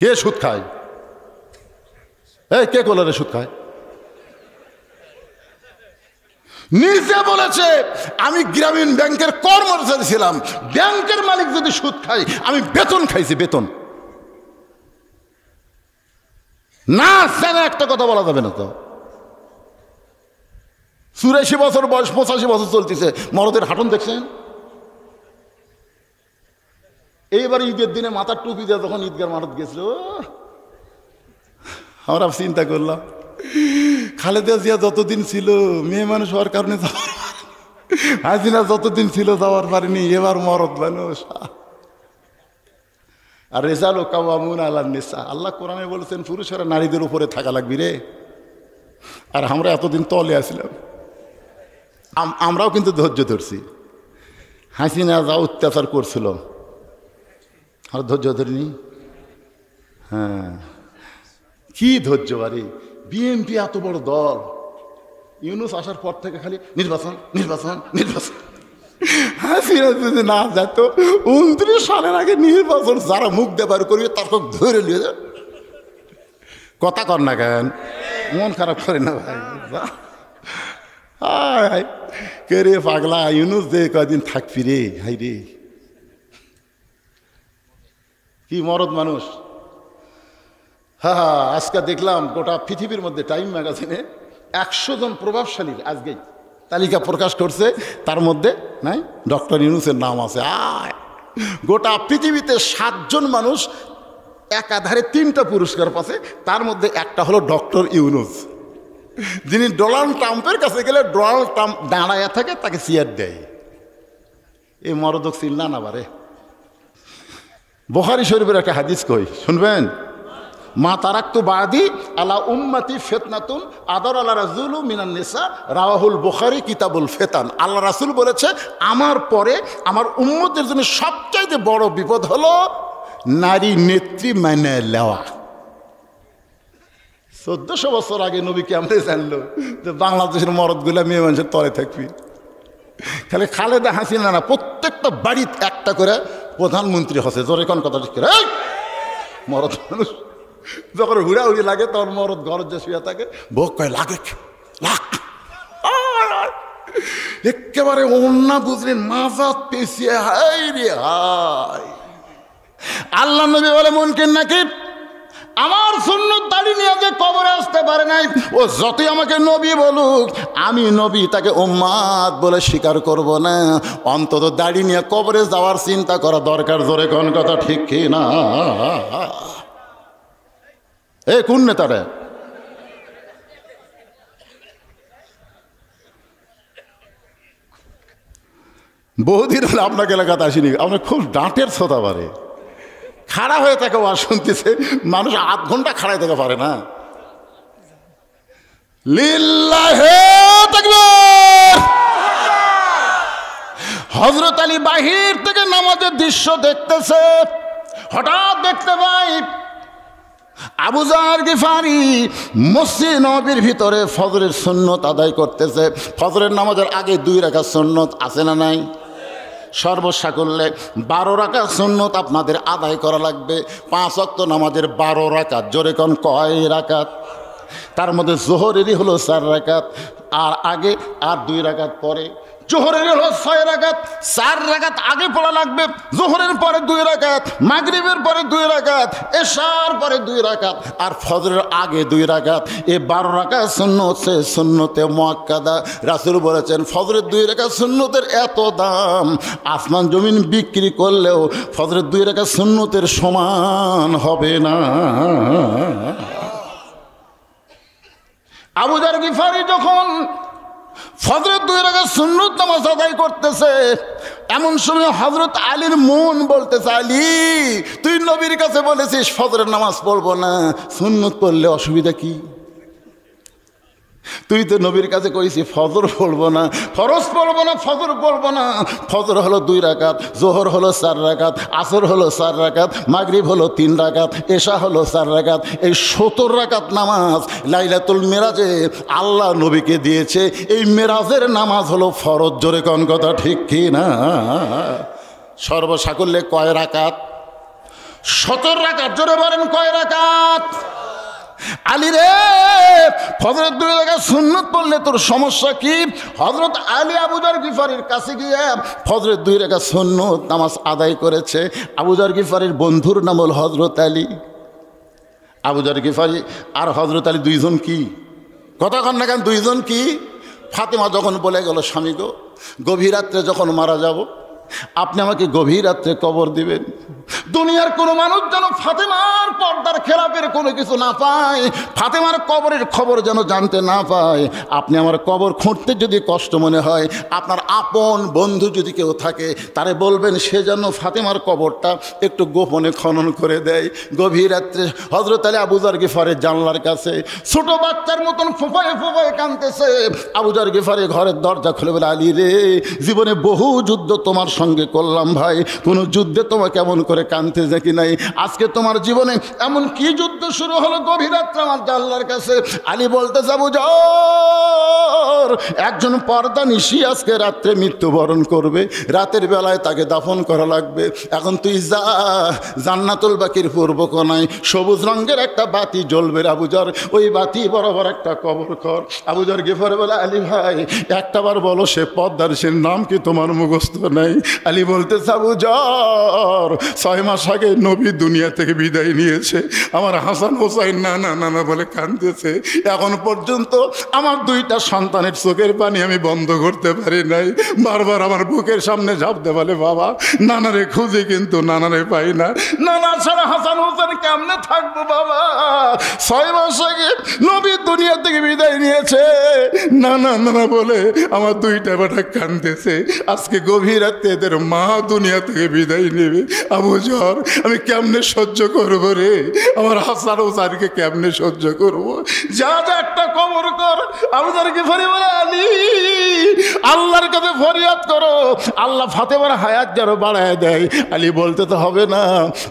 কে সুদ খায়? কে কলরে সুদ খায়? নিজে বলেছে আমি গ্রামীণ ব্যাংকের কর্মচারী ছিলাম, ব্যাংকের মালিক যদি সুদ খাই আমি বেতন খাইছি, বেতন না জানে একটা কথা বলা যাবে না। তো 84 বছর বয়স, 85 বছর চলতেছে, মরদের হাঁটন দেখছেন? এইবার ঈদের দিনে মাথার টুপি দিয়ে যখন ঈদগার মাঠত গেছিল, আমরা চিন্তা করলাম খালেদা জিয়া যতদিন ছিল মেয়ে মানুষ হওয়ার কারণে হাসিনা যতদিন ছিল যাওয়ার পারেনি, এবার মরদ মানুষ। আর রেজাল ও কাওয়ামুন আলান নিসা, আল্লাহ কোরআনে বলেছেন পুরুষেরা নারীদের উপরে থাকা লাগবি রে। আর আমরা এতদিন তলে আসলাম, আমরাও কিন্তু ধৈর্য ধরছি। হাসিনা যা অত্যাচার করছিল আর ধৈর্য ধরিনি। হ্যাঁ, কি ধৈর্য বাড়ি। বিএনপি এত বড় দল, ইউনূস আসার পর থেকে খালি নির্বাচন নির্বাচন নির্বাচন। হাসিনা যদি না যেত 29 সালের আগে নির্বাচন, যারা মুখ দেবার করবে তার ধরে নিয়ে যাবে। কথা কর না কেন, মন খারাপ করে না ভাই। কে রে পাগলা, ইউনূস যে কয়দিন থাকবি রে, হাই রে কি মরদ মানুষ। হ্যাঁ, আজকে দেখলাম গোটা পৃথিবীর মধ্যে টাইম ম্যাগাজিনে 100 জন প্রভাবশালীর আজকেই তালিকা প্রকাশ করছে, তার মধ্যে নাই ডক্টর ইউনূসের নাম আছে। গোটা পৃথিবীতে 7 জন মানুষ একাধারে 3টা পুরস্কার পাচ্ছে, তার মধ্যে একটা হলো ডক্টর ইউনূস, যিনি ডোনাল্ড ট্রাম্পের কাছে গেলে ডোনাল্ড ট্রাম্প দাঁড়াইয়া থাকে, তাকে চেয়ার দেয়। এই মরদক চিল্লা না বারে। বুখারী শরীফের একটা হাদিস কই, শুনবেন? মা তারাক্তু বাদি আলা উম্মতি ফিতনাতুন আদর আলা রাজুলু মিনান নিসা, রাওয়াহুল বুখারী কিতাবুল ফিতান। আল্লাহ রাসূল বলেছে আমার পরে আমার উম্মতের জন্য সবচাইতে বড় বিপদ হলো নারী নেত্রী মানে নেওয়া। 1400 বছর আগে নবী কেমনে জানলো যে বাংলাদেশের মরদগুলা মেয়ে মানুষের তলে থাকবি? খালি খালেদা হাসিনা না, প্রত্যেকটা বাড়িতে একটা করে প্রধানমন্ত্রী হচ্ছে। জোরে কোন কথা ঠিক করে মরদ মানুষ যখন হুড়াহুড়ি লাগে তখন মরদ ঘর যে শুয়ে থাকে, ভোগ কয় লাগে একেবারে অন্যা বুঝলেন মাজাত পেছিয়ে হাই রে হাই। আল্লাহ নবী বলে মুনকির নাকি আমার সুন্নত দাড়ি নিয়ে যে কবরে আসতে পারে নাই, ও যতই আমাকে নবী বলুক আমি নবী তাকে উম্মাত বলে স্বীকার করব না। অন্তত দাড়ি নিয়ে কবরে যাওয়ার চিন্তা করা দরকার। জোরে কোন কথা ঠিক কি না? কোন নেতারে বহুদিন হলে আপনাকে এলাকাতে আসিনি, আপনার খুব ডাঁটের শ্রোতা পারে, খাড়া হয়ে থাকে ওয়াজ শুনতেছে, মানুষ 8 ঘন্টা খাড়াই থেকে পারে না। লিল্লাহে তাকবীর। হযরত আলী বাহির থেকে নামাজের দৃশ্য দেখতেছে, হঠাৎ দেখতে পাই আবু যার গিফারি মসজিদ নববীর ভিতরে ফজরের সুন্নত আদায় করতেছে। ফজরের নামাজের আগে 2 রাকাত সুন্নত আছে না নাই? সর্বসাকল্যে 12 রাকাত সুন্নত আপনাদের আদায় করা লাগবে। 5 ওয়াক্ত নামাজের 12 রাকাত। জোরে কোন কয় রাকাত? তার মধ্যে জোহরেরই হলো 4 রাকাত, আর আগে আর 2 রাকাত পরে। জোহরের হলো 6 রাকাত, 4 রাকাত আগে পড়া লাগবে, জোহরের পরে 2 রাকাত, মাগরিবের পরে 2 রাকাত, এশার পরে 2 রাকাত, আর ফজরের আগে 2 রাকাত। এই 12 রাকাত সুন্নত সে সুন্নতে মুআক্কাদা। রাসূল বলেছেন ফজরের 2 রাকাত সুন্নতের এত দাম, আসমান জমিন বিক্রি করলেও ফজরের 2 রাকাত সুন্নতের সমান হবে না। আবু যার গিফারি যখন ফজরের 2 রাকাত সুন্নত নামাজ আদায় করতেছে, এমন সময় হযরত আলীর মন বলতেছে, আলী তুই নবীর কাছে বলেছিস ফজরের নামাজ পড়বো না, সুন্নত পড়লে অসুবিধা কি? তুই তো নবীর কাছে কইছি ফজর পড়বো না, ফরজ পড়বো না, ফজর পড়বো না। ফজর হলো 2 রাকাত, জোহর হলো 4 রাকাত, আসর হলো 4 রাকাত, মাগরিব হলো 3 রাকাত, এশা হলো 4 রাকাত। এই 70 রাকাত নামাজ লাইলাতুল মেরাজে আল্লাহ নবীকে দিয়েছে। এই মেরাজের নামাজ হলো ফরজ। জোরে কোন কথা ঠিক কি না? সর্বসাকল্যে কয় রাকাত? 17 রাকাত, জোরে বলেন কয় রাকাত? আলী রে, ফজরের 2 রাকাত সুন্নত পড়লে তোর সমস্যা কি? হযরত আলী আবু যর গিফারির কাছে গিয়ে ফজরের 2 রাকাত সুন্নত নামাজ আদায় করেছে। আবু যর গিফারির বন্ধুর নাম হল হযরত আলী। আবু যর গিফারি আর হযরত আলী দুইজন কি কথা কন না কেন? দুইজন কি? ফাতেমা যখন বলে গেল, স্বামী গো, গভীর রাত্রে যখন মারা যাব, আপনি আমাকে গভীর রাত্রে কবর দিবেন। দুনিয়ার কোনো মানুষ যেন ফাতেমার পর্দার খেলাপের কোনো কিছু না পায়, ফাতেমার কবরের খবর যেন জানতে না পায়। আপনি আমার কবর খুঁড়তে যদি কষ্ট মনে হয়, আপনার আপন বন্ধু যদি কেউ থাকে, তারে বলবেন সে যেন ফাতেমার কবরটা একটু গোপনে খনন করে দেয়। গভীর রাত্রে হযরত আলী আবু যর গিফারের জানলার কাছে ছোট বাচ্চার মতন ফোঁপায়ে ফোঁপায়ে কাঁদতেছে। আবু যর গিফারি ঘরের দরজা খুলে বলে, আলী রে, জীবনে বহু যুদ্ধ তোমার সঙ্গে করলাম ভাই, কোনো যুদ্ধে তোমাকে এমন করে কাঁদতে দেখি নাই। আজকে তোমার জীবনে এমন কি যুদ্ধ শুরু হলো গভীর রাত্রে আমার জানলার কাছে? আলী বলতে যাবো, যার একজন পর্দা নিশি আজকে রাত্রে মৃত্যুবরণ করবে, রাতের বেলায় তাকে দাফন করা লাগবে। এখন তুই যা, জান্নাতুল বাকির পূর্ব কোণায় সবুজ রঙের একটা বাতি জ্বলবে আবু যর, ওই বাতি বরাবর একটা কবর কর। আবু যর গিফারি বলে, আলী ভাই, একটাবার বলো সে পর্দার সে নাম কি তোমার মুখস্থ নাই? আলী বলতে আবু যর, 6 মাস আগে নবী দুনিয়া থেকে বিদায় নিয়েছে, আমার হাসান হোসাইন নানা নানা বলে কাঁদতেছে। এখন পর্যন্ত আমার 2টা সন্তানের চোখের পানি আমি বন্ধ করতে পারি নাই। বারবার আমার বুকের সামনে ঝাঁপ দে বলে, বাবা নানারে খুঁজি কিন্তু নানারে পাই না, নানা ছাড়া হাসান হোসেন কেমনে থাকবো বাবা? 6 মাস আগে নবী দুনিয়া থেকে বিদায় নিয়েছে, নানা নানা বলে আমার 2টা বেটা কাঁদতেছে। আজকে গভীর রাতে এদের মা দুনিয়া থেকে বিদায় নেবে। আবু যর, আমি কেমনে সহ্য করবো রে? আমার হাসান হোসেনকে কেমনে সহ্য করবো? যা যা একটা কবর কর। আবু যর গিফারি বলে, আলী আল্লাহর কাছে ফরিয়াদ করো, আল্লাহ ফাতেমার হায়াত যেন বাড়ায় দেয়। আলী বলতে তো হবে না,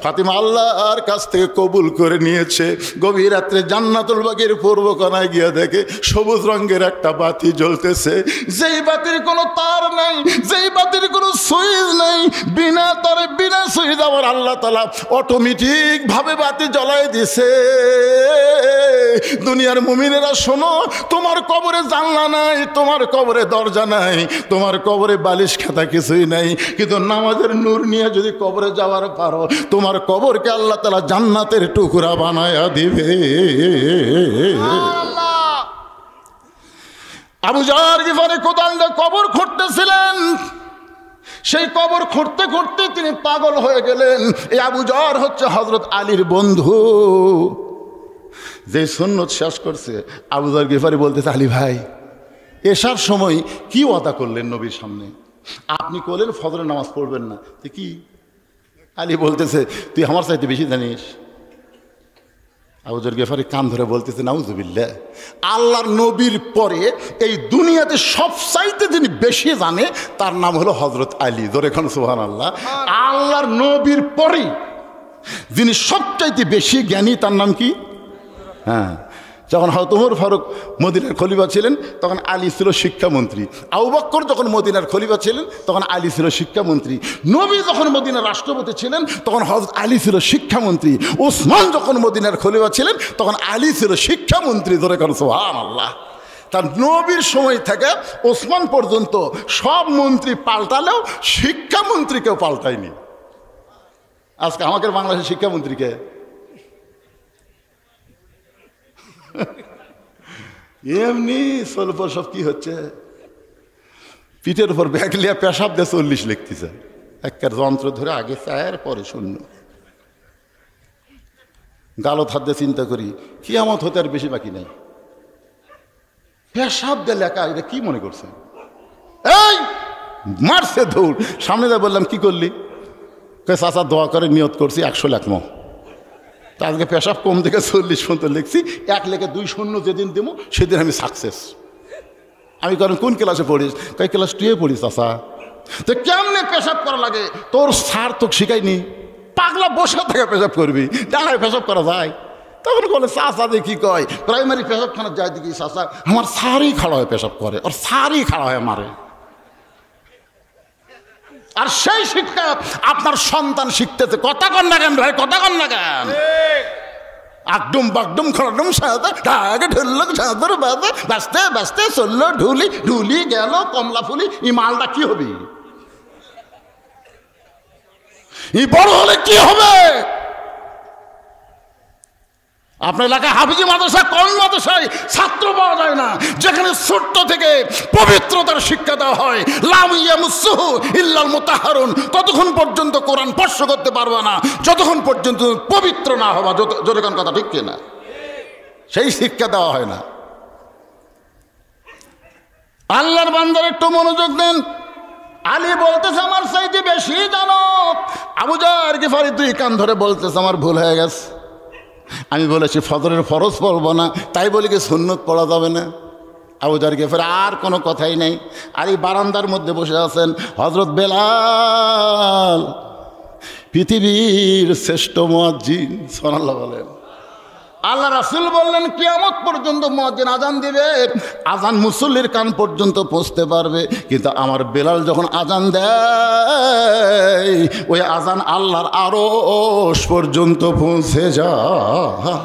ফাতেমা আল্লাহর কাছ থেকে কবুল করে নিয়েছে। গভীর রাত্রে জান্নাতুল বাকির পূর্ব কোণায় গিয়ে দেখে সবুজ রঙের একটা বাতি জ্বলতেছে, যেই বাতির কোনো তার নাই, যেই বাতির কোনো সুইচ নেই, বিনা তারে বিনা সুইচ আমার আল্লাহ তাআলা অটোমেটিক ভাবে বাতি জ্বলাই দিছে। দুনিয়ার মুমিনেরা শোনো, তোমার কবরে জানলা নাই, তোমার কবরে দরজা নাই, তোমার কবরে বালিশ খাতা কিছুই নাই, কিন্তু নামাজের নূর নিয়ে যদি কবরে যাওয়ার পারো, তোমার কবরকে আল্লাহ তাআলা জান্নাতের টুকরা বানায়া দিবে। আবু যর গিফারি কোদাল দিয়ে কবর খুঁড়তেছিলেন, সেই কবর খুঁড়তে খুঁড়তে তিনি পাগল হয়ে গেলেন। এই আবু যর হচ্ছে হযরত আলীর বন্ধু। যে সুন্নত শেষ করছে, আবু যর গিফারি বলতেছে, আলী ভাই, এশার সময় কি ওয়াদা করলেন নবীর সামনে? আপনি করলেন ফজরের নামাজ পড়বেন না, তো কি? আলী বলতেছে, তুই আমার চাইতে বেশি জানিস। আবু যর গিফারি কান ধরে বলতেছে, নাউজুবিল্লাহ, আল্লাহর নবীর পরে এই দুনিয়াতে সবচাইতে যিনি বেশি জানে তার নাম হলো হযরত আলী। ধরে এখন সুবহানাল্লাহ। আল্লাহর নবীর পরে যিনি সবচাইতে বেশি জ্ঞানী তার নাম কি? হ্যাঁ, যখন হযরত ওমর ফারুক মদিনার খলিফা ছিলেন তখন আলী ছিল শিক্ষামন্ত্রী। আবু বকর যখন মদিনার খলিফা ছিলেন তখন আলী ছিল শিক্ষামন্ত্রী। নবী যখন মদিনার রাষ্ট্রপতি ছিলেন তখন হযরত আলী ছিল শিক্ষামন্ত্রী। ওসমান যখন মদিনার খলিফা ছিলেন তখন আলী ছিল শিক্ষামন্ত্রী। ধরে করেন সুবহানাল্লাহ। তার নবীর সময় থেকে ওসমান পর্যন্ত সব মন্ত্রী পাল্টালেও শিক্ষামন্ত্রী কেউ পাল্টায়নি। আজকে আমাদের বাংলাদেশের শিক্ষামন্ত্রীকে এমনি স্বল্প সব কি হচ্ছে, পিঠের উপর ব্যাগ লিয়া পেশাব দিয়ে 40 লিখতেছে, একটা যন্ত্র ধরে আগে চায়ের পরে শূন্য। গালত হাত দিয়ে চিন্তা করি, কিয়ামত হতে আর বেশি বাকি নাই। পেশাব দিয়ে লেখা, এটা কি মনে করছে? এই মারছে দৌড়, সামনে যা বললাম কি করলি? চাচা দোয়া করে নিয়ত করছি 100 লেখমো। তা আজকে পেশাব কম থেকে 40 পর্যন্ত লিখছি। 1 লেখে 2 শূন্য যেদিন দেবো সেদিন আমি সাকসেস। আমি কারণ কোন ক্লাসে পড়িস? কই ক্লাস 2-এ পড়িস চাচা। তো কেমনে পেশাব করা লাগে তোর স্যার তোকে শিখায়নি? পাগলা বসে থেকে পেশাব করবি, দাঁড়ায় পেশাব করা যায়? তখন বলে চাচা দিয়ে কি কয়, প্রাইমারি পেশাবখানা যায় দেখি চাচা আমার স্যারই খাড়া হয়ে পেশাব করে, ওর স্যারই খাড়া হয়ে মারে। আর সেই শিক্ষা আপনার সন্তান শিখতেছে। কথা কন না কেন ভাই, কথা কন না কেন? আকডুম বাকডুম খড়ডুম সাদা ঢাকে ঢুললো সাদর বাদে বাঁচতে বাঁচতে চললো ঢুলি ঢুলি গেল কমলা ফুলি। এই মালটা কি হবে? এই বড় হলে কি হবে? আপনার এলাকায় হাফিজি মাদ্রাসা, কোন মাদ্রাসায় ছাত্র পাওয়া যায় না যেখানে ছোট্ট থেকে পবিত্রতার শিক্ষা দেওয়া হয়? লাম ইয়ামুসসুহু ইল্লাল মুতাহহারুন। ততক্ষণ পর্যন্ত কোরআন স্পর্শ করতে পারবে না যতক্ষণ পর্যন্ত পবিত্র না হবা। যতক্ষণ কথা ঠিক কিনা? সেই শিক্ষা দেওয়া হয় না। আল্লাহর বান্দার একটু মনোযোগ দেন। আলী বলতেছে আমার চাইতে বেশি জানো। আবু যার গিফারি তুই কান ধরে বলতেছে আমার ভুল হয়ে গেছে। আমি বলেছি ফজরের ফরজ পড়বো না, তাই বলি কি সুন্নত পড়া যাবে না? আবু যার গিফারি আর কোনো কথাই নেই। আর এই বারান্দার মধ্যে বসে আছেন হযরত বেলাল, পৃথিবীর শ্রেষ্ঠ মুয়াজ্জিন। সুবহানাল্লাহ বলেন। আল্লাহ রাসূল বললেন কিয়ামত পর্যন্ত মুয়াজ্জিন আজান দিবে, আজান মুসল্লির কান পর্যন্ত পৌঁছতে পারবে, কিন্তু আমার বেলাল যখন আজান দেয় ওই আজান আল্লাহর আরশ পর্যন্ত পৌঁছে যায়।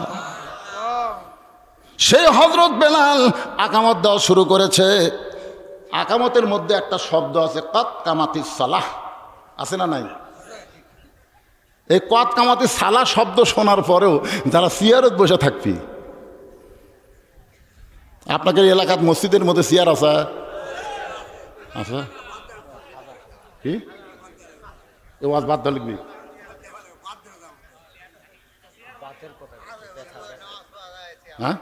সেই হযরত বেলাল আকামত দেওয়া শুরু করেছে। আকামতের মধ্যে একটা শব্দ আছে কাত কামাতিস সালাহ, আছে না নাই? এই কত কামাতি সালা শব্দ শোনার পরেও যারা সিয়ারত বসে থাকবি, আপনাদের এলাকার মসজিদের মধ্যে সিয়ার আছে? আচ্ছা, কি এ ওয়াজ বাদ দাও লিখবি? হ্যাঁ,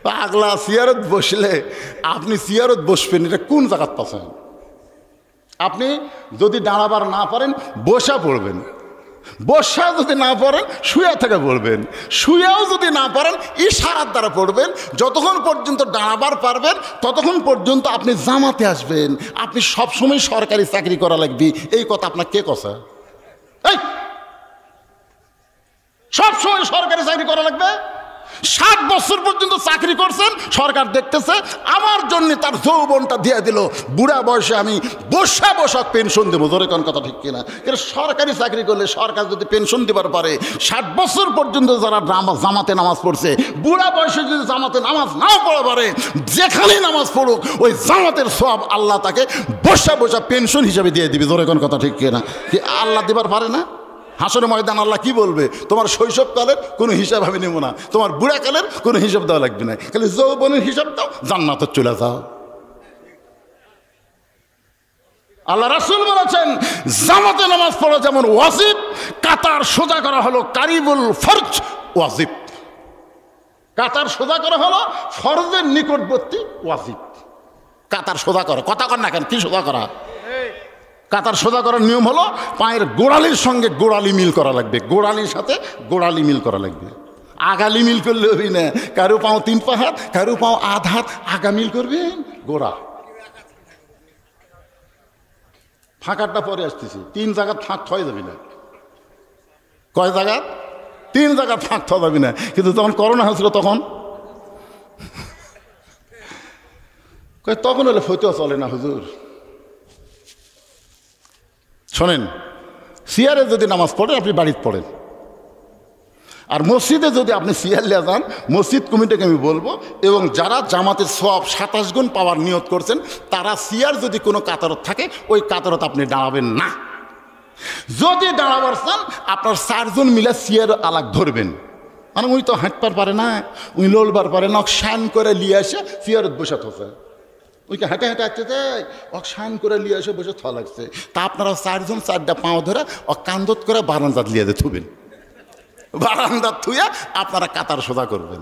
পাগলা সিয়ারত বসলে আপনি সিয়ারত বসবেন, এটা কোন জায়গাত পাচ্ছেন? আপনি যদি দাঁড়াবার না পারেন বসা পড়বেন, বসা যদি না পারেন শুয়া থেকে পড়বেন, শুয়াও যদি না পারেন ইশারার দ্বারা পড়বেন। যতক্ষণ পর্যন্ত দাঁড়াবার পারবেন ততক্ষণ পর্যন্ত আপনি জামাতে আসবেন। আপনি সবসময় সরকারি চাকরি করা লাগবে, এই কথা আপনার কে কথা? এই সবসময় সরকারি চাকরি করা লাগবে? 60 বছর পর্যন্ত চাকরি করছেন, সরকার দেখতেছে, আমার জন্য তার যৌবনটা দিয়ে দিল, বুড়া বয়সে আমি বসা বসা পেনশন দেবো। ধরে কোন কথা ঠিক কিনা? কিন্তু সরকারি চাকরি করলে সরকার যদি পেনশন দেবার পারে, 60 বছর পর্যন্ত যারা জামাতে নামাজ পড়ছে, বুড়া বয়সে যদি জামাতে নামাজ নাও পড়া পারে, যেখানেই নামাজ পড়ুক ওই জামাতের সওয়াব আল্লাহ তাকে বসা বসা পেনশন হিসাবে দিয়ে দিবে। ধরে কোন কথা ঠিক কিনা? কি আল্লাহ দেবার পারে না? হাসরের ময়দান আল্লাহ কি বলবে? তোমার শৈশবকালের কোনো হিসাব আমি নেব না, তোমার বুড়াকালের কোনো হিসাব দেওয়া লাগবে না, খালি যৌবনের হিসাব দাও, জান্নাতে চলে যাও। আল্লাহ রাসূল বলেছেন জামাতে নামাজ পড়া যেমন ওয়াজিব, কাতার সোজা করা হলো কারিবুল ফরজ ওয়াজিব। কাতার সোজা করা হলো ফরজের নিকটবর্তী ওয়াজিব। কাতার সোজা করা, কথা কর না কেন? কি সোজা করা? কাতার সোজা করার নিয়ম হলো পায়ের গোড়ালির সঙ্গে গোড়ালি মিল করা লাগবে, গোড়ালির সাথে গোড়ালি মিল করা লাগবে। আগালি মিল করলে হবি না, কারো পাও 3 পা হাত, কারো পাও আধ হাত, আগা মিল করবেন গোড়া। ফাঁকারটা পরে আসতেছি, 3 জায়গা ফাঁক থয়ে যাবি না। কয় জায়গা? 3 জায়গা ফাঁক থওয়া যাবি না। কিন্তু যখন করোনা হয়েছিল তখন হলে ফতুয়া চলে না হুজুর। শোনেন, সিয়ারে যদি নামাজ পড়েন আপনি বাড়িতে পড়েন, আর মসজিদে যদি আপনি সিয়ার লিয়ে যান, মসজিদ কমিটিকে আমি বলবো, এবং যারা জামাতের সওয়াব 27 গুণ পাওয়ার নিয়ত করছেন তারা সিয়ার যদি কোনো কাতারত থাকে ওই কাতারত আপনি দাঁড়াবেন না। যদি দাঁড়াবার চান আপনার 4 জন মিলে সিয়ার আলাগ ধরবেন, মানে উনি তো হাঁটবার পারে না, উনি লোলবার পারে না, শান করে লিয়ে আসে সিয়ারত বসে থাকে। ওইকে হেঁটে হেঁটে আসতেছে, ও শান করে লিয়ে এসে বসে থা লাগছে। তা আপনারা 4 জন 4টা পাও ধরে ও কান্দত করে বারান্দাত লিয়ে থুবেন, বারান্দাত থুয়ে আপনারা কাতার সোজা করবেন।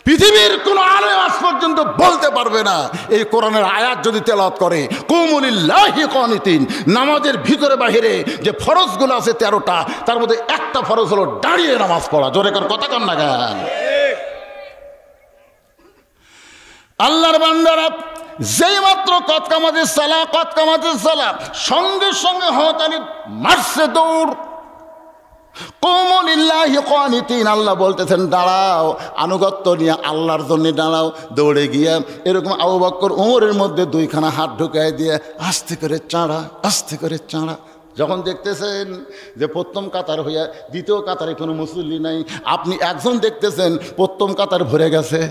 পৃথিবীর কোন আলেম আজ পর্যন্ত বলতে পারবে না এই কোরআনের আয়াত যদি তেলাওয়াত করে কুমু লিল্লাহি কানিতিন, নামাজের ভিতরে বাহিরে যে ফরজগুলো আছে 13টা, তার মধ্যে একটা ফরজ হলো দাঁড়িয়ে নামাজ পড়া। জোরে করে কথা কন না কেন? আল্লাহর বান্দারা যেই মাত্র কত কামাতের সালা সঙ্গে সঙ্গে হযরত আলী মারছে দৌড়। কুমু লিল্লাহি কানিতিন, আল্লাহ বলতেছেন দাঁড়াও, আনুগত্য নিয়ে আল্লাহর জন্য দাঁড়াও। দৌড়ে গিয়ে এরকম আবু বকর ওমরের মধ্যে দুইখানা হাত ঢুকাই দিয়ে আস্তে করে চাঁড়া, আস্তে করে চাঁড়া। যখন দেখতেছেন যে প্রথম কাতার হইয়া দ্বিতীয় কাতারে কোনো মুসল্লি নাই, আপনি একজন দেখতেছেন প্রথম কাতার ভরে গেছে,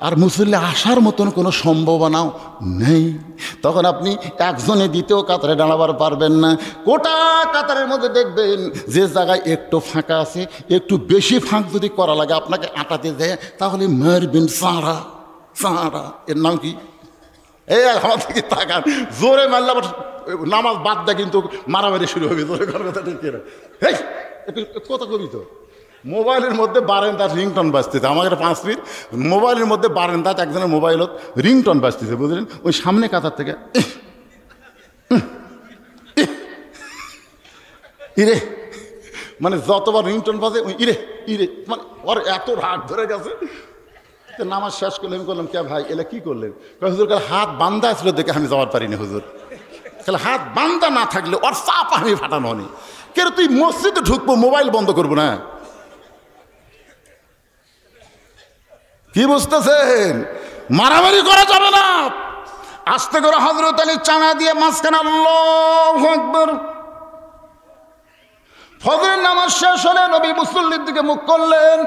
আর মুসল্লি আসার মতন কোনো সম্ভাবনাও নেই, তখন আপনি একজনে দ্বিতীয় কাতারে দাঁড়াবার পারবেন না। গোটা কাতারের মধ্যে দেখবেন যে জায়গায় একটু ফাঁকা আছে, একটু বেশি ফাঁক যদি করা লাগে আপনাকে আটাতে দেয়, তাহলে মারবেন চাঁড়া চাঁড়া। এর নাম কি? এই আমার থেকে তাকান, জোরে মারলে আবার নামাজ বাদ দেয়, কিন্তু মারামারি শুরু হবে। জোরে কথা ঠিক কিনা? এই কথা কবি তো মোবাইলের মধ্যে বারেন্দার রিংটন বাজতেছে, আমাদের 5 মিনিট মোবাইলের মধ্যে বারেন্দাত একজনের মোবাইলত রিংটন বাজতেছে, বুঝলেন? ওই সামনে কাতার থেকে ইরে, মানে যতবার রিংটন বাজে ওই ইরে ইরে, মানে ওর এত রাগ ধরে গেছে। নামাজ শেষ করলে আমি করলাম, কে ভাই এলা কি করলেন? হুজুর কাল হাত বান্ধা ছিল দেখে আমি যাওয়ার পারিনি হুজুর। তাহলে হাত বান্ধা না থাকলে ওর চাপ আমি ফাটানো নি। কেন তুই মসজিদে ঢুকবো, মোবাইল বন্ধ করবো না? কি বুঝতেছেন? মারামারি করা যাবে না। আস্তে করে হযরত আলী চানা দিয়ে মাঝখানে আল্লাহু আকবার। ফজরের নামাজ শেষ হলে নবী মুসল্লির দিকে মুখ করলেন।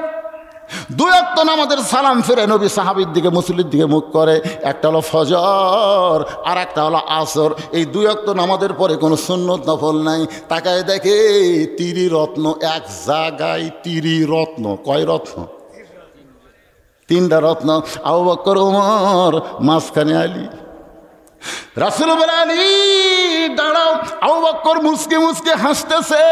2 ওয়াক্ত নামাজের সালাম ফিরে নবী সাহাবীর দিকে মুসল্লির দিকে মুখ করে। একটা হলো ফজর আর একটা হলো আসর। এই 2 ওয়াক্ত নামাজের পরে কোনো সুন্নত নফল নাই। তাকায় দেখে 30 রত্ন এক জায়গায়। 30 রত্ন। কয় রত্ন? 3টা রত্ন। আবু বকর ওমর, মাঝখানে আলী। রাসূল বলে, আলী দাঁড়াও। আবু বকর মুসকে মুসকে হাসতেছে,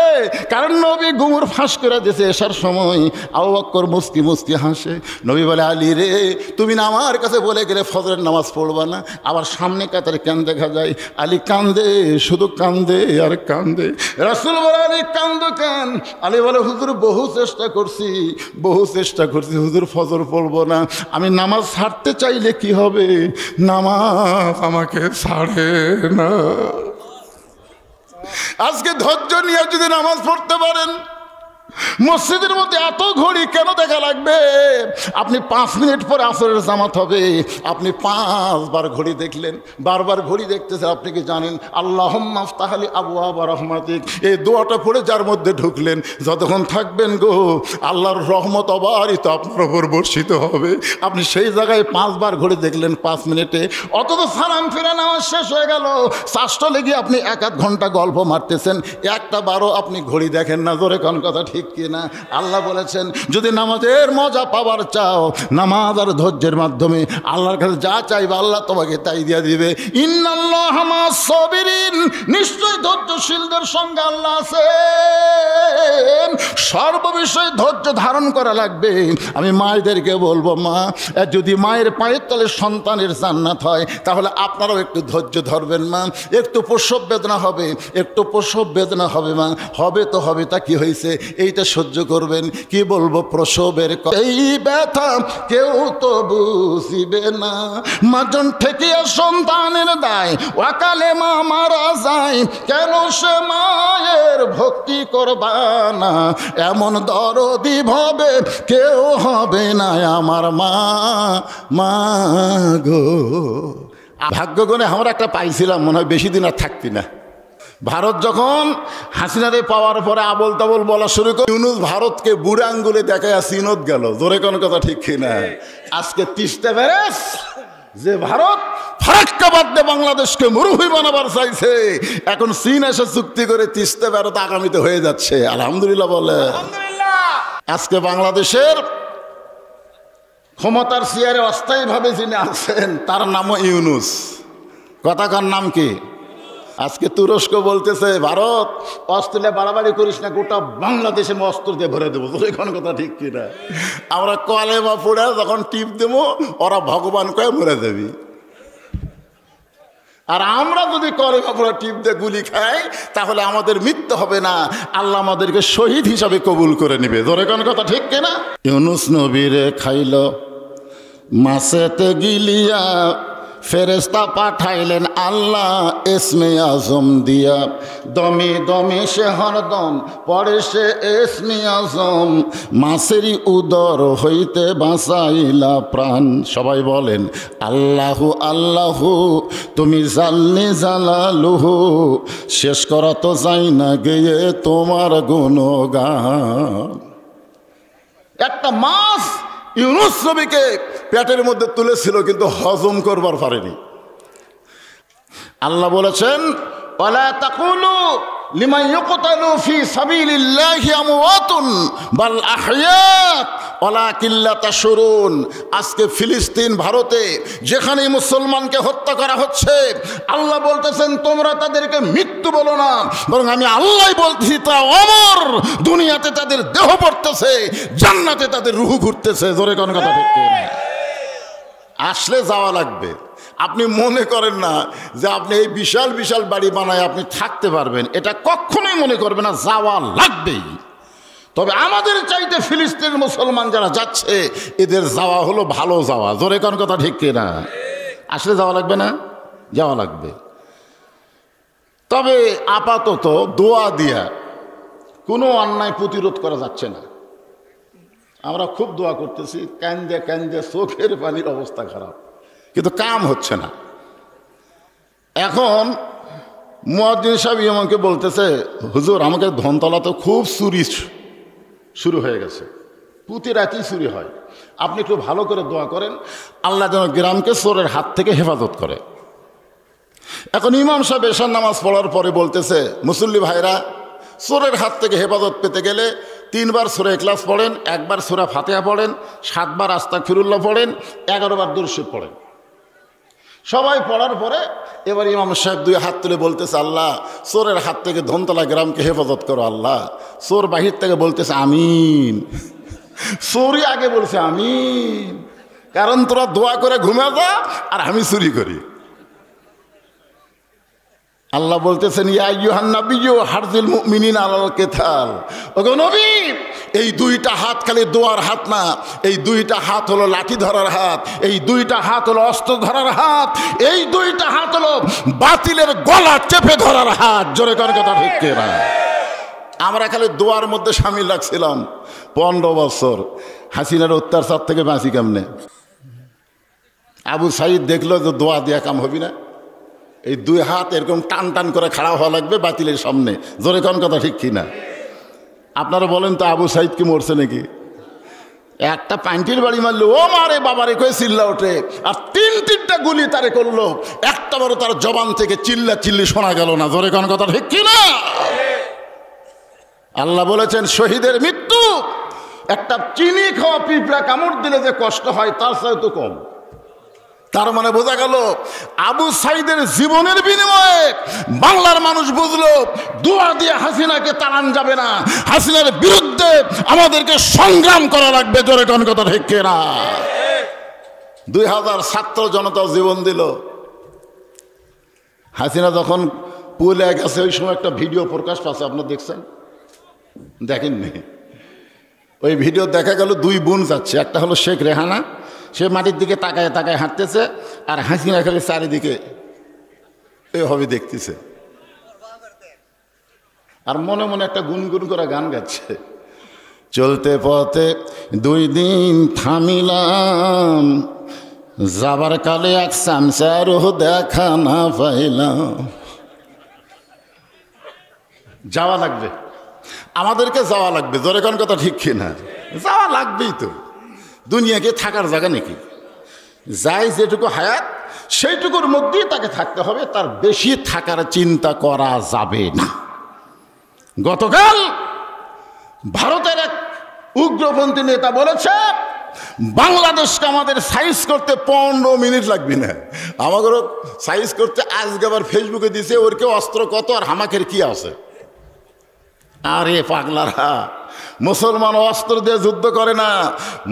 কারণ নবী ঘুমুর ফাঁস করে দিয়েছে এসার সময়। আবু বকর মুসকি মুসকি হাসে। নবী বলে, আলী রে, তুমি না আমার কাছে বলে গেলে ফজরের নামাজ পড়বা না, আবার সামনে কাতারে কেন দেখা যায়? আলী কান্দে, শুধু কান্দে আর কান্দে। রাসূল বলে, আলী কান্দো কেন? আলী বলে, হুজুর বহু চেষ্টা করছি, বহু চেষ্টা করছি হুজুর, ফজর পড়বো না। আমি নামাজ ছাড়তে চাইলে কি হবে? নামাজ আমাকে ছাড়ে না। আজকে ধৈর্য নিয়ে যদি নামাজ পড়তে পারেন, মসজিদের মধ্যে এত ঘড়ি কেন দেখা লাগবে? আপনি 5 মিনিট পরে আসরের জামাত হবে, আপনি 5 বার ঘড়ি দেখলেন, বারবার ঘড়ি দেখতেছেন। আপনি কি জানেন আল্লাহুম্মা আফতাহ লি আবওয়াবা রাহমাতিক, এই দোয়াটা পড়ে যার মধ্যে ঢুকলেন, যতক্ষণ থাকবেন গো আল্লাহর রহমত অবারিত আপনার উপর বর্ষিত হবে। আপনি সেই জায়গায় 5 বার ঘড়ি দেখলেন 5 মিনিটে, অথচ সালাম ফিরে নামাজ শেষ হয়ে গেল। চাষটা লেগে আপনি 1-1 ঘন্টা গল্প মারতেছেন, একটা বারও আপনি ঘড়ি দেখেন না। জোরে কোন কথা ঠিক কিনা? আল্লাহ বলেছেন যদি নামাজের মজা পাওয়ার চাও, নামাজ আর ধৈর্যের মাধ্যমে আল্লাহর কাছে যা চাইবে আল্লাহ তোমাকে তাই দিয়ে দিবে। ইন্নাল্লাহা মা'আস সাবিরিন, নিশ্চয় ধৈর্যশীলদের সঙ্গে আল্লাহ আছেন। সর্ববিষয়ে ধৈর্য ধারণ করা লাগবে। আমি মায়েদেরকে বলবো, মা যদি মায়ের পায়ের তলে সন্তানের জান্নাত হয়, তাহলে আপনারাও একটু ধৈর্য ধরবেন মা। একটু প্রসব বেদনা হবে, একটু প্রসব বেদনা হবে মা, হবে তো হবে, তা কি হয়েছে, এইটা সহ্য করবেন। কি বলবো, প্রসবের এই ব্যথা কেউ তো বুঝিবে না। মাজন ঠেকিয়া সন্তানের দায়, ওয়াকালে মা মারা যায়, কেন সে মায়ের ভক্তি করবা না? এমন দরদি ভাবে কেউ হবে না আমার মা, মা গো। ভাগ্য গুণে আমরা একটা পাইছিলাম, মনে হয় বেশি দিন আর থাকতি না। ভারত যখন হাসিনারে পাওয়ার পরে আবল তাবল বলা শুরু করে, ইউনূস ভারতকে বুড়া আঙ্গুলে দেখায় সিনত গেল। জোরে কোন কথা ঠিক কিনা? আজকে তিস্তা ব্যারেজ যে ভারত ফারাক্কা বাদ দিয়ে বাংলাদেশকে মরুভূমি বানাবার চাইছে, এখন চীন এসে চুক্তি করে তিস্তা ব্যারেজ আগামীতে হয়ে যাচ্ছে। আলহামদুলিল্লাহ বলে। আজকে বাংলাদেশের ক্ষমতার চেয়ারে অস্থায়ীভাবে যিনি আছেন তার নামও ইউনূস। কথাকার নাম কি? আজকে তুরস্ক বলতেছে, ভারত অস্ত্রে বাড়াবাড়ি করিস না, গোটা বাংলাদেশে অস্ত্র দিয়ে ভরে দেবো। এখন কথা ঠিক কিনা? আমরা কলেমা পড়ে যখন টিপ দেবো, ওরা ভগবান কয়ে মরে দেবি। আর আমরা যদি কলেমা পড়ে টিপ দিয়ে গুলি খাই, তাহলে আমাদের মৃত্যু হবে না, আল্লাহ আমাদেরকে শহীদ হিসাবে কবুল করে নেবে। ধরে কোন কথা ঠিক কিনা? ইউনূস নবীরে খাইল মাছেতে গিলিয়া, ফেরেশতা পাঠাইলেন আল্লাহ ইসমে আজম দিয়া, দমে দমে সে হরদম পড়ে সে ইসমে আজম, মাছেরই উদর হইতে বাঁচাইলা প্রাণ। সবাই বলেন আল্লাহু আল্লাহু তুমি জাল্লে জালালুহু, শেষ করা তো যাই না গেয়ে তোমার গুণগান। একটা মাছ ইউনুস নবীকে পেটের মধ্যে তুলেছিল কিন্তু হজম করবার পারেনি। আল্লাহ বলেছেন ওয়ালা তাকুলু লিমান ইউকতালু ফি সাবিলিল্লাহি আমওয়াতুন বাল আহইয়াত ওয়ালাকিন লা তাশউরুন। আজকে ফিলিস্তিন ভারতে যেখানেই মুসলমানকে হত্যা করা হচ্ছে, আল্লাহ বলতেছেন তোমরা তাদেরকে মৃত্যু বলো না, বরং আমি আল্লাহ বলতেছি তা অমর। দুনিয়াতে তাদের দেহ পড়তেছে, জান্নাতে তাদের রূহ ঘুরতেছে। জোরে কোন কথা ঠিক না? আসলে যাওয়া লাগবে। আপনি মনে করেন না যে আপনি এই বিশাল বিশাল বাড়ি বানায় আপনি থাকতে পারবেন, এটা কখনোই মনে করবে না, যাওয়া লাগবেই। তবে আমাদের চাইতে ফিলিস্তিনের মুসলমান যারা যাচ্ছে এদের যাওয়া হলো ভালো যাওয়া। জোরে কোন কথা ঠিক কিনা? আসলে যাওয়া লাগবে না? যাওয়া লাগবে। তবে আপাতত দোয়া দিয়া কোনো অন্যায় প্রতিরোধ করা যাচ্ছে না। আমরা খুব দোয়া করতেছি, কান্দে কান্দে চোখের পানির অবস্থা খারাপ, কিন্তু কাম হচ্ছে না। এখন মুয়াজ্জিন সাহেব আমাকে বলতেছে হুজুর আমাকে ধনতলাতে খুব চুরি শুরু হয়ে গেছে, প্রতি রাতেই চুরি হয়, আপনি একটু ভালো করে দোয়া করেন আল্লাহ যেন গ্রামকে চোরের হাত থেকে হেফাজত করে। এখন ইমাম সাহেব এশার নামাজ পড়ার পরে বলতেছে মুসল্লি ভাইরা, চোরের হাত থেকে হেফাজত পেতে গেলে 3 বার সূরা ইখলাস পড়েন, 1 বার সূরা ফাতিহা পড়েন, 7 বার আস্তাগফিরুল্লাহ পড়েন, 11 বার দুরূদ শরীফ পড়েন। সবাই পড়ার পরে এবার ইমাম সাহেব 2 হাত তুলে বলতেছে আল্লাহ চোরের হাত থেকে ধনতলা গ্রামকে হেফাজত করো আল্লাহ। চোর বাহির থেকে বলতেছে আমিন। চোরই আগে বলছে আমিন, কারণ তোরা দোয়া করে ঘুমে যা আর আমি চুরি করি। আল্লাহ বলতেছেন ইয়া আইয়ুহান নাবিয়্যু হারজিল মুমিনিনা আলাল কিতাল। ওগো নবী, এই 2টা হাত খালি দোয়ার হাত না, এই 2টা হাত হলো লাঠি ধরার হাত, এই 2টা হাত হলো অস্ত্র ধরার হাত, এই 2টা হাত হলো বাতিলের গলা চেপে ধরার হাত। জোরে করে কথা ঠিক কিনা? আমরা খালি দোয়ার মধ্যে শামিল রাখছিলাম 15 বছর। হাসিনার অত্যাচার থেকে বাঁচি কেমনে? আবু সাইদ দেখলো যে দোয়া দিয়া কাম হবি না, এই 2 হাত এরকম টান টান করে খাড়া হওয়া লাগবে বাতিলের সামনে। জোরে কোন কথা ঠিক কিনা? আপনারা বলেন তো আবু সাইদ কি মরছে নাকি? একটা পান্টির বাড়ি মারলো, ও মারে বাবারে কয়ে চিল্লা ওঠে, আর 3টা গুলি তারে করলো, একটা বড় তার জবান থেকে চিল্লা চিল্লি শোনা গেল না। জোরে কোন কথা ঠিক কিনা? আল্লাহ বলেছেন শহীদের মৃত্যু একটা চিনি খাওয়া পিঁপড়া কামড় দিলে যে কষ্ট হয় তার সাথে তো কম। তার মানে বোঝা গেল আবু সাইদের জীবনের বিনিময়ে বাংলার মানুষ বুঝলো দোয়া দিয়ে হাসিনাকে তাড়ান যাবে না, হাসিনার বিরুদ্ধে আমাদেরকে সংগ্রাম করা লাগবে। জোরে কোন কথা ঠিক কিনা? 2000 ছাত্র জনতা জীবন দিল। হাসিনা যখন পুলে গেছে ওই সময় একটা ভিডিও প্রকাশ পাচ্ছে, আপনারা দেখছেন? দেখেননি? ওই ভিডিও দেখা গেল 2 বোন যাচ্ছে, একটা হলো শেখ রেহানা, সে মাটির দিকে তাকায় তাকায় হাঁটতেছে, আর হাসিনা খালি চারিদিকে এইভাবে দেখতেছে, আর মনে মনে একটা গুনগুন করে গান গাচ্ছে। চলতে পথে 2 দিন থামিলাম, যাবার কালে এক সামসারও দেখা না পাইলাম। যাওয়া লাগবে, আমাদেরকে যাওয়া লাগবে। জোরে কোন কথা ঠিক কিনা? যাওয়া লাগবেই তো, দুনিয়াকে থাকার জায়গা নাকি? যাই যেটুকু হায়াত সেইটুকুর মধ্যেই তাকে থাকতে হবে, তার বেশি থাকার চিন্তা করা যাবে না। গতকাল ভারতের এক উগ্রপন্থী নেতা বলেছে বাংলাদেশকে আমাদের সাইজ করতে 15 মিনিট লাগবে না। আমাদেরও সাইজ করতে আজকে আবার ফেসবুকে দিছে ওর কেউ অস্ত্র কত আর হামাকের কি আছে। আরে পাগলারা, মুসলমান অস্ত্র দিয়ে যুদ্ধ করে না,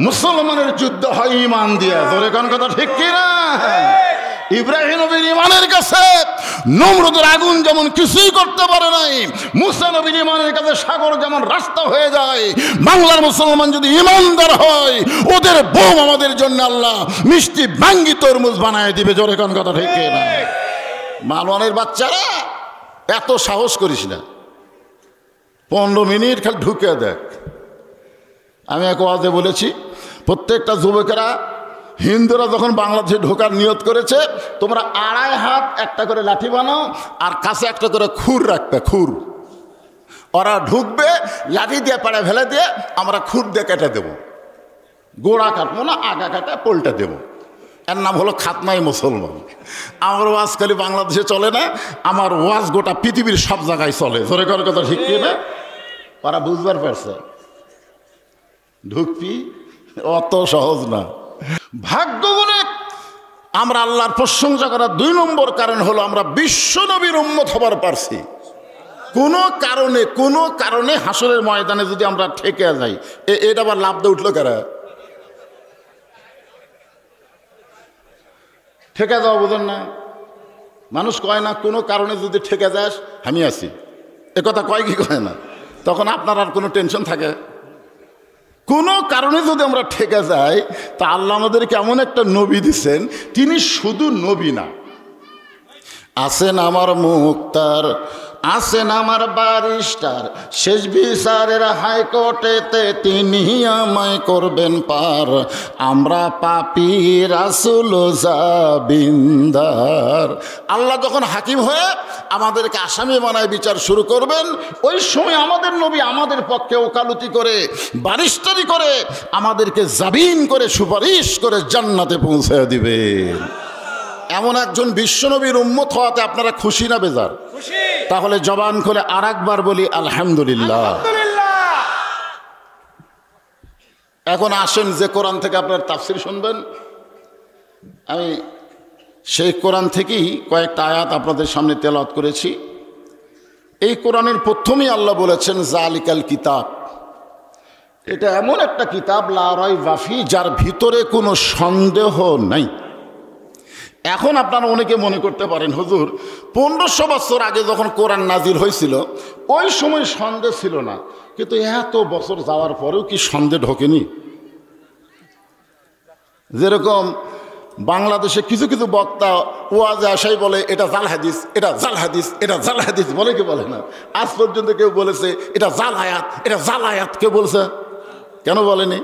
মুসলমানের যুদ্ধ হয় ইমান দিয়া। ধরে কোন কথা ঠিক কিনা? ইব্রাহিম নবীর ঈমানের কাছে নমরুদের আগুন যেমন কিছুই করতে পারে নাই, মুসা নবীর ঈমানের কাছে সাগর যেমন রাস্তা হয়ে যায়, বাংলার মুসলমান যদি ঈমানদার হয় ওদের বোম আমাদের জন্য আল্লাহ মিষ্টি ভাঙ্গি তরমুজ বানায় দিবে। জোরে কোন কথা ঠিক না? মালওয়ানের বাচ্চারা এত সাহস করিস না, 15 মিনিট খালি ঢুকে দেখ। আমি এক ওয়াজে বলেছি, প্রত্যেকটা যুবকেরা হিন্দুরা যখন বাংলাদেশে ঢোকার নিয়ত করেছে, তোমরা 2.5 হাত একটা করে লাঠি বানাও আর কাছে একটা করে খুর রাখবে, খুর। ওরা ঢুকবে, লাঠি দিয়ে পাড়ে ফেলে দিয়ে আমরা খুর দিয়ে কেটে দেবো, গোড়া কাটবো না, আগা কাটা পোলটা দেবো। এর নাম হলো খাতনাই মুসলমান। আমার ওয়াজ খালি বাংলাদেশে চলে না, আমার ওয়াজ গোটা পৃথিবীর সব জায়গায় চলে। জোরে করার কথা ঠিক কি না? ওরা বুঝবার পারছে ঢুকবি অত সহজ না। ভাগ্য গুণে আমরা আল্লাহর প্রশংসা করার 2 নম্বর কারণ হলো আমরা বিশ্ব নবীর উম্মত হবার পারছি। কোনো কারণে হাসরের ময়দানে যদি আমরা ঠেকে যাই, এটা আবার লাভ দিয়ে উঠলো কারা? ঠেকে যাওয়া বোঝেন না? মানুষ কয় না কোনো কারণে যদি ঠেকে যাস আমি আছি, এ কথা কয় কি কয় না? তখন আপনার আর কোনো টেনশন থাকে? কোনো কারণে যদি আমরা ঠেকে যাই, তা আল্লাহ আমাদেরকে এমন একটা নবী দিচ্ছেন, তিনি শুধু নবী না, আছেন আমার মুক্তার, আছেন আমার বারিস্টার, শেষ বিচারের হাইকোর্টেতে তিনি আমায় করবেন পার, আমরা পাপী রাসূল জাবিন্দার। আল্লাহ যখন হাকিম হয়ে আমাদেরকে আসামি বানায় বিচার শুরু করবেন, ওই সময় আমাদের নবী আমাদের পক্ষে ওকালতি করে, বারিস্টারি করে, আমাদেরকে জামিন করে, সুপারিশ করে জান্নাতে পৌঁছে দিবেন। এমন একজন বিশ্বনবীর উম্মত হওয়াতে আপনারা খুশি না বেজার? তাহলে জবান খুলে আরেকবার বলি আলহামদুলিল্লাহ। এখন আসেন যে কোরআন থেকে আপনার তাফসীর শুনবেন, আমি সেই কোরআন থেকেই কয়েকটা আয়াত আপনাদের সামনে তেলাওয়াত করেছি। এই কোরআনের প্রথমেই আল্লাহ বলেছেন জালিকাল কিতাব, এটা এমন একটা কিতাব লা রাইবা ফি, যার ভিতরে কোনো সন্দেহ নাই। এখন আপনারা অনেকে মনে করতে পারেন, হুজুর 1500 বছর আগে যখন কোরআন নাজিল হয়েছিল ওই সময় সন্দেহ ছিল না, কিন্তু এত বছর যাওয়ার পরেও কি সন্দেহ ঢোকেনি? যেরকম বাংলাদেশে কিছু কিছু বক্তা ওয়াজে আসাই বলে এটা জাল হাদিস, এটা জাল হাদিস, এটা জাল হাদিস, বলে কি বলে না? আজ পর্যন্ত কেউ বলেছে এটা জাল আয়াত, এটা জাল আয়াত কেউ বলছে? কেন বলেনি?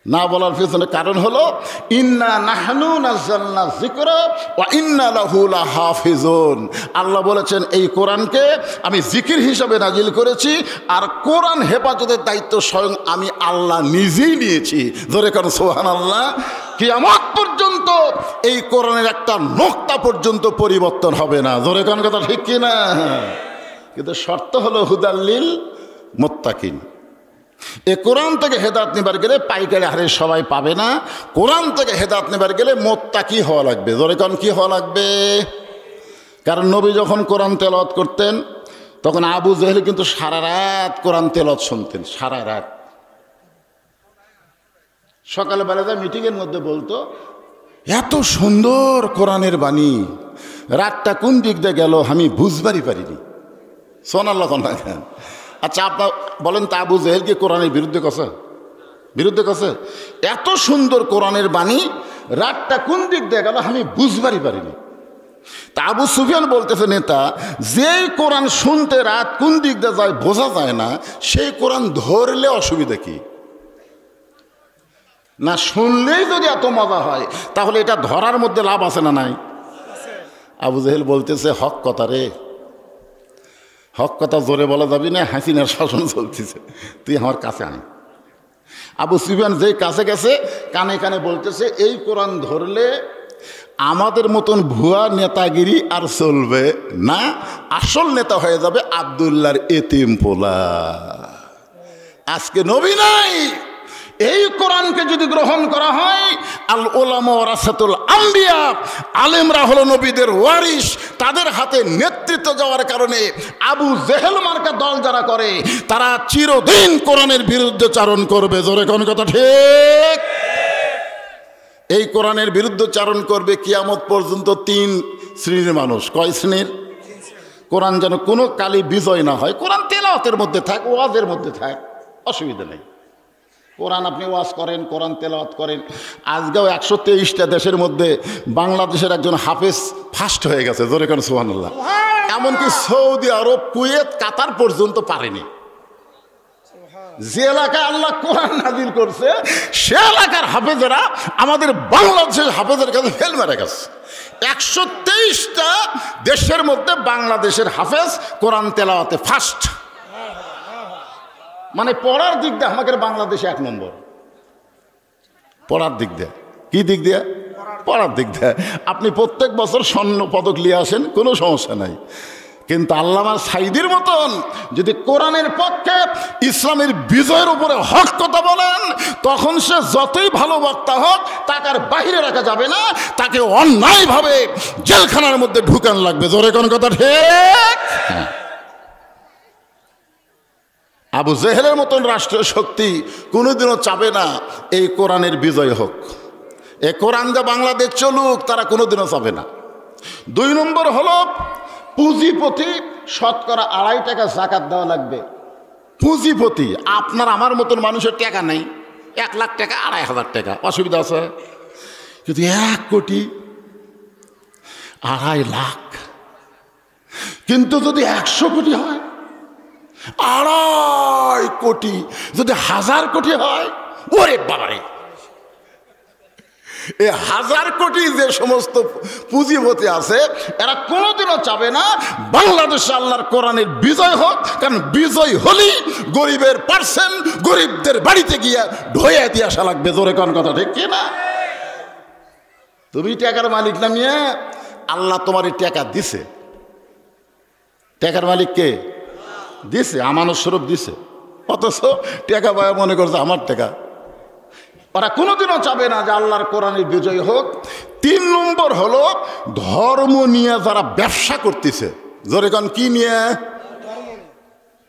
না বলার পিছনে কারণ হলো ইন্না নাহনু নাযালনা যিকরা ওয়া ইন্না লাহু লাহাফিজুন। আল্লাহ বলেছেন এই কোরআনকে আমি জিকির হিসাবে নাজিল করেছি, আর কোরআন হেফাজতের দায়িত্ব স্বয়ং আমি আল্লাহ নিজেই নিয়েছি। ধরে কারণ সুবহানাল্লাহ, কিয়ামত পর্যন্ত এই কোরআনের একটা নোক্তা পর্যন্ত পরিবর্তন হবে না। ধরে কারণ কথা ঠিক কি না? কিন্তু শর্ত হলো হুদাল্লিল মুত্তাকিন। এ কোরআন থেকে হেদায়েত নেবার গেলে পাইকারি হারে সবাই পাবে না। কোরআন থেকে হেদায়েত নেবার গেলে মোত্তাকি হওয়া লাগবে। জোরে কোন কি হওয়া লাগবে? কারণ নবী যখন কোরআন তেলাওয়াত করতেন তখন আবু জেহেল কিন্তু সারা রাত কোরআন তেলাওয়াত শুনতেন, সারা রাত। সকালবেলা যা মিটিংয়ের মধ্যে বলতো এত সুন্দর কোরআনের বাণী, রাতটা কোন দিক দিয়ে গেল আমি বুঝবারই পারিনি। সোনাল্লাহ কন্যা খান। আচ্ছা আপনার বলেন তো, আবু জেহেল কি কোরআনের বিরুদ্ধে কছে? এত সুন্দর কোরআনের বাণী, রাতটা কোন দিক দিয়ে গেল আমি বুঝবারই পারিনি। তা আবু সুফিয়ান বলতেছে, নেতা যেই কোরআন শুনতে রাত কোন দিক দিয়ে যায় বোঝা যায় না, সেই কোরআন ধরলে অসুবিধা কি? না শুনলেই যদি এত মজা হয় তাহলে এটা ধরার মধ্যে লাভ আছে না নাই? আবু জেহেল বলতেছে হক কথা রে, হক কথা জোরে বলা যাবি না, হাসিনার শাসন চলতেছে, তুই আমার কাছে আন। আবু সুফিয়ান যেই কাছে গেছে কানে কানে বলতেছে এই কোরআন ধরলে আমাদের মতন ভুয়া নেতাগিরি আর চলবে না, আসল নেতা হয়ে যাবে আব্দুল্লাহর এতিম পোলা। আজকে নবী নাই, এই কোরআনকে যদি গ্রহণ করা হয়, আল উলামা ওয়ারাসাতুল আম্বিয়া, আলেমরা হলো নবীদের ওয়ারিস, তাদের হাতে নেতৃত্ব যাওয়ার কারণে আবু জেহেল মার্কা দল যারা করে তারা চিরদিন কোরআনের বিরুদ্ধে চারণ করবে। জোরে কোন কথা ঠিক? এই কোরআনের বিরুদ্ধচারণ করবে কিয়ামত পর্যন্ত 3 শ্রেণীর মানুষ। কয় শ্রেণীর? কোরআন যেন কোনো কালে বিজয় না হয়। কোরআন তেলাওয়াতের মধ্যে থাক, ওয়াজের মধ্যে থাক, অসুবিধা নেই। কোরআন আপনি ওয়াজ করেন, কোরআন তেলাওয়াত করেন। আজকেও 123টা দেশের মধ্যে বাংলাদেশের একজন হাফেজ ফার্স্ট হয়ে গেছে, জোরে করেন সুবহানাল্লাহ। এমনকি সৌদি আরব, কুয়েত, কাতার পর্যন্ত পারেনি। যে এলাকায় আল্লাহ কোরআন নাজিল করছে সে এলাকার হাফেজেরা আমাদের বাংলাদেশের হাফেজের কাছে ফেল মেরে গেছে। 123টা দেশের মধ্যে বাংলাদেশের হাফেজ কোরআন তেলাওয়াতে ফার্স্ট। মানে পড়ার দিক দিয়ে আমাদের বাংলাদেশে 1 নম্বর। পড়ার দিক দিয়ে। কি দিক দিয়ে? পড়ার দিক দিয়ে। আপনি প্রত্যেক বছর স্বর্ণ পদক নিয়ে আসেন, কোনো সমস্যা নাই। কিন্তু আল্লামা সাইদির মতন যদি কোরআনের পক্ষে ইসলামের বিজয়ের উপরে হক কথা বলেন, তখন সে যতই ভালো বক্তা হোক তাকে আর বাহিরে রাখা যাবে না, তাকে অন্যায়ভাবে জেলখানার মধ্যে ঢুকান লাগবে। জোরে কোন কথা ঠিক? আবু জেহেলের মতন রাষ্ট্রীয় শক্তি কোনোদিনও চাবে না এই কোরআনের বিজয় হোক, এ কোরআন যা বাংলাদেশ চলুক, তারা কোনোদিনও চাবে না। 2 নম্বর হলো পুঁজিপতি শতকরা 2.5 টাকা যাকাত দেওয়া লাগবে। পুঁজিপতি আপনার আমার মতন মানুষের টাকা নেই, 1 লাখ টাকা, 2.5 টাকা, অসুবিধা আছে। কিন্তু 1 কোটি 2.5 লাখ, কিন্তু যদি 100 কোটি হয়, 2.5 কোটি, যদি 1000 কোটি হয়, ওরে বাবারে, এই 1000 কোটি যে সমস্ত পুঁজিপতি আছে এরা কোনোদিনও চাবে না বাংলাদেশে আল্লাহর কোরআনের বিজয় হোক। কারণ বিজয় হলেই গরিবের পার্সেন্ট গরিবদের বাড়িতে গিয়ে ঢোয়া দিয়ে আসা লাগবে। জোরে কোন কথা ঠিক কি না? তুমি টাকার মালিক না মিয়া, আল্লাহ তোমার এই টাকা দিছে। টাকার মালিক কে? দিছে, আমানত স্বরূপ দিছে। অথচ টাকা পায় মনে করছে আমার টাকা। ওরা কোনোদিনও চাবে না যে আল্লাহর কোরআনের বিজয় হোক। 3 নম্বর হলো ধর্ম নিয়ে যারা ব্যবসা করতেছে। জোরে কোন কি নিয়ে?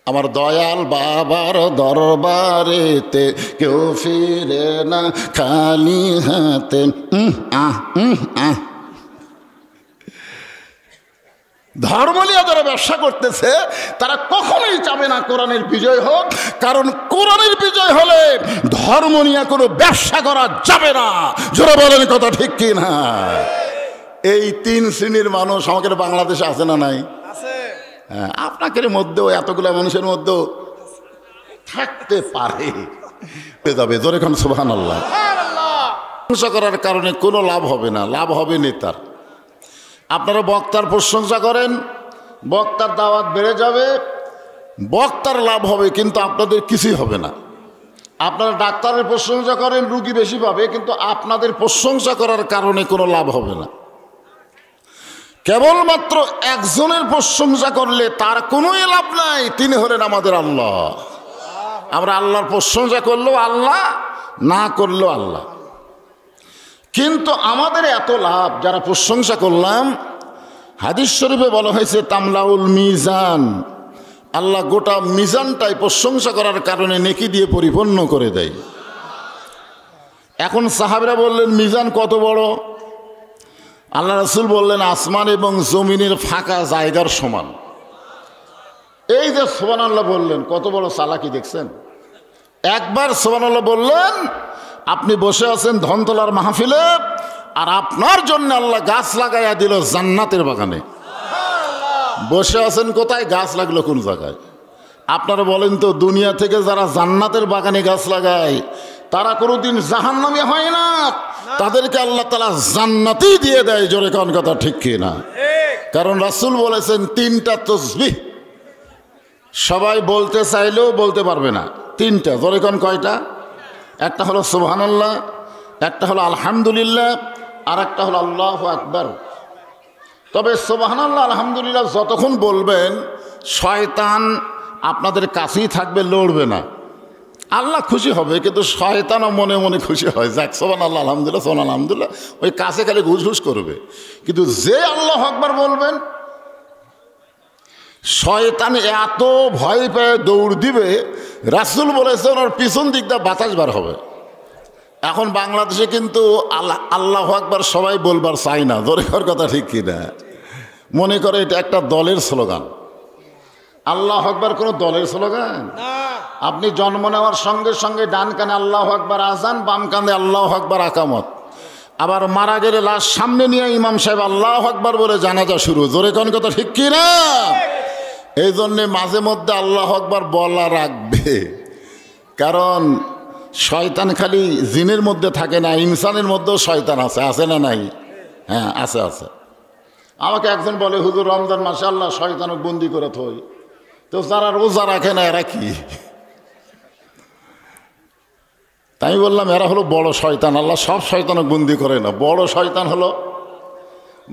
আমার দয়াল বাবার দরবারেতে কেউ ফিরে না খালি হাতে। ধর্ম নিয়ে যারা ব্যবসা করতেছে তারা কখনোই চাবে না কোরআনের বিজয় হোক। কারণ কোরআনের বিজয় হলে ধর্ম নিয়ে কোনো ব্যবসা করা যাবে না। জোরে বলেন কথা ঠিক কি না? এই 3 শ্রেণীর মানুষ আমাদের বাংলাদেশে আছে না নাই? হ্যাঁ, আপনাদের মধ্যেও এতগুলো মানুষের মধ্যেও থাকতে পারে, যাবে। জোরে কোন সুবহানাল্লাহ। প্রশংসা করার কারণে কোনো লাভ হবে না, লাভ হবে নেতার। আপনারা বক্তার প্রশংসা করেন, বক্তার দাওয়াত বেড়ে যাবে, বক্তার লাভ হবে, কিন্তু আপনাদের কিছুই হবে না। আপনারা ডাক্তারের প্রশংসা করেন, রুগী বেশি পাবে, কিন্তু আপনাদের প্রশংসা করার কারণে কোনো লাভ হবে না। কেবলমাত্র একজনের প্রশংসা করলে তার কোনোই লাভ নাই, তিনি হলেন আমাদের আল্লাহ। আমরা আল্লাহর প্রশংসা করলেও আল্লাহ, না করলেও আল্লাহ। কিন্তু আমাদের এত লাভ যারা প্রশংসা করলাম, হাদিস শরীফে বলা হয়েছে তামলাউল মিজান, আল্লাহ গোটা মিজানটাই প্রশংসা করার কারণে নেকি দিয়ে পরিপূর্ণ করে দেয়। এখন সাহাবীরা বললেন মিজান কত বড়? আল্লাহ রাসূল বললেন আসমান এবং জমিনের ফাঁকা জায়গার সমান। এই যে সুবহানাল্লাহ বললেন, কত বড় চালাকি দেখছেন। একবার সুবহানাল্লাহ বললেন, আপনি বসে আছেন ধনতলার মাহফিলে, আর আপনার জন্য আল্লাহ গাছ লাগাইয়া দিল জান্নাতের বাগানে। বসে আছেন কোথায়? গাছ লাগলো কোন জায়গায়? আপনারা বলেন তো, দুনিয়া থেকে যারা জান্নাতের বাগানে গাছ লাগায় তারা কোনোদিন জাহান্নামী হয় না, তাদেরকে আল্লাহ তাআলা জান্নাতই দিয়ে দেয়। জোরে কোন কথা ঠিক কি না? কারণ রাসূল বলেছেন 3টা তাসবিহ সবাই বলতে চাইলেও বলতে পারবে না। 3টা। জোরে কোন কয়টা? একটা হলো সুবহানাল্লাহ, একটা হলো আলহামদুলিল্লাহ, আর একটা হলো আল্লাহু আকবার। তবে সুবহানাল্লাহ আলহামদুলিল্লাহ যতক্ষণ বলবেন শয়তান আপনাদের কাছেই থাকবে, লড়বে না। আল্লাহ খুশি হবে, কিন্তু শয়তানও মনে মনে খুশি হয়, যাক সুবহানাল্লাহ আলহামদুলিল্লাহ সুবহানাল্লাহ আলহামদুলিল্লাহ, ওই কাছে খালি ঘুষ করবে। কিন্তু যে আল্লাহু আকবার বলবেন, শয়তান এত ভয় পেয়ে দৌড় দিবে, রাসূল বলেছেন ওর পিছন দিক দিয়ে বাতাস বার হবে। এখন বাংলাদেশে কিন্তু আল্লাহু আকবার সবাই বলবার চাই না, জোরে কর কথা ঠিক কিনা? মনে করে এটা একটা দলের স্লোগান। আল্লাহু আকবার কোনো দলের স্লোগান? আপনি জন্ম নেওয়ার সঙ্গে সঙ্গে ডান কানে আল্লাহু আকবার আযান, বাম কানে আল্লাহু আকবার আকামত। আবার মারা গেলে লাশ সামনে নিয়ে ইমাম সাহেব আল্লাহু আকবার বলে জানাজা শুরু। জোরে কোন কথা ঠিক কিনা? এই জন্যে মাঝে মধ্যে আল্লাহু আকবার বলা রাখবে, কারণ শয়তান খালি জিনের মধ্যে থাকে না, ইনসানের মধ্যেও শয়তান আছে। আছে না নাই? হ্যাঁ আছে আছে। আমাকে একজন বলে, হুজুর রমজান মাসে আল্লাহ শয়তানক বন্দি করে থই, তো যারা রোজা রাখে না এরা কি? তাই বললাম এরা হলো বড় শয়তান। আল্লাহ সব শয়তানক বন্দি করে না, বড় শয়তান হলো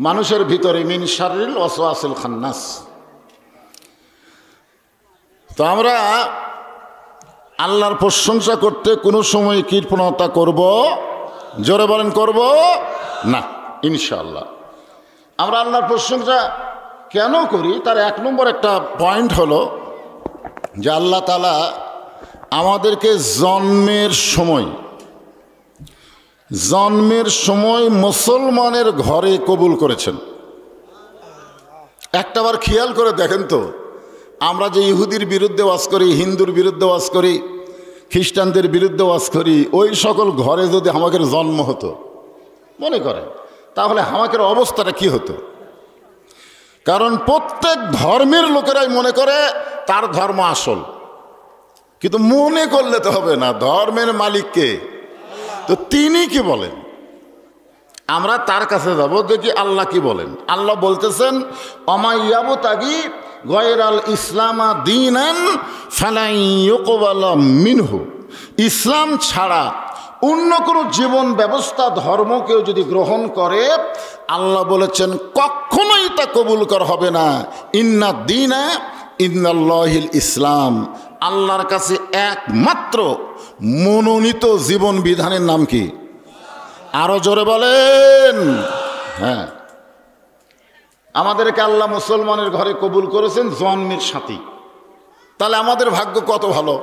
মানুষের ভিতরে মিন শাররিল ওয়াসওয়াসিল খান্নাস। তো আমরা আল্লাহর প্রশংসা করতে কোনো সময় কৃপণতা করব? জোরে বলেন করব না ইনশাআল্লাহ। আমরা আল্লাহর প্রশংসা কেন করি তার এক নম্বর একটা পয়েন্ট হলো যে আল্লাহ তাআলা আমাদেরকে জন্মের সময় মুসলমানের ঘরে কবুল করেছেন। একটাবার খেয়াল করে দেখেন তো, আমরা যে ইহুদির বিরুদ্ধে ওয়াজ করি, হিন্দুর বিরুদ্ধে ওয়াজ করি, খ্রিস্টানদের বিরুদ্ধে ওয়াজ করি, ওই সকল ঘরে যদি আমাদের জন্ম হতো মনে করেন, তাহলে আমাদের অবস্থাটা কি হতো? কারণ প্রত্যেক ধর্মের লোকেরাই মনে করে তার ধর্ম আসল, কিন্তু মনে করলে তো হবে না, ধর্মের মালিককে তো তিনি কি বলেন আমরা তার কাছে যাব, দেখি আল্লাহ কি বলেন। আল্লাহ বলতেছেন অমাইয়াবতাগি গয়রাল ইসলামা দীনান ফালাই ইউকবালা মিনহু, ইসলাম ছাড়া অন্য কোনো জীবন ব্যবস্থা ধর্ম কেউ যদি গ্রহণ করে আল্লাহ বলেছেন কখনোই তা কবুল করা হবে না। ইন্না দীনা ইন্নাল্লাহিল ইসলাম, আল্লাহর কাছে একমাত্র মনোনীত জীবন বিধানের নাম কি? আরো জোরে বলেন। হ্যাঁ, আমাদেরকে আল্লাহ মুসলমানের ঘরে কবুল করেছেন জন্মের সাথী। তাহলে আমাদের ভাগ্য কত ভালো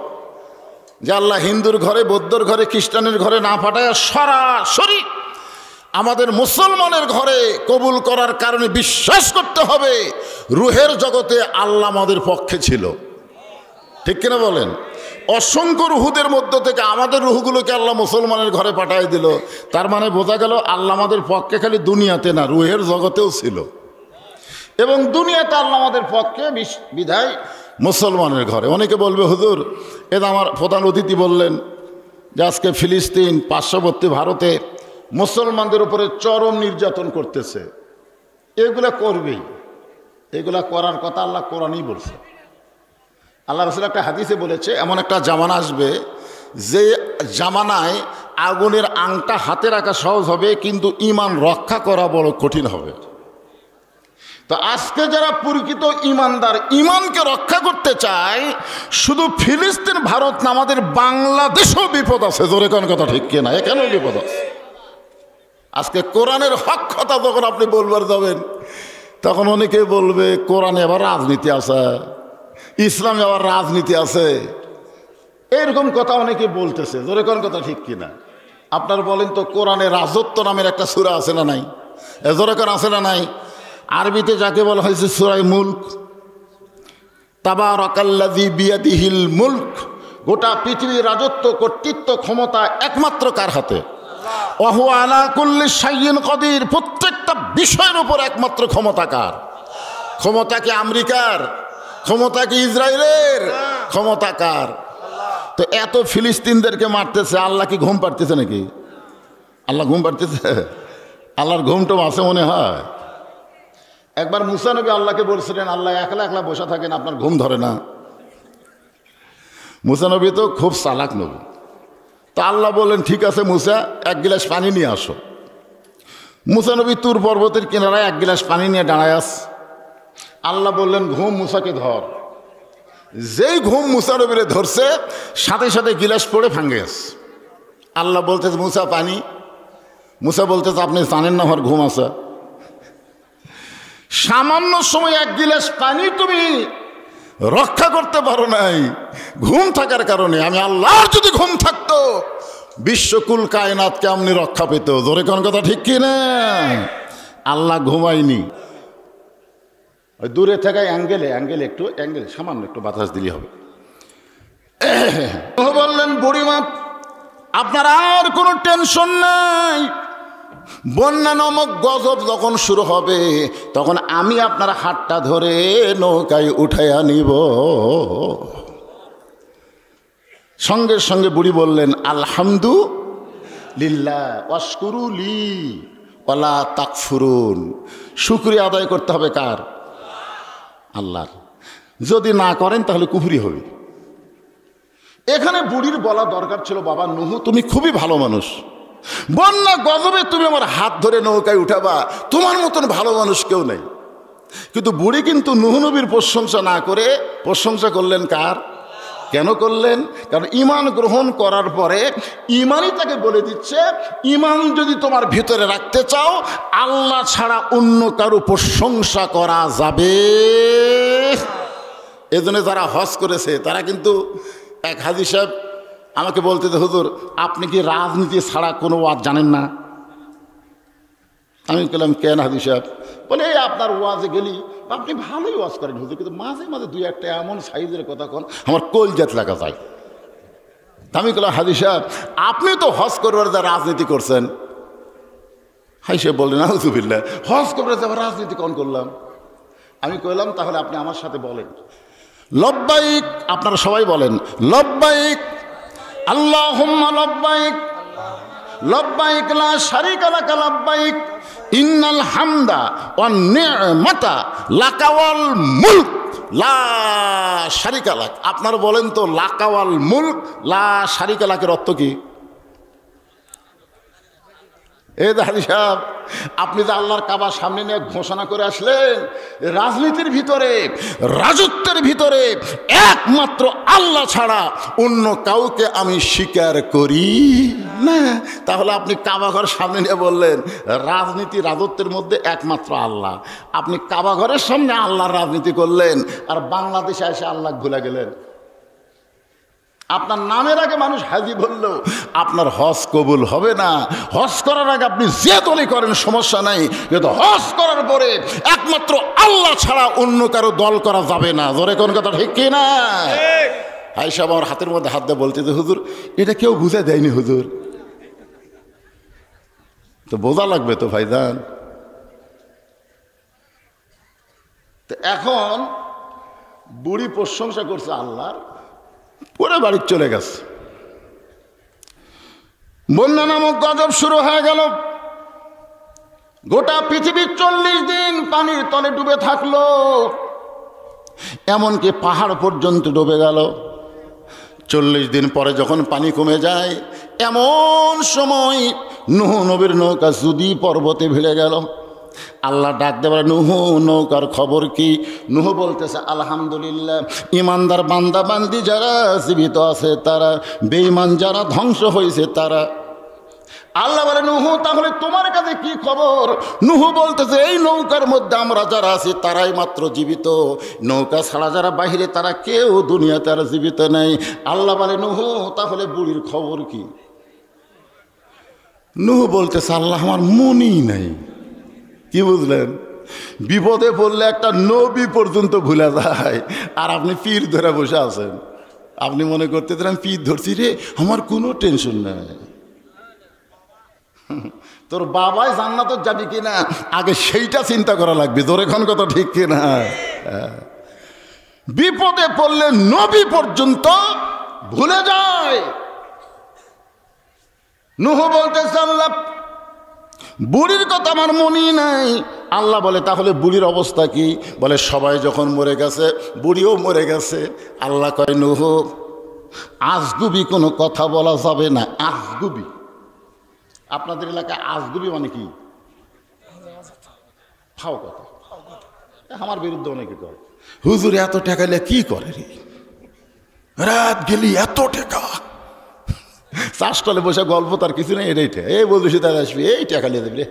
যে আল্লাহ হিন্দুর ঘরে, বৌদ্ধর ঘরে, খ্রিস্টানের ঘরে না পাঠায় সরাসরি আমাদের মুসলমানের ঘরে কবুল করার কারণে বিশ্বাস করতে হবে রুহের জগতে আল্লাহ আমাদের পক্ষে ছিল। ঠিক কিনা বলেন? অসংখ্য রুহুদের মধ্য থেকে আমাদের রুহগুলোকে আল্লাহ মুসলমানের ঘরে পাঠিয়ে দিল, তার মানে বোঝা গেল আল্লাহ আমাদের পক্ষে খালি দুনিয়াতে না, রুহের জগতেও ছিল। এবং দুনিয়াতে আল্লাহ আমাদের পক্ষে বিধায় মুসলমানের ঘরে। অনেকে বলবে হুজুর, এটা আমার প্রধান অতিথি বললেন যে আজকে ফিলিস্তিন পার্শ্ববর্তী ভারতে মুসলমানদের উপরে চরম নির্যাতন করতেছে। এগুলা করবেই, এগুলা করার কথা আল্লাহ কোরআনেই বলছে। আল্লাহ রাসূল একটা হাদিসে বলেছে এমন একটা জামানা আসবে যে জামানায় আগুনের আংটা হাতে রাখা সহজ হবে, কিন্তু ঈমান রক্ষা করা বড় কঠিন হবে। তো আজকে যারা প্রকৃত ঈমানদার, ঈমানকে রক্ষা করতে চায়, শুধু ফিলিস্তিন ভারত না, আমাদের বাংলাদেশেও বিপদ আছে। জোরে কোন কথা ঠিক কিনা? এখানেও বিপদ আছে। আজকে কোরআনের হক কথা যখন আপনি বলবার যাবেন তখন অনেকে বলবে কোরআনে আবার রাজনীতি আছে, ইসলামে আবার রাজনীতি আছে, এরকম কথা অনেকে বলতেছে। জোরে কোন কথা ঠিক কিনা? আপনার বলেন তো, কোরআনে রাজত্ব নামের একটা সূরা আছে না নাই? জোরে কোন আছে না নাই? আরবিতে যাকে বলা হয়েছে সূরা মুলক, তাবারাকাল্লাযী বিয়াদিহিল মুলক, গোটা পৃথিবীর রাজত্ব, কর্তৃত্ব, ক্ষমতা একমাত্র কার হাতে? ওয়া হুয়া আলা কুল্লি শাইইন কাদির, প্রত্যেকটা বিষয়ের উপর একমাত্র ক্ষমতা কার? ক্ষমতা কি আমেরিকার? ক্ষমতা কি ইসরায়েলের? ক্ষমতা কার? তো এত ফিলিস্তিনদেরকে মারতেছে, আল্লাহ কি ঘুম পাড়তেছে নাকি? আল্লাহ ঘুম পাড়তেছে? আল্লাহর ঘুমটা আছে মনে হয়? একবার মুসা নবী আল্লাহকে বলছিলেন, আল্লাহ একলা একলা বসে থাকেন, আপনার ঘুম ধরে না? মুসা নবী তো খুব চালাক নবী। তা আল্লাহ বললেন ঠিক আছে মুসা, এক গিলাস পানি নিয়ে আসো। মুসা নবী তুর পর্বতের কিনারায় এক গিলাস পানি নিয়ে দাঁড়ায় আস। আল্লাহ বললেন ঘুম মুসাকে ধর। যেই ঘুম মুসা নবীরে ধরছে সাথে সাথে গিলাস পড়ে ভাঙ্গে আস। আল্লাহ বলতেছে মুসা পানি। মুসা বলতেছে আপনি জানেন না আমার ঘুম আছে। সামান্য সময় এক গিলাস পানি তুমি রক্ষা করতে পারো নাই ঘুম থাকার কারণে। আমি আল্লাহর যদি ঘুম থাকতো বিশ্বকুল কায়নাতকে আপনি রক্ষা পেত। জোরে কোন কথা ঠিক কি না? আল্লাহ ঘুমায়নি। ওই দূরে থেকে অ্যাঙ্গেলে একটু সামান্য একটু বাতাস দিলে হবে। বললেন বুড়িমা আপনার আর কোনো টেনশন নাই, বন্যা নামক গজব যখন শুরু হবে তখন আমি আপনার হাতটা ধরে নৌকায় উঠাইয়া নিব। সঙ্গে সঙ্গে বুড়ি বললেন আলহামদুলিল্লাহ ওয়াশকুরুলি ওয়ালা তাকফুরুন। শুকরিয়া আদায় করতে হবে কার? আল্লাহর। যদি না করেন তাহলে কুফরি হবে। এখানে বুড়ির বলা দরকার ছিল বাবা নুহু তুমি খুবই ভালো মানুষ, বন্যা গজবে তুমি আমার হাত ধরে নৌকায় উঠাবা, তোমার মতন ভালো মানুষ কেউ নেই। কিন্তু বুড়ি কিন্তু নুহু নবীর প্রশংসা না করে প্রশংসা করলেন কার? কেন করলেন? কারণ ঈমান গ্রহণ করার পরে ঈমানই তাকে বলে দিচ্ছে ঈমান যদি তোমার ভিতরে রাখতে চাও আল্লাহ ছাড়া অন্য কারো প্রশংসা করা যাবে। এজন্য যারা হজ করেছে তারা কিন্তু, এক হাজী সাহেব আমাকে বলতে যে হুজুর আপনি কি রাজনীতি ছাড়া কোনো ওয়াজ জানেন না? আমি বললাম কেন হাজী সাহেব? বলে এই আপনার ওয়াজে গেলি আপনি ভালোই ওয়াজ করেন হুজুর, কিন্তু মাঝে মাঝে দুই একটা এমন সাইজের কথা কোন আমার কলজাত লাগা যায়। আমি বললাম হাজী সাহেব আপনি তো হজ করবার যা রাজনীতি করছেন। হাই সাহেব বললেন আউযুবিল্লাহ, হজ করবার যা রাজনীতি কোন করলাম? আমি কইলাম তাহলে আপনি আমার সাথে বলেন লব্বাইক, আপনারা সবাই বলেন লব্বাইক আল্লাহুম্মা লব্বাইক লব্বাইক লা শারীকা লাকা লব্বাইক ইন্নাল হামদা ওয়ান নি'মাতা লাকা ওয়াল মুলক লা শারীকা লাক। আপনারা বলেন তো লাকা ওয়াল মুলক লা শারীকা লাকের অর্থ কি? এই হাজী সাহেব আপনি যে আল্লাহর কাবার সামনে নিয়ে ঘোষণা করে আসলেন রাজনীতির ভিতরে রাজত্বের ভিতরে একমাত্র আল্লাহ ছাড়া অন্য কাউকে আমি স্বীকার করি না, তাহলে আপনি কাবাঘর সামনে নিয়ে বললেন রাজনীতি রাজত্বের মধ্যে একমাত্র আল্লাহ। আপনি কাবাঘরের সামনে আল্লাহর রাজনীতি করলেন আর বাংলাদেশে এসে আল্লাহ ভুলে গেলেন। আপনার নামের আগে মানুষ হাজি বলল আপনার হজ কবুল হবে না। হজ করার আগে আপনি যে দলই করেন সমস্যা নাই, কিন্তু হজ করার পরে একমাত্র আল্লাহ ছাড়া অন্য কারো দল করা যাবে না। জোরে কোন কথা ঠিক কি না? হাই সাহেব আমার হাতের মধ্যে হাত দিয়ে বলতে যে হুজুর এটা কেউ বুঝে দেয়নি হুজুর। তো বোঝা লাগবে তো ভাইজান। তো এখন বুড়ি প্রশংসা করছে আল্লাহর, পরে বাড়ি চলে গেছে। বন্যা নামক গজব শুরু হয়ে গেল। গোটা পৃথিবী 40 দিন পানির তলে ডুবে থাকলো, এমনকি পাহাড় পর্যন্ত ডুবে গেল। 40 দিন পরে যখন পানি কমে যায় এমন সময় নূহ নবীর নৌকা জুদি পর্বতে ভিড়ে গেল। আল্লাহ ডাক দেবার নুহু নৌকার খবর কি? নুহ বলতেছে আলহামদুলিল্লাহ, ইমানদার বান্দা বান্দি যারা জীবিত আছে তারা, বেঈমান যারা ধ্বংস হয়েছে তারা। আল্লাহ বলে নুহু তাহলে তোমার কাছে কি খবর? নুহু বলতেছে এই নৌকার মধ্যে আমরা যারা আছি তারাই মাত্র জীবিত, নৌকা ছাড়া যারা বাহিরে তারা কেউ দুনিয়াতে আর জীবিত নেই। আল্লাহ বলে নুহু তাহলে বুড়ির খবর কি? নুহু বলতেছে আল্লাহ আমার মনই নাই। কি বুঝলেন? বিপদে পড়লে একটা নবী পর্যন্ত ভুলে যায়, আর আপনি পীর ধরে বসে আছেন। আপনি মনে করতে আমি পীর ধরছি রে, আমার কোনো টেনশন নাই। তোর বাবাই জান্নাতে যাবি কিনা আগে সেইটা চিন্তা করা লাগবে। তোর এখন কথা ঠিক কিনা? বিপদে পড়লে নবী পর্যন্ত ভুলে যায়। নূহ বলতেছে আল্লাহ বুড়ির কথা আমার মনেই নাই। আল্লাহ বলে তাহলে বুড়ির অবস্থা কি? বলে সবাই যখন মরে গেছে বুড়িও মরে গেছে। আল্লাহ কয় নূহ আজগুবি কোনো কথা বলা যাবে না। আজগুবি, আপনাদের এলাকায় আজগুবি মানে কি? ফাও কথা। আমার বিরুদ্ধে অনেকে কয় হুজুর এত টাকা নিয়ে কি করে রে, রাত গেলি এত টাকা। চাষ করলে বসে গল্প তার কিছু নেই, এটাই এই বলছি তার আসবি এই টাকা নিয়ে দেবে রে।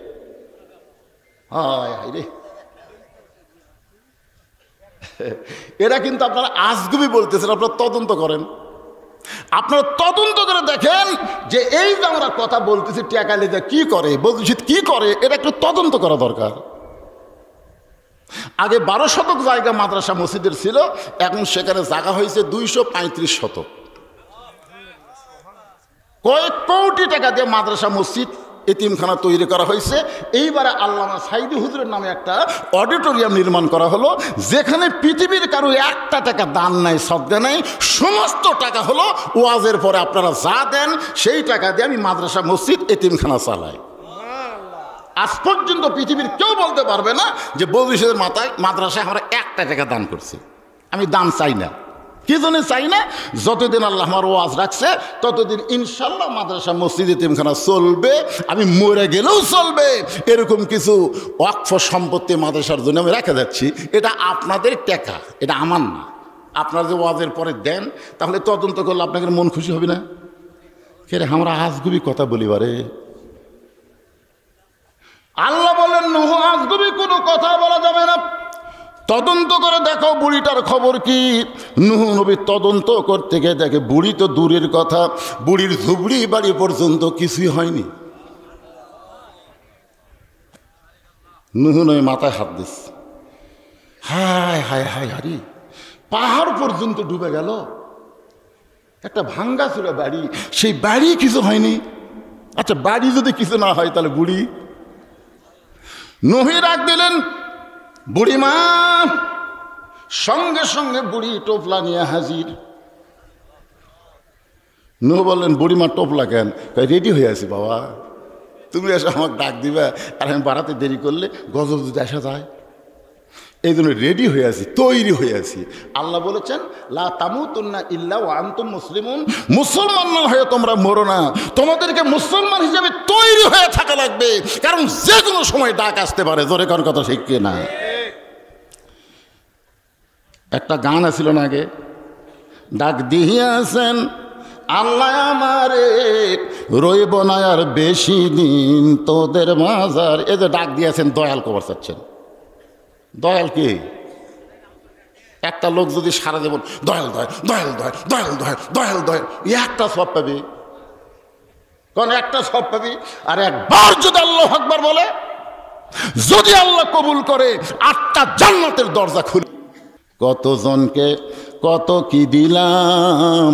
হায় হায় রে, এরা কিন্তু আপনারা আজগুবি বলতেছেন। আপনারা তদন্ত করেন। আপনারা তদন্ত করে দেখেন যে এই যে আমরা কথা বলতেছি টাকা লেজা কি করে, বলতেছি কি করে, এটা একটু তদন্ত করা দরকার। আগে 12 শতক জায়গা মাদ্রাসা মসজিদের ছিল, এখন সেখানে জায়গা হয়েছে 235 শতক। কয়েক কোটি টাকা দিয়ে মাদ্রাসা মসজিদ এতিমখানা তৈরি করা হয়েছে। এইবারে আল্লামা সাইদি হুজুরের নামে একটা অডিটোরিয়াম নির্মাণ করা হলো, যেখানে পৃথিবীর কারো একটা টাকা দান নাই, সদ্গা নাই, সমস্ত টাকা হলো ওয়াজের পরে আপনারা যা দেন সেই টাকা দিয়ে আমি মাদ্রাসা মসজিদ এতিমখানা চালাই। আজ পর্যন্ত পৃথিবীর কেউ বলতে পারবে না যে বৌদিসের মাদ্রাসায় আমরা একটা টাকা দান করছি। আমি দান চাই না, কি জন্য চাই না? যতদিন আল্লাহ আমার ওয়াজ রাখছে ততদিন ইনশাল্লাহ মাদ্রাসা মসজিদ এতিমখানা চলবে, আমি মরে গেলেও চলবে। এরকম কিছু ওয়াকফ সম্পত্তি মাদ্রাসার জন্য আমি রেখে যাচ্ছি। এটা আপনাদের টাকা, এটা আমার না। আপনারা যে ওয়াজের পরে দেন, তাহলে তদন্ত করলে আপনাদের মন খুশি হবে না? কে রে, আমরা আজগুবি কথা বলিবারে। আল্লাহ বলেন নূহ, আজগুবি কোনো কথা বলা যাবে না, তদন্ত করে দেখো বুড়িটার খবর কি। নূহ নবী তদন্ত করতে গিয়ে দেখে বুড়ি তো দূরের কথা, বুড়ির ঝুবড়ি বাড়ি পর্যন্ত কিছুই হয়নি। নূহ নবী মাথায় হাত দিচ্ছে, হায় হায় হায় হারি, পাহাড় পর্যন্ত ডুবে গেল। একটা ভাঙ্গা ছিল বাড়ি, সেই বাড়ি কিছু হয়নি। আচ্ছা, বাড়ি যদি কিছু না হয় তাহলে বুড়ি? নূহ ডাক দিলেন, বুড়িমা। সঙ্গে সঙ্গে বুড়ি টোপলা নিয়ে হাজির। নূহ বললেন, বুড়িমা টোপলা কেন? রেডি হয়ে আছি বাবা, তুমি এসে আমাকে ডাক দিবে, আর আমি বাড়াতে দেরি করলে গজব যদি আসা যায়, এই জন্য রেডি হয়ে আছি, তৈরি হয়ে আছি। আল্লাহ বলেছেন, লা তামুতুন্না ইল্লা ওয়া আনতুম মুসলিমুন, মুসলমান না হয়ে তোমরা মরো না, তোমাদেরকে মুসলমান হিসেবে তৈরি হয়ে থাকা লাগবে, কারণ যে কোনো সময় ডাক আসতে পারে। জোরে কোন কথা ঠিক না? একটা গান আছিল না আগে, ডাক দিয়াছেন আল্লাহ আমারে, রইব না আর বেশি দিন তোদের মাঝার। এই যে ডাক দিয়েছেন, দয়াল কবর চাচ্ছেন। দয়াল কি? একটা লোক যদি সারা জীবন দয়াল দয়াল দয়াল দয়াল দয়াল দয়াল দয়াল দয়াল, একটা সব পাবি, কোন একটা সব পাবি। আর একবার যদি আল্লাহু আকবার বলে, যদি আল্লাহ কবুল করে, 8টা জান্নাতের দরজা খুলে। কতজনকে কত কি দিলাম,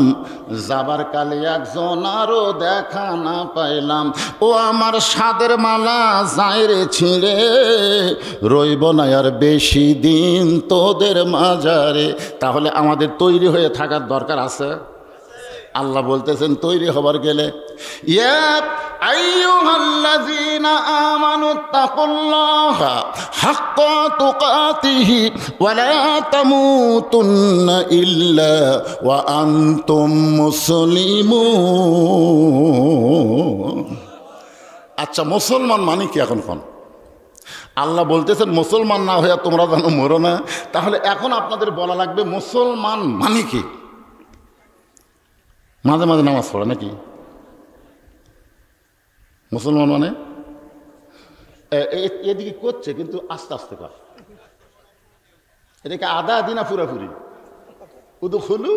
যাবার কালে একজন আরো দেখা না পাইলাম। ও আমার সাদের মালা যায় রে ছিঁড়ে, রইব না আর বেশি দিন তোদের মাঝারে। তাহলে আমাদের তৈরি হয়ে থাকার দরকার আছে। আল্লাহ বলতেছেন তৈরি হবার গেলে, ইয়া আইয়ুহাল্লাযীনা আমানুত্তাকুল্লাহা হাক্কা তুকাতিহি ওয়া লা তামুতুন্না ইল্লা ওয়া আনতুম মুসলিমুন। আচ্ছা, মুসলমান মানে কি এখন? আল্লাহ বলতেছেন মুসলমান না হয়ে তোমরা যেন মরো না। তাহলে এখন আপনাদের বলা লাগবে মুসলমান মানে কি? মাঝে মাঝে নামাজ পড়ে নাকি? মুসলমান মানে এদিকে করছে, কিন্তু আস্তে আস্তে কর। এটাকে আদা দিনা পুরাপুরি উদখুলু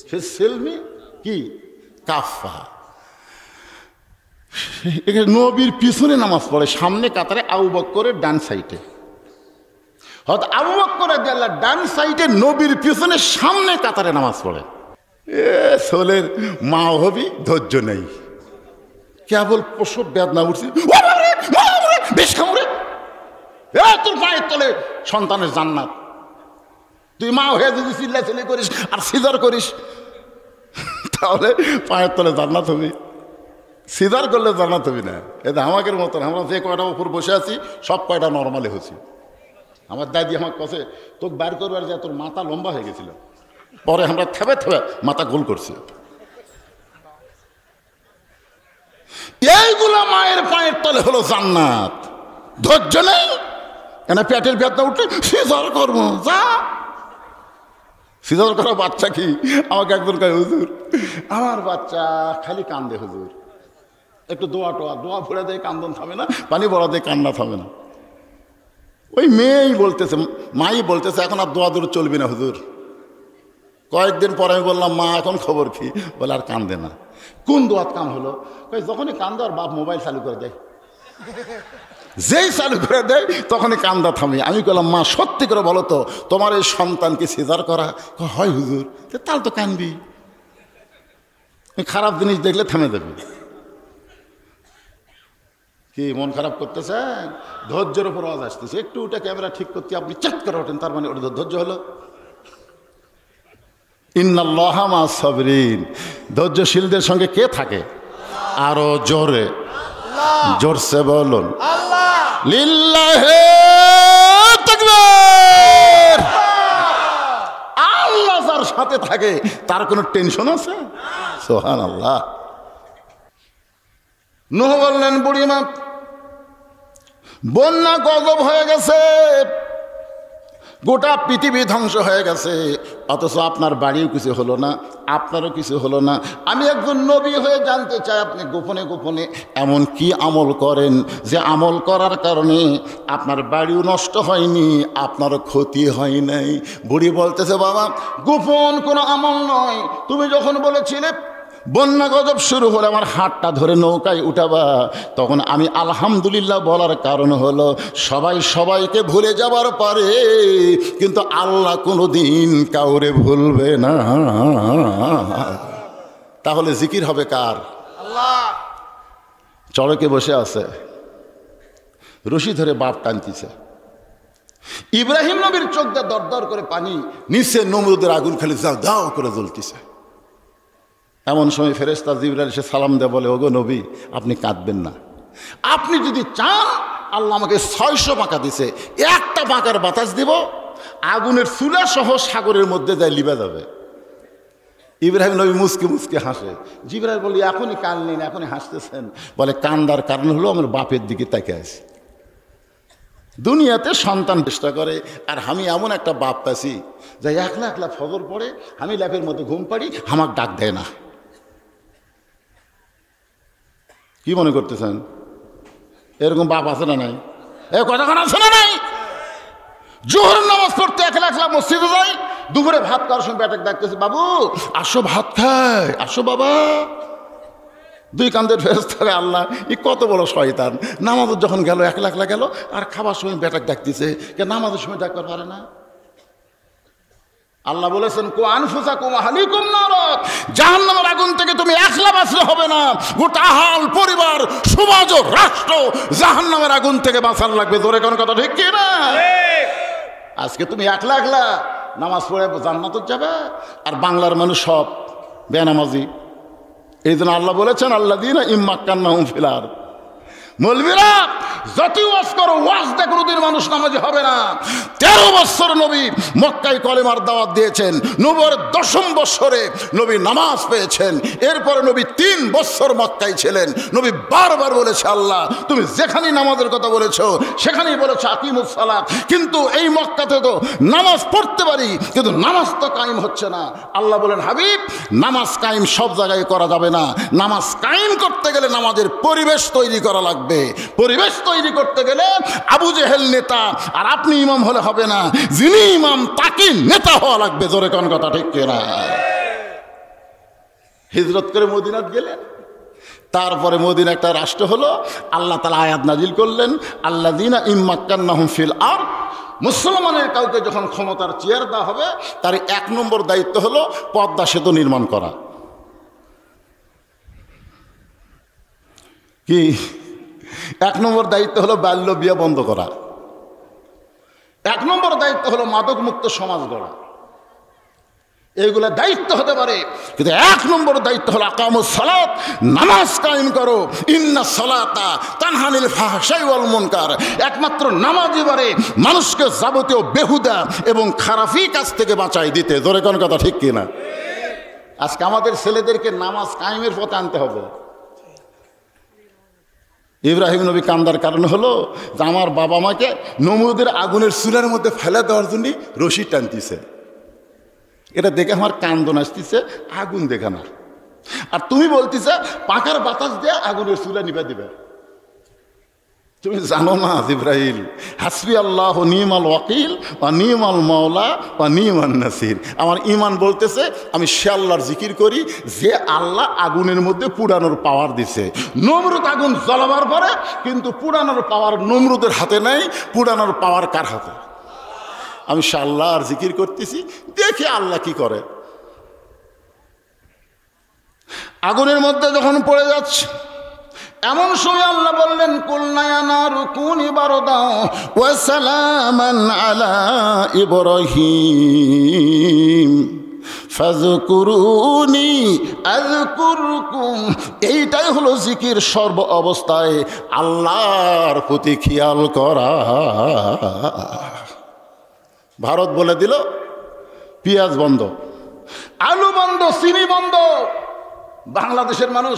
ফিস সিলমি কি কাফা। এখানে নবীর পিছনে নামাজ পড়ে, সামনে কাতারে আবু বকরের ডান সাইডে। হয়তো আবু বকরের ডান সাইডে, নবীর পিছনে সামনে কাতারে নামাজ পড়ে। সোলের মা হবি, ধৈর্য নেই, কেবল প্রসব বেদনা উঠছে, বেশ কামড়ে তোর পায়ের তলে সন্তানের জান্নাত। তুই মা হয়ে যদি চিল্লাচিল্লি করিস আর সিজার করিস, তাহলে পায়ের তলে জান্নাত হবি। সিজার করলে জান্নাত হবি না। এটা আমাদের মতন, আমরা যে কয়টা উপর বসে আছি সব কয়টা নর্মালি হচ্ছি। আমার দাদি আমার কাছে তোকে বার করবার যে তোর মাথা লম্বা হয়ে গেছিল, পরে আমরা থেবে থেবে মাথা গোল করছি। এইগুলা মায়ের পায়ের তলে হলো জান্নাত। ধৈর্য নেই, এনে পেটের বেদনা উঠলে সিজার করবো, যা সিজার করা বাচ্চা কি? আমাকে একজন কয়, হুজুর আমার বাচ্চা খালি কান্দে, হুজুর একটু দোয়া ভরে দেয়, কান্দন থামে না, পানি ভরা দেয়, কান্না থামে না। ওই মেয়েই বলতেছে, মাই বলতেছে এখন আর দোয়া দূর চলবি না হুজুর, কয়েকদিন পরে আমি বললাম, মা এখন খবর কি? বলে আর কান্দে না। কোন দোয়াত কাম হলো? যখনই কান্দে আর বাপ মোবাইল চালু করে দেয়, যেই চালু করে দেয় তখনই কান্দা থামি। আমি বললাম, মা সত্যি করে বলো তো, তোমার এই সন্তানকে সিজার করা? হয় হুজুর। তাহলে তো কানবি, খারাপ জিনিস দেখলে থেমে দেবে। কি মন খারাপ করতেছেন? ধৈর্যের উপর আওয়াজ আসতেছে, একটু উঠে ক্যামেরা ঠিক করতে আপনি চেক করে ওঠেন, তার মানে ওটা ধৈর্য হলো। ইন্নাল্লাহা মা সাবরিন, ধৈর্যশীলদের সঙ্গে কে থাকে? আরো জোরে, জোরসে বলুন লিল্লাহি তাকবীর। আল্লাহ যার সাথে থাকে তার কোনো টেনশন আছে? সুবহানাল্লাহ। নূহ বললেন, বুড়িমা বন্যা গজব হয়ে গেছে, গোটা পৃথিবী ধ্বংস হয়ে গেছে, অথচ আপনার বাড়িও কিছু হলো না, আপনারও কিছু হলো না। আমি একজন নবী হয়ে জানতে চাই, আপনি গোপনে গোপনে এমন কি আমল করেন যে আমল করার কারণে আপনার বাড়িও নষ্ট হয়নি, আপনারও ক্ষতি হয় নাই? বুড়ি বলতেছে, বাবা গোপন কোনো আমল নয়। তুমি যখন বলেছিলে বন্যা গজব শুরু হলে আমার হাতটা ধরে নৌকায় উঠাবা, তখন আমি আলহামদুলিল্লাহ বলার কারণ হলো সবাই সবাইকে ভুলে যাবার পারে, কিন্তু আল্লাহ কোনো দিন কাউরে ভুলবে না। তাহলে জিকির হবে কার? আল্লাহ। চড়কে বসে আছে, রশি ধরে বাপ টানতিছে। ইব্রাহিম নবীর চোখ দিয়ে দর দর করে পানি, নিচে নমরুদের আগুন খালি দাও দাও করে জ্বলতিছে। এমন সময় ফেরেশতা জিবরাইল এসে সালাম দেয়, বলে, ওগো নবী আপনি কাঁদবেন না, আপনি যদি চান আল্লাহ আমাকে 600 পাঁকা দিছে, একটা পাঁকার বাতাস দিব, আগুনের চুলা সহ সাগরের মধ্যে যায় লিবা যাবে। ইব্রাহিম নবী মুসকে মুসকে হাসে। জিবরাইল বলি, এখনই কানলেন, এখনই হাসতেছেন? বলে, কান্দার কারণ হলো আমার বাপের দিকে তাকিয়ে আছে। দুনিয়াতে সন্তান চেষ্টা করে, আর আমি এমন একটা বাপ পাইছি যে একলা একলা ফজর পড়ে, আমি ল্যাপের মধ্যে ঘুম পাড়ি, আমাকে ডাক দেয় না। কি মনে করতেছেন? এরকম বাপ আছে না নাই? এ কতক্ষণ আছে না নাই? জোহরের নামাজ পড়তে একলা একলা মসজিদে যাই, দুপুরে ভাত খাওয়ার সময় ব্যাটাকে ডাকতেছে, বাবু আসো ভাত খায়, আসো বাবা। দুই কান্দের ফেরেশতা, আল্লাহ ই কত বড় শয়তান, নামাজের যখন গেল একলা একলা গেল, আর খাবার সময় ব্যাটাকে ডাকতেছে, কে নামাজের সময় ডাকতে পারে না? আল্লাহ বলেছেন, কো আনফুসাকুম আহলিকুম নার, জাহান্নামের আগুন থেকে তুমি একলা বাঁচলে হবে না, গোটা আহল পরিবার, সমাজ ও রাষ্ট্র জাহান্নামের আগুন থেকে বাঁচার লাগবে। জোরে কোন কথা ঠিক কি না? আজকে তুমি একলা একলা নামাজ পড়ে জান্নাতে যাবে, আর বাংলার মানুষ সব বেনামাজি। এই জন্য আল্লাহ বলেছেন, আল্লাযীনা ইম্মাক্কান্নাহুম ফিল আরদ। মৌলবীরা যতই ওয়াজ করো, ওয়াজ দিয়ে কোনোদিন মানুষ নামাজি হবে না। 13 বছর নবী মক্কায় কলেমার দাওয়াত দিয়েছেন, নবুয়তের 10ম বছরে নবী নামাজ পেয়েছেন। এরপরে নবী 3 বছর মক্কায় ছিলেন। নবী বারবার বলেছে, আল্লাহ তুমি যেখানেই নামাজের কথা বলেছো সেখানেই বলেছো আকিমুস সালাত, কিন্তু এই মক্কাতে তো নামাজ পড়তে পারি, কিন্তু নামাজ তো কায়েম হচ্ছে না। আল্লাহ বলেন, হাবিব নামাজ কায়েম সব জায়গায় করা যাবে না, নামাজ কায়েম করতে গেলে নামাজের পরিবেশ তৈরি করা লাগবে। পরিবেশ তৈরি করতে গেলে আবু জেহেল নেতা, আর আপনি ইমাম হলে হবে না, যিনি ইমাম তাকে নেতা হওয়া লাগবে। জোরে কোন কথা ঠিক কিনা? হিজরত করে মদিনাত গেলেন, তারপরে মদিনা একটা রাষ্ট্র হলো। আল্লাহ তাআলা আয়াত নাজিল করলেন, আল্লাযীনা ইম্মাক্কান্নাহুম ফিল আরদ। মুসলমানের কাউকে যখন ক্ষমতার চেয়ার দেওয়া হবে, তার 1 নম্বর দায়িত্ব হলো পদ্মা সেতু নির্মাণ করা। কি 1 নম্বর দায়িত্ব হলো বাল্য বিয়ে বন্ধ করা। 1 নম্বর দায়িত্ব হলো মাদক মুক্ত সমাজ গড়া। এইগুলা দায়িত্ব হতে পারে, কিন্তু 1 নম্বর দায়িত্ব হলো আকামুস সালাত, নামাজ কায়েম করো। ইন্নাস সালাতা তানহা আনিল ফাহশাই ওয়াল মুনকার। একমাত্র নামাজই পারে মানুষকে যাবতীয় বেহুদা এবং খারাপি কাজ থেকে বাঁচাই দিতে। জোরে কোন কথা ঠিক কিনা? আজকে আমাদের ছেলেদেরকে নামাজ কায়েমের পথে আনতে হবে। ইব্রাহিম নবী কান্দার কারণ হলো যে আমার বাবা মাকে নমরুদের আগুনের চুলার মধ্যে ফেলে দেওয়ার জন্য রশি টানতিছে। এটা দেখে আমার কান্দন আসতেছে, আগুন দেখে না। আর তুমি বলতেছে পাখার বাতাস দিয়ে আগুনের চুলা নিভে দিবে। তুমি জানো না জিবরাইল, হাসবি আল্লাহ নিমাল ওয়াকিল বা নিমাল মাওলা বা নিমান নাসির। আমার ইমান বলতেছে আমি সে আল্লাহর জিকির করি যে আল্লাহ আগুনের মধ্যে পুরানোর পাওয়ার দিছে। নমরুদ আগুন জ্বলাবার পরে কিন্তু পুরানোর পাওয়ার নমরুদের হাতে নেই, পুরানোর পাওয়ার কার হাতে? আমি সে আল্লাহর জিকির করতেছি, দেখি আল্লাহ কি করে। আগুনের মধ্যে যখন পড়ে যাচ্ছে এমন সময় আল্লাহ বললেন, কুলনা ইয়া নারু কুনি বারদান ওয়া সালামান আলা ইব্রাহিম ফাযকুরুনি আযকুরকুম। এইটাই হলো জিকির, সর্ব অবস্থায় আল্লাহর প্রতি খেয়াল করা। ভারত বলে দিল পেঁয়াজ বন্ধ, আলু বন্ধ, চিনি বন্ধ। বাংলাদেশের মানুষ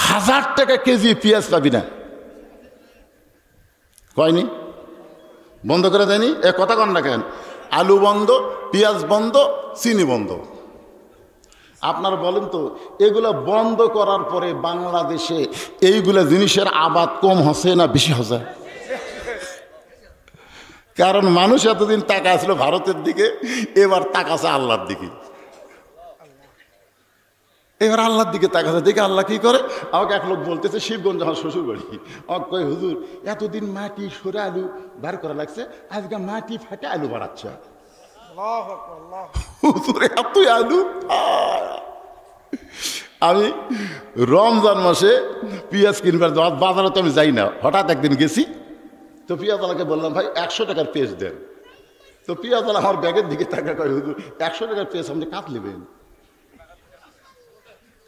1000 টাকা কেজি পেঁয়াজ পাবি না, কয়নি? বন্ধ করে দেয়নি? এ কথা কন না কেন? আলু বন্ধ, পেঁয়াজ বন্ধ, চিনি বন্ধ। আপনারা বলেন তো, এগুলো বন্ধ করার পরে বাংলাদেশে এইগুলা জিনিসের আবাদ কম হচ্ছে না বেশি হচ্ছে? কারণ মানুষ এতদিন টাকা ছিল ভারতের দিকে, এবার তাকাছে আল্লাহর দিকে। এবার আল্লাহর দিকে তাকাছে, দেখে আল্লাহ কি করে। আমাকে এক লোক বলতেছে, শিবগঞ্জ আমার শ্বশুর বাড়ি, আমাকে কয়, হুজুর এতদিন মাটি সরে আলু বার করা লাগছে, আজকে মাটি ফাটে আলু বাড়াচ্ছে। হুজুর এতই আলু। আমি রমজান মাসে পেঁয়াজ কিনবার বাজারে তো আমি যাই না, হঠাৎ একদিন গেছি, তো পেঁয়াজওয়ালাকে বললাম, ভাই 100 টাকার পেঁয়াজ দেন। তো পেঁয়াজওয়ালা আমার ব্যাগের দিকে টাকা কয়, হুজুর 100 টাকার পেঁয়াজ আপনি কাট নেবেন?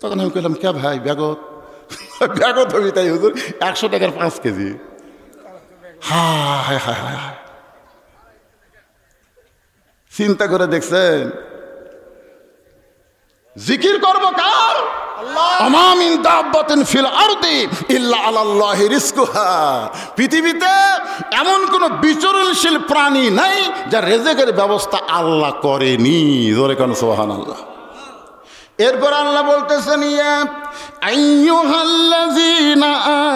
তখন আমি কইলাম, কে ভাই ব্যাগত? ব্যাগত হবি তাই হুজুর 100 টাকার 5 কেজি। হায় হায় হায় হায়, চিন্তা করে দেখছেন? জিকির করবো কার? ওমা মিন দাব্বাতিন ফিল আরদি ইল্লা আলাল্লাহি রিজকুহা। পৃথিবীতে এমন কোন বিচরণশীল প্রাণী নাই যার রিজকের ব্যবস্থা আল্লাহ করেনি। জোরে কোন সুবহানাল্লাহ। এরপর আল্লাহ বলতেছেন, ইয়া আইয়ুহাল্লাযীনা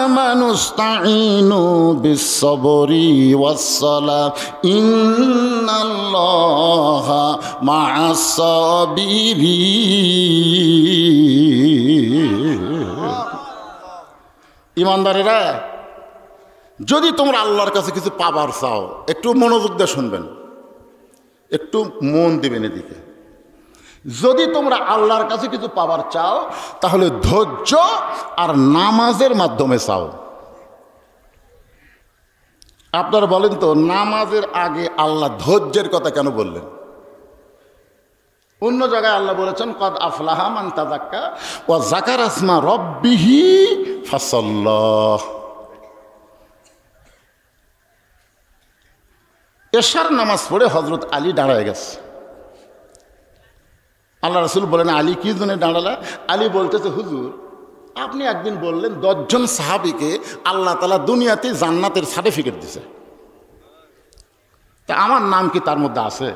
আমানুস্তাঈনু বিস-সাবরি ওয়াস-সালাহ ইন্নাল্লাহা মা'আস-সাবিরিন। ঈমানদারেরা, যদি তোমরা আল্লাহর কাছে কিছু পাবার চাও, একটু মনোযোগ দিয়ে শুনবেন, একটু মন দিবেন এদিকে। যদি তোমরা আল্লাহর কাছে কিছু পাবার চাও তাহলে ধৈর্য আর নামাজের মাধ্যমে চাও। আপনারা বলেন তো, নামাজের আগে আল্লাহ ধৈর্যের কথা কেন বললেন? অন্য জায়গায় আল্লাহ বলেছেন, কদ আফলাহা মান তাযাক্কা ওয়া যাকারা ইসমা রাব্বিহি ফাসাল্লাহ। এশার নামাজ পড়ে হযরত আলী দাঁড়ায় গেছে। আল্লাহ রাসূল বলেন, আলী কি জন্য দাঁড়ালা? আলী বলতেছে, হুজুর আপনি একদিন বললেন 10 জন সাহাবীকে আল্লাহ তাআলা দুনিয়াতে জান্নাতের সার্টিফিকেট দিয়েছে, তা আমার নাম কি তার মধ্যে আছে?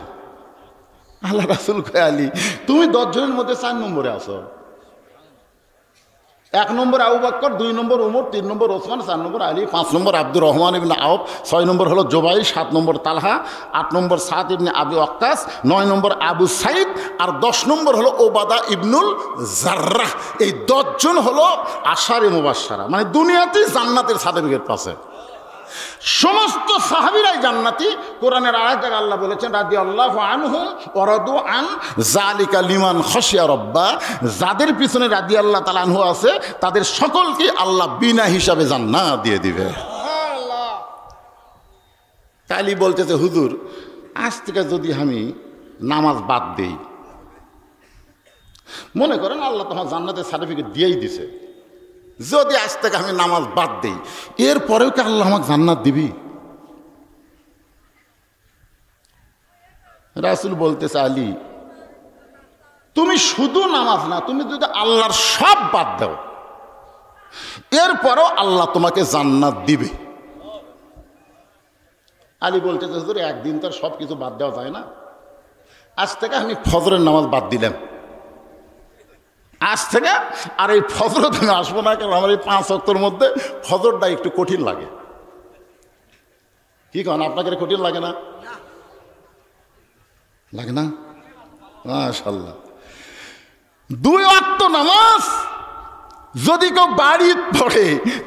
আল্লাহ রাসূল কয়, আলী তুমি 10 জনের মধ্যে 4 নম্বরে আছো। 1 নম্বর আবু বকর, 2 নম্বর ওমর, 3 নম্বর ওসমান, 4 নম্বর আলী, 5 নম্বর আব্দুর রহমান ইবনে আওফ, 6 নম্বর হলো জুবাইর, 7 নম্বর তালহা, 8 নম্বর সাদ ইবনে আবি ওয়াক্কাস, 9 নম্বর আবু সাইদ, আর 10 নম্বর হলো ওবাদা ইবনুল জাররাহ। এই 10 জন হলো আশারে মুবাশশারা, মানে দুনিয়াতেই জান্নাতের সার্টিফিকেট পাচ্ছে। সমস্ত সাহাবীরাই জান্নাতি। কোরআনের আয়াত থেকে আল্লাহ বলেছেন, রাদিয়াল্লাহু আনহুম ওয়া রাদু আন যালিকা লিমান খাশিয়া রাব্বা। যাদের পিছনে রাদিয়াল্লাহু তাআলা আনহু আছে তাদের সকলকে আল্লাহ বিনা হিসাবে জান্নাত দিয়ে দিবে। সুবহানাল্লাহ। তালি বলতেছে, হুজুর আজ থেকে যদি আমি নামাজ বাদ দেই, মনে করেন আল্লাহ তোমার জান্নাতের সার্টিফিকেট দিয়েই দিছে, যদি আজ থেকে আমি নামাজ বাদ দিই, এরপরেও কি আল্লাহ আমাকে জান্নাত দিবি? রাসূল বলতেছে, আলী তুমি শুধু নামাজ না, তুমি যদি আল্লাহর সব বাদ দাও, এরপরেও আল্লাহ তোমাকে জান্নাত দিবে। আলী বলতেছে, হুজুর একদিন তার সব কিছু বাদ দেওয়া যায় না, আজ থেকে আমি ফজরের নামাজ বাদ দিলাম, আজ থেকে আর এই ফজরত আমি আসবো না, কারণ আমার এই 5 ওয়াক্তের মধ্যে ফজরটা একটু কঠিন লাগে। কি কন, আপনাকে কঠিন লাগে না? লাগে না? মাশাআল্লাহ। 2 ওয়াক্ত নামাজ যদি কেউ বাড়ি পড়ে,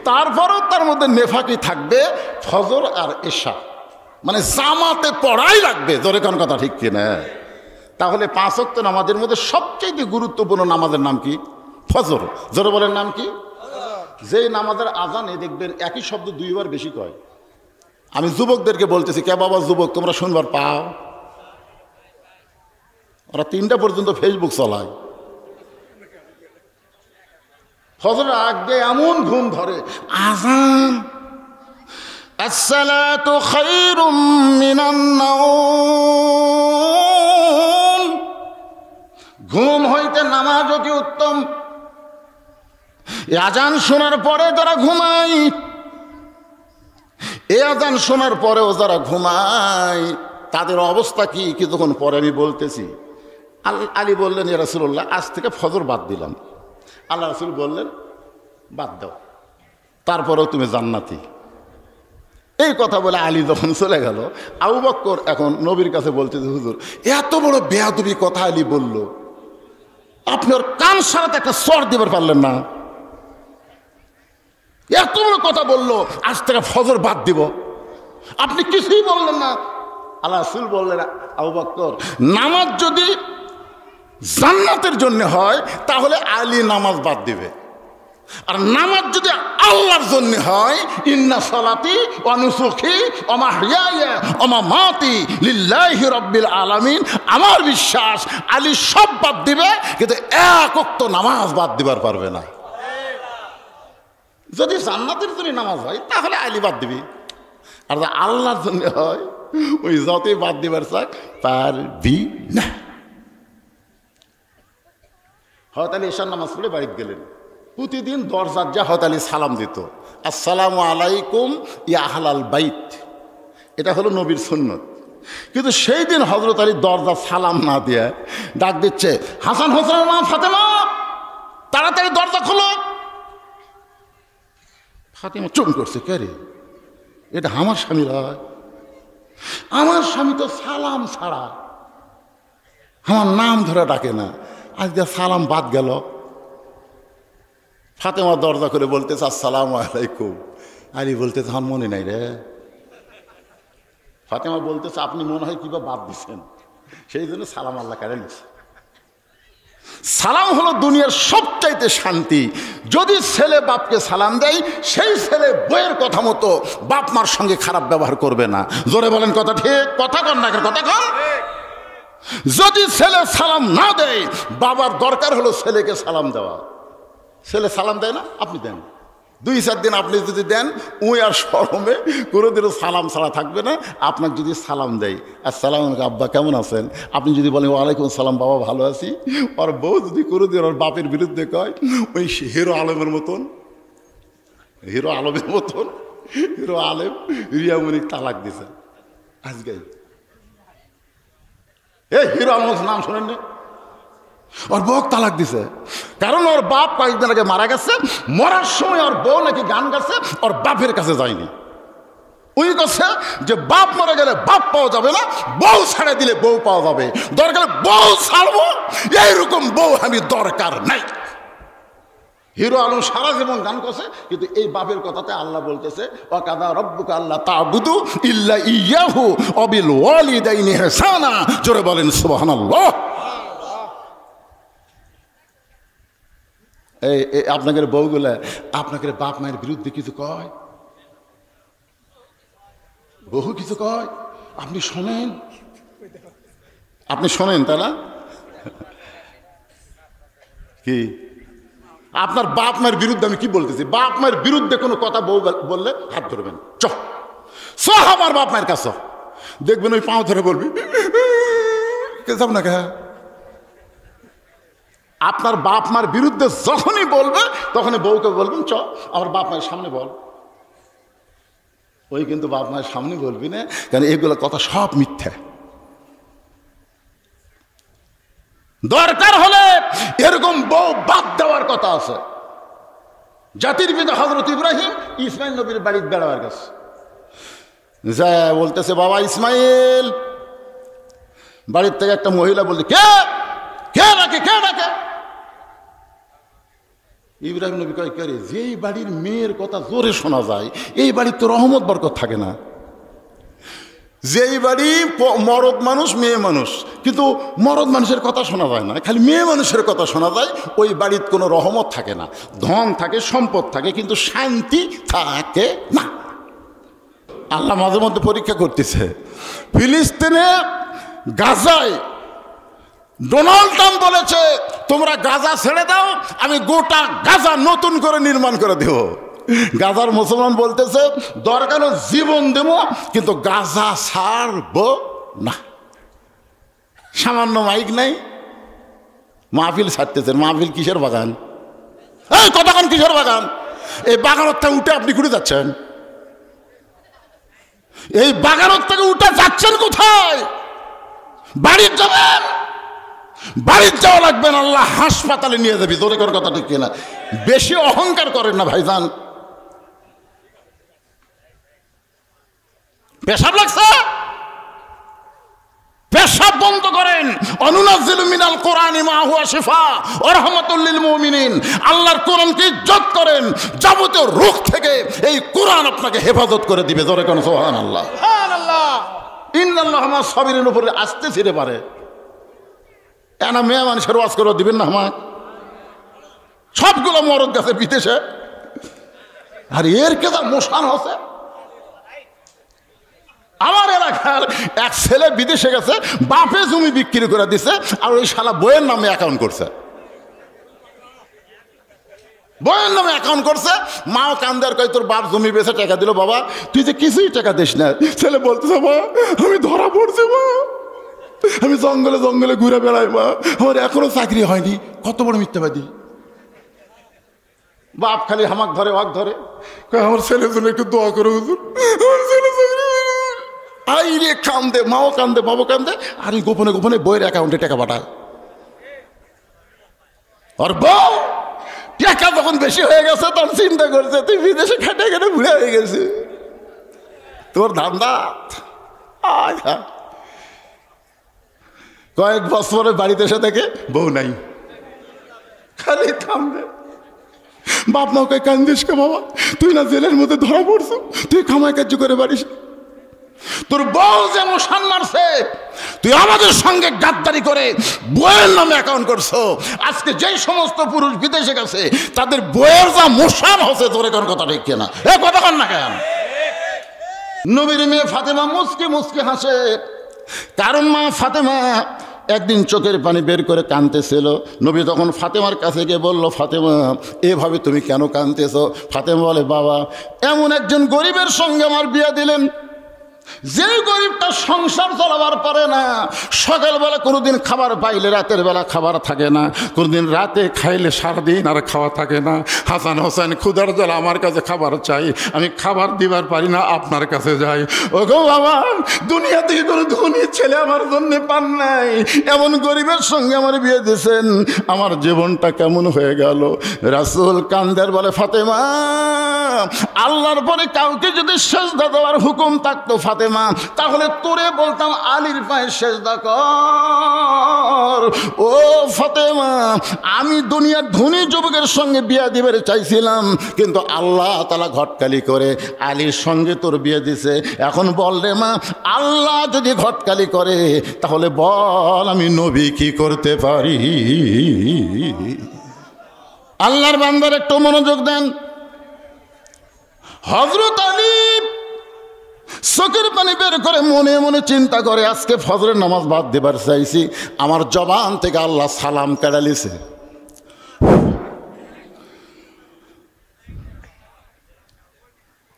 তারপরেও তার মধ্যে নেফাকি থাকবে ফজর আর এশা, মানে জামাতে পড়াই লাগবে। জোরে কোন কথা ঠিক কিনা? তাহলে 5 ওয়াক্ত নামাজের মধ্যে সবচেয়ে গুরুত্বপূর্ণ নামাজের নাম কি? ফজর। জোরে বলেন নাম কি? যেই নামাজের আজানে দেখবেন একই শব্দ 2 বার বেশি কয়। আমি যুবকদেরকে বলতেছি, কে বাবা যুবক তোমরা শুনবার পাও? ওরা 3টা পর্যন্ত ফেসবুক চালায়। ফজরের আগে এমন ঘুম ধরে, আজান আসসালাতু খায়রুম মিনান নাওম, ঘুম হইতে নামাজ অতি উত্তম। এই আজান শোনার পরে যারা ঘুমায়, এই আজান শোনার পরেও যারা ঘুমায় তাদের অবস্থা কি কিছুক্ষণ পরে আমি বলতেছি। আলী বললেন, ইয়া রাসূলুল্লাহ আজ থেকে ফজর বাদ দিলাম। আল্লাহ রাসূল বললেন, বাদ দাও, তারপরেও তুমি জান্নাতি। এই কথা বলে আলী যখন চলে গেল, আবু বকর এখন নবীর কাছে বলতেছে, হুজুর এত বড় বেয়াদবি কথা আলী বলল, আপনি ওর কান সারাতে একটা চড় দিবার পারলেন না? এত বড় কথা বললো, আজ থেকে ফজর বাদ দিব, আপনি কিছুই বললেন না। আল্লাহ রাসূল বললেন, আবু বকর নামাজ যদি জান্নাতের জন্য হয় তাহলে আলী নামাজ বাদ দিবে, আর নামাজ যদি আল্লাহর জন্য হয়, ইন্না সালাতি ওয়া নুসুকি ওয়া মাহইয়ায়া ওয়া মামাতি লিল্লাহি রাব্বিল আলামিন, আমার বিশ্বাস আলী সব বাদ দিবে, কিন্তু এক ওয়াক্ত নামাজ বাদ দিবার পারবে না। যদি জান্নাতের জন্য নামাজ হয় তাহলে আলী বাদ দিবি, আর যদি আল্লাহর জন্য হয় ওই যতই বাদ দিবার চাক পারবি না। হযরত আলী ঈশার নামাজ পড়ে বাড়িতে গেলেন। প্রতিদিন দরজার যা হযরত আলী সালাম দিত, আসসালামু আলাইকুম ইয়া আহলাল বাইত, এটা হলো নবীর সুন্নত। কিন্তু সেই দিন হযরত আলী দরজা সালাম না দিয়ে ডাক দিচ্ছে, হাসান হোসেনের মা ফাতেমা তাড়াতাড়ি দরজা খোলো। ফাতেমা চুপ করছে, কে রে, এটা আমার স্বামী হয়? আমার স্বামী তো সালাম ছাড়া আমার নাম ধরে ডাকে না, আজকে সালাম বাদ গেল। ফাতেমা দরজা করে বলতেছে, আসসালামু আলাইকুম। আলী বলতেছে, আমার মনে নাই রে। ফাতেমা বলতেছে, আপনি মনে হয় কিবা বাদ দিচ্ছেন, সেই জন্য সালাম আল্লাহ কারে নিচ্ছে। সালাম হলো দুনিয়ার সবচাইতে শান্তি। যদি ছেলে বাপকে সালাম দেয়, সেই ছেলে বইয়ের কথা মতো বাপ মার সঙ্গে খারাপ ব্যবহার করবে না। জোরে বলেন কথা ঠিক, কথা কন না, কথা কন। যদি ছেলে সালাম না দেয়, বাবার দরকার হলো ছেলেকে সালাম দেওয়া। ছেলে সালাম দেয় না, আপনি দেন। 2-4 দিন আপনি যদি দেন, উই আর শরমে কোনোদিনও সালাম ছাড়া থাকবে না। আপনাকে যদি সালাম দেয়, আসসালামু আলাইকুম আব্বা কেমন আছেন, আপনি যদি বলেন ওয়ালাইকুম সালাম বাবা ভালো আছি, আর বউ যদি কোনোদিন ওর বাপের বিরুদ্ধে কয়, ওই হিরো আলমের মতন, হিরো আলেম রিয়ামণিক তালাক দিছে আজকে। এই হিরো আলমের নাম শোনেন না? ওর বউ তালাক দিছে, কারণ ওর বাপ কয়েকদিন আগে মারা গেছে। মরার সময় ওর বউ নাকি গান গাছে, ওর বাপের কাছে যায়নি। উনি কাছে যে বাপ মারা গেলে বাপ পাওয়া যাবে না, বউ ছেড়ে দিলে বউ পাওয়া যাবে, দরকার বউ ছাড়বো, এইরকম বউ আমি দরকার নাই। হিরো আলম সারা জীবন গান করছে, কিন্তু এই বাপের কথাতে আল্লাহ বলতেছে, ওয়াকাদা রব্বুকা আল্লা তা'বুদু ইল্লা ইয়্যাহু ওয়া বিল ওয়ালিদাইনি ইহসানা। জোরে বলেন সুবহানাল্লাহ। এই আপনাদের বউগুলা আপনাদের বাপ মায়ের বিরুদ্ধে কিছু কয়, বহু কিছু কয়, আপনি শোনেন, তাই না? কি আপনার বাপ মায়ের বিরুদ্ধে আমি কি বলতেছি? বাপ মায়ের বিরুদ্ধে কোনো কথা বউ বললে হাত ধরবেন, আমার বাপ মায়ের কাছে দেখবেন ওই পাও ধরে বলবি, কে যাব না কে। আপনার বাপ মার বিরুদ্ধে যখনই বলবে, তখনই বউকে বলবেন, আমার বাপ মায়ের সামনে বল। ওই কিন্তু বাপ মায়ের সামনে বলবি না, কারণ এগুলো কথা সব মিথ্যা। দরকার হলে এরকম বউ বাদ দেওয়ার কথা আছে। জাতির পিতা হযরত ইব্রাহিম ইসমাইল নবীর বাড়িতে বেড়াবার গেছে, যা বলতেছে বাবা ইসমাইল। বাড়ির থেকে একটা মহিলা বলছে কে কে ডাকে কে ডাকে? ইব্রাহিম নবী কয় কে রে? যেই বাড়ির মেয়ের কথা জোরে শোনা যায় এই বাড়ির তো রহমত বরকত থাকে না। যেই বাড়ি মরদ মানুষ মেয়ে মানুষ, কিন্তু মরদ মানুষের কথা শোনা যায় না, খালি মেয়ে মানুষের কথা শোনা যায়, ওই বাড়ির কোনো রহমত থাকে না। ধন থাকে, সম্পদ থাকে, কিন্তু শান্তি থাকে না। আল্লাহ মাঝে মধ্যে পরীক্ষা করতেছে। ফিলিস্তিনে গাজায় ডোনাল্ড ট্রাম্প বলেছে তোমরা গাজা ছেড়ে দাও, আমি গোটা গাজা নতুন করে নির্মাণ করে দেব। গাজার মুসলমান বলতেছে দরকার জীবন দেব, কিন্তু গাজা ছাড়ব না। সামান্য মাইক নাই, মাহফিল ছাড়তেছেন। মাহফিল কিসের বাগান? এই কতক্ষণ কিসের বাগান? এই বাগানের থেকে উঠে আপনি ঘুরে যাচ্ছেন? এই বাগানের থেকে উঠে যাচ্ছেন কোথায়? বাড়ির যাবেন? বাড়ির যাওয়া লাগবে না, আল্লাহ হাসপাতালে নিয়ে যাবি। তোরে কর কথা ঠিক কিনা? বেশি অহংকার করেন না ভাইজান। পেশাব লাগছে, পেশাব বন্ধ করেন। অনুনাজ্জিলু মিনাল কোরআনি মা হুয়া শিফা ওয়া রাহমাতুল লিল মুমিনিন। আল্লাহর কোরআনকে ইজ্জত করেন, যাবতীয় রোগ থেকে এই কোরআন আপনাকে হেফাজত করে দিবে। জোরে কোন সুবহানাল্লাহ। সুবহানাল্লাহ। ইন্নাল্লাহা মা'আস সাবিরিন উপরে আসতে ছিঁড়ে পারে এনা মেয়ে মানুষের ওয়াজ করে দিবেন না আমার? সবগুলো মরদ গেছে বিদেশে, আর এর কেদা মোশান হচ্ছে। আমার এলাকার এক ছেলে বিদেশে গেছে, বাপে জমি বিক্রি করে দিছে, আর ওই শালা বইয়ের নামে অ্যাকাউন্ট করছে। বইয়ের নামে অ্যাকাউন্ট করছে। মাও কান্দার কয় তোর বাপ জমি বেচে টাকা দিল। বাবা তুই যে কিছুই টাকা দিস না। ছেলে বলতেছে মা আমি ধরা পড়ছি, মা আমি জঙ্গলে জঙ্গলে ঘুরে বেড়াই, মা আমার এখনো চাকরি হয়নি। কত বড় মিথ্যাবাদী! বাপ খালি হামাক ধরে ওয়াক ধরে, আমার ছেলের জন্য একটু দোয়া করে হুজুর, আমার ছেলে আই রে কান্দে, মাও কান্দে, বাবু কান্দে, আর গোপনে গোপনে বইয়ের অ্যাকাউন্টে টাকা পাঠায়। আর বউ টাকা যখন বেশি হয়ে গেছে তখন চিন্তা করছে তুই বিদেশে খেটে খেটে ঘুরে হয়ে গেছে, তোর ধান্দা। কয়েক বছরে বাড়িতে এসে দেখে বউ নাই, খালি কান্দে। বাপ মা কয় কান্দিস কে বাবা? তুই না জেলের মধ্যে ধরা পড়ছো, তুই কামাই কার্য করে বাড়িস। তোর বউ যেমন সান মারছে, তুই আমাদের সঙ্গে গাদ্দারি করে বইয়ের নামে অ্যাকাউন্ট করছো। আজকে যেই সমস্ত পুরুষ বিদেশে গেছে তাদের বইয়ের যা মোশান হচ্ছে, তোর কোন কথা ঠিক কিনা? এ কথা কন না কেন? নবীর মেয়ে ফাতেমা মুচকি মুচকি হাসে, কারণ মা ফাতেমা একদিন চোখের পানি বের করে কাঁদতেছিল। নবী তখন ফাতেমার কাছে গিয়ে বলল, ফাতেমা এভাবে তুমি কেন কাঁদতেছো? ফাতেমা বলে, বাবা এমন একজন গরিবের সঙ্গে আমার বিয়ে দিলেন, যে গরিবটা সংসার চালাবার পারে না। সকালবেলা কোনোদিন খাবার পাইলে রাতের বেলা খাবার থাকে না, কোনোদিন রাতে খাইলে সারাদিন আর খাওয়া থাকে না। হাসান হোসেন ক্ষুধার জল আমার কাছে খাবার চাই, আমি খাবার দিবার পারি না, আপনার কাছে যাই। ও গো বাবা, দুনিয়া থেকে কোনো ধনী ছেলে আমার জন্য পান নাই, এমন গরিবের সঙ্গে আমার বিয়ে দিয়েছেন, আমার জীবনটা কেমন হয়ে গেল। রাসূল কান্দের বলে, ফাতেমা আল্লাহর পরে কাউকে যদি সেজদা দেওয়ার হুকুম থাকতো ফাতেমা, তাহলে তোরে বলতাম আলীর পায়ে সেজদা কর। ও ফাতেমা, আমি দুনিয়ার ধনী যুবকের সঙ্গে বিয়ে দিবে চাইছিলাম, কিন্তু আল্লাহ তাআলা ঘটকালি করে আলীর সঙ্গে তোর বিয়ে দিছে। এখন বল রে মা, আল্লাহ যদি ঘটকালি করে তাহলে বল আমি নবী কি করতে পারি? আল্লাহর বান্দার একটু মনোযোগ দেন। হযরত আলী চোখের পানি বের করে মনে মনে চিন্তা করে, আজকে ফজরের নামাজ বাদ দেবার চাইছি, আমার জবান থেকে আল্লাহ সালাম কেড়ে লিছে।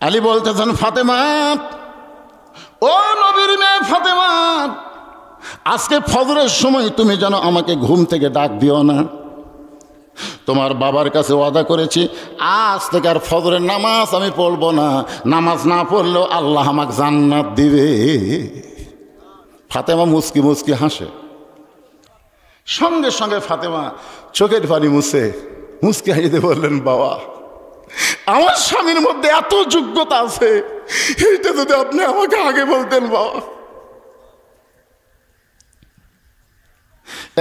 আলী বলতেছেন, ফাতেমা ও নবীর মেয়ে ফাতেমা, আজকে ফজরের সময় তুমি যেন আমাকে ঘুম থেকে ডাক দিও না। তোমার বাবার কাছে ওয়াদা করেছি আজ থেকে আর ফজরের নামাজ আমি পড়বো না, নামাজ না পড়লেও আল্লাহ আমাকে জান্নাত দিবে। ফাতেমা মুচকি মুচকি হাসে। সঙ্গে সঙ্গে ফাতেমা চোখের পানি মুছে মুচকি হাসিতে বললেন, বাবা আমার স্বামীর মধ্যে এত যোগ্যতা আছে, এইটা যদি আপনি আমাকে আগে বলতেন বাবা।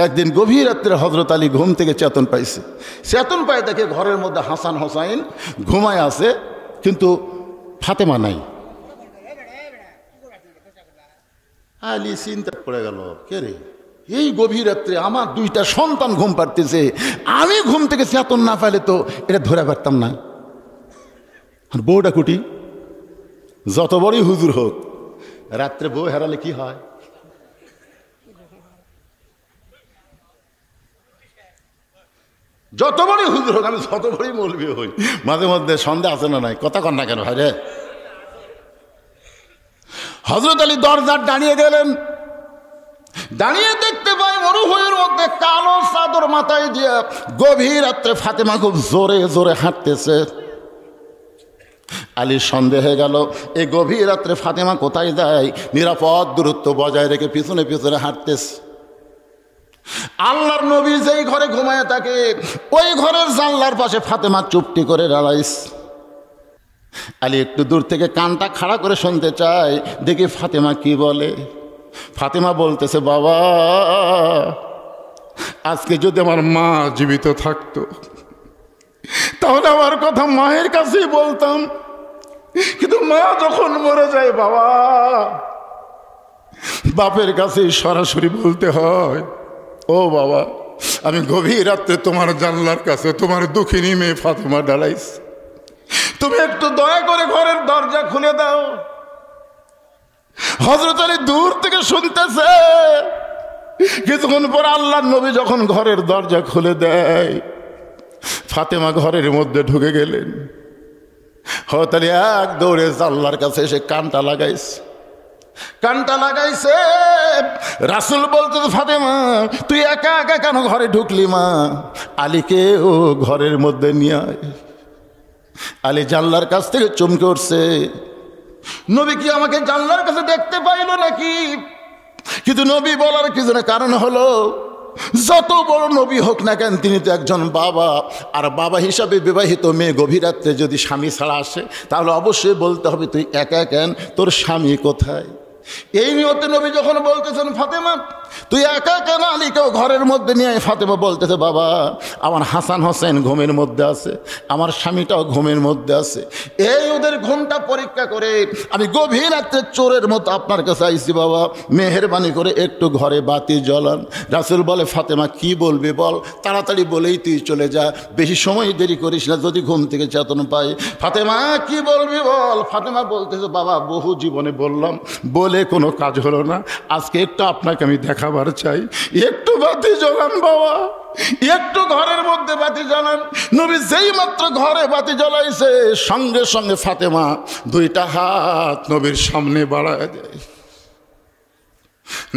একদিন গভীর রাত্রে হযরত আলী ঘুম থেকে চেতন পাইছে। চেতন পায় দেখে ঘরের মধ্যে হাসান হোসাইন ঘুমায় আছে, কিন্তু ফাতেমা নাই। আলী চিন্তা পড়ে গেল, কে রে, এই গভীর রাত্রে আমার দুইটা সন্তান ঘুম পাড়তেছে, আমি ঘুম থেকে চেতন না পাইলে তো এটা ধরে পারতাম না। আর বউটা কুটি, যত বড়ই হুজুর হোক, রাত্রে বউ হারালে কি হয়? যত বড়ই হুজুর হোক, আমি যত বড়ই মৌলবি হই, মাঝে মধ্যে সন্দেহ আছে না নাই? কথা কন না কেন ভাই রে? হযরত আলী দরজার দাঁড়িয়ে গেলেন। দাঁড়িয়ে দেখতে পাই মরুভূমির মধ্যে কালো চাদর মাথায় দিয়ে গভীর রাত্রে ফাতেমা খুব জোরে জোরে হাঁটতেছে। আলীর সন্দেহ হয়ে গেল, এই গভীর রাত্রে ফাতেমা কোথায় যায়? নিরাপদ দূরত্ব বজায় রেখে পিছনে পিছনে হাঁটতেছে। আল্লাহর নবী যেই ঘরে ঘুমায় থাকে, ওই ঘরের জানলার পাশে ফাতেমা চুপটি করে দাঁড়াইছে। আলী একটু দূর থেকে কানটা খাড়া করে শুনতে চায়, দেখি ফাতেমা কি বলে। ফাতেমা বলতেছে, বাবা, আজকে যদি আমার মা জীবিত থাকতো তাহলে আমার কথা মায়ের কাছেই বলতাম, কিন্তু মা যখন মরে যায় বাবা, বাপের কাছেই সরাসরি বলতে হয়। ও বাবা, আমি গভীর রাত্রে তোমার জানলার কাছে তোমার দুঃখিনী মেয়ে ফাতেমা দাঁড়াইছ, তুমি একটু দয়া করে ঘরের দরজা খুলে দাও। হযরত আলী দূর থেকে শুনতেছে। কিছুক্ষণ পর আল্লাহর নবী যখন ঘরের দরজা খুলে দেয়, ফাতেমা ঘরের মধ্যে ঢুকে গেলেন। হযরত আলী এক দৌড়ে জানলার কাছে এসে কানটা লাগাইছে। রাসূল বলতে, ফাতেমা তুই একা একা কেন ঘরে ঢুকলি মা? আলীকে ও ঘরের মধ্যে নিয়ে আয়। আলী জানলার কাছ থেকে চমকে উঠছে, নবী কি আমাকে জানলার কাছে দেখতে পাইল নাকি? কিন্তু নবী বলার কি জন্য কারণ হলো, যত বড় নবী হোক না কেন, তিনি তো একজন বাবা। আর বাবা হিসাবে বিবাহিত মেয়ে গভীর রাত্রে যদি স্বামী ছাড়া আসে, তাহলে অবশ্যই বলতে হবে তুই একা কেন, তোর স্বামী কোথায়? এই নিয়তে নবী যখন বলতেছেন, ফাতেমা তুই একা কেন আলীকেও ঘরের মধ্যে নিয়ে, ফাতেমা বলতেছে, বাবা আমার হাসান হোসেন ঘুমের মধ্যে আছে, আমার স্বামীটাও ঘুমের মধ্যে আছে, এই ওদের ঘুমটা পরীক্ষা করে আমি গভীর রাত্রে চোরের মতো আপনার কাছে আইছি, বাবা মেহেরবানি করে একটু ঘরে বাতি জ্বলান। রাসূল বলে, ফাতেমা কি বলবি বল, তাড়াতাড়ি বলেই তুই চলে যা, বেশি সময় দেরি করিস না, যদি ঘুম থেকে চেতন পাই। ফাতেমা কি বলবি বল। ফাতেমা বলতেছে, বাবা বহু জীবনে বললাম, বলে কোনো কাজ হলো না, আজকে একটু আপনাকে আমি দেখাবার চাই, একটু বাতি জ্বলান বাবা, একটু ঘরের মধ্যে বাতি জ্বালান। নবী যেই মাত্র ঘরে বাতি জ্বলাইছে, সঙ্গে সঙ্গে ফাতেমা দুইটা হাত নবীর সামনে বাড়ায় দেয়।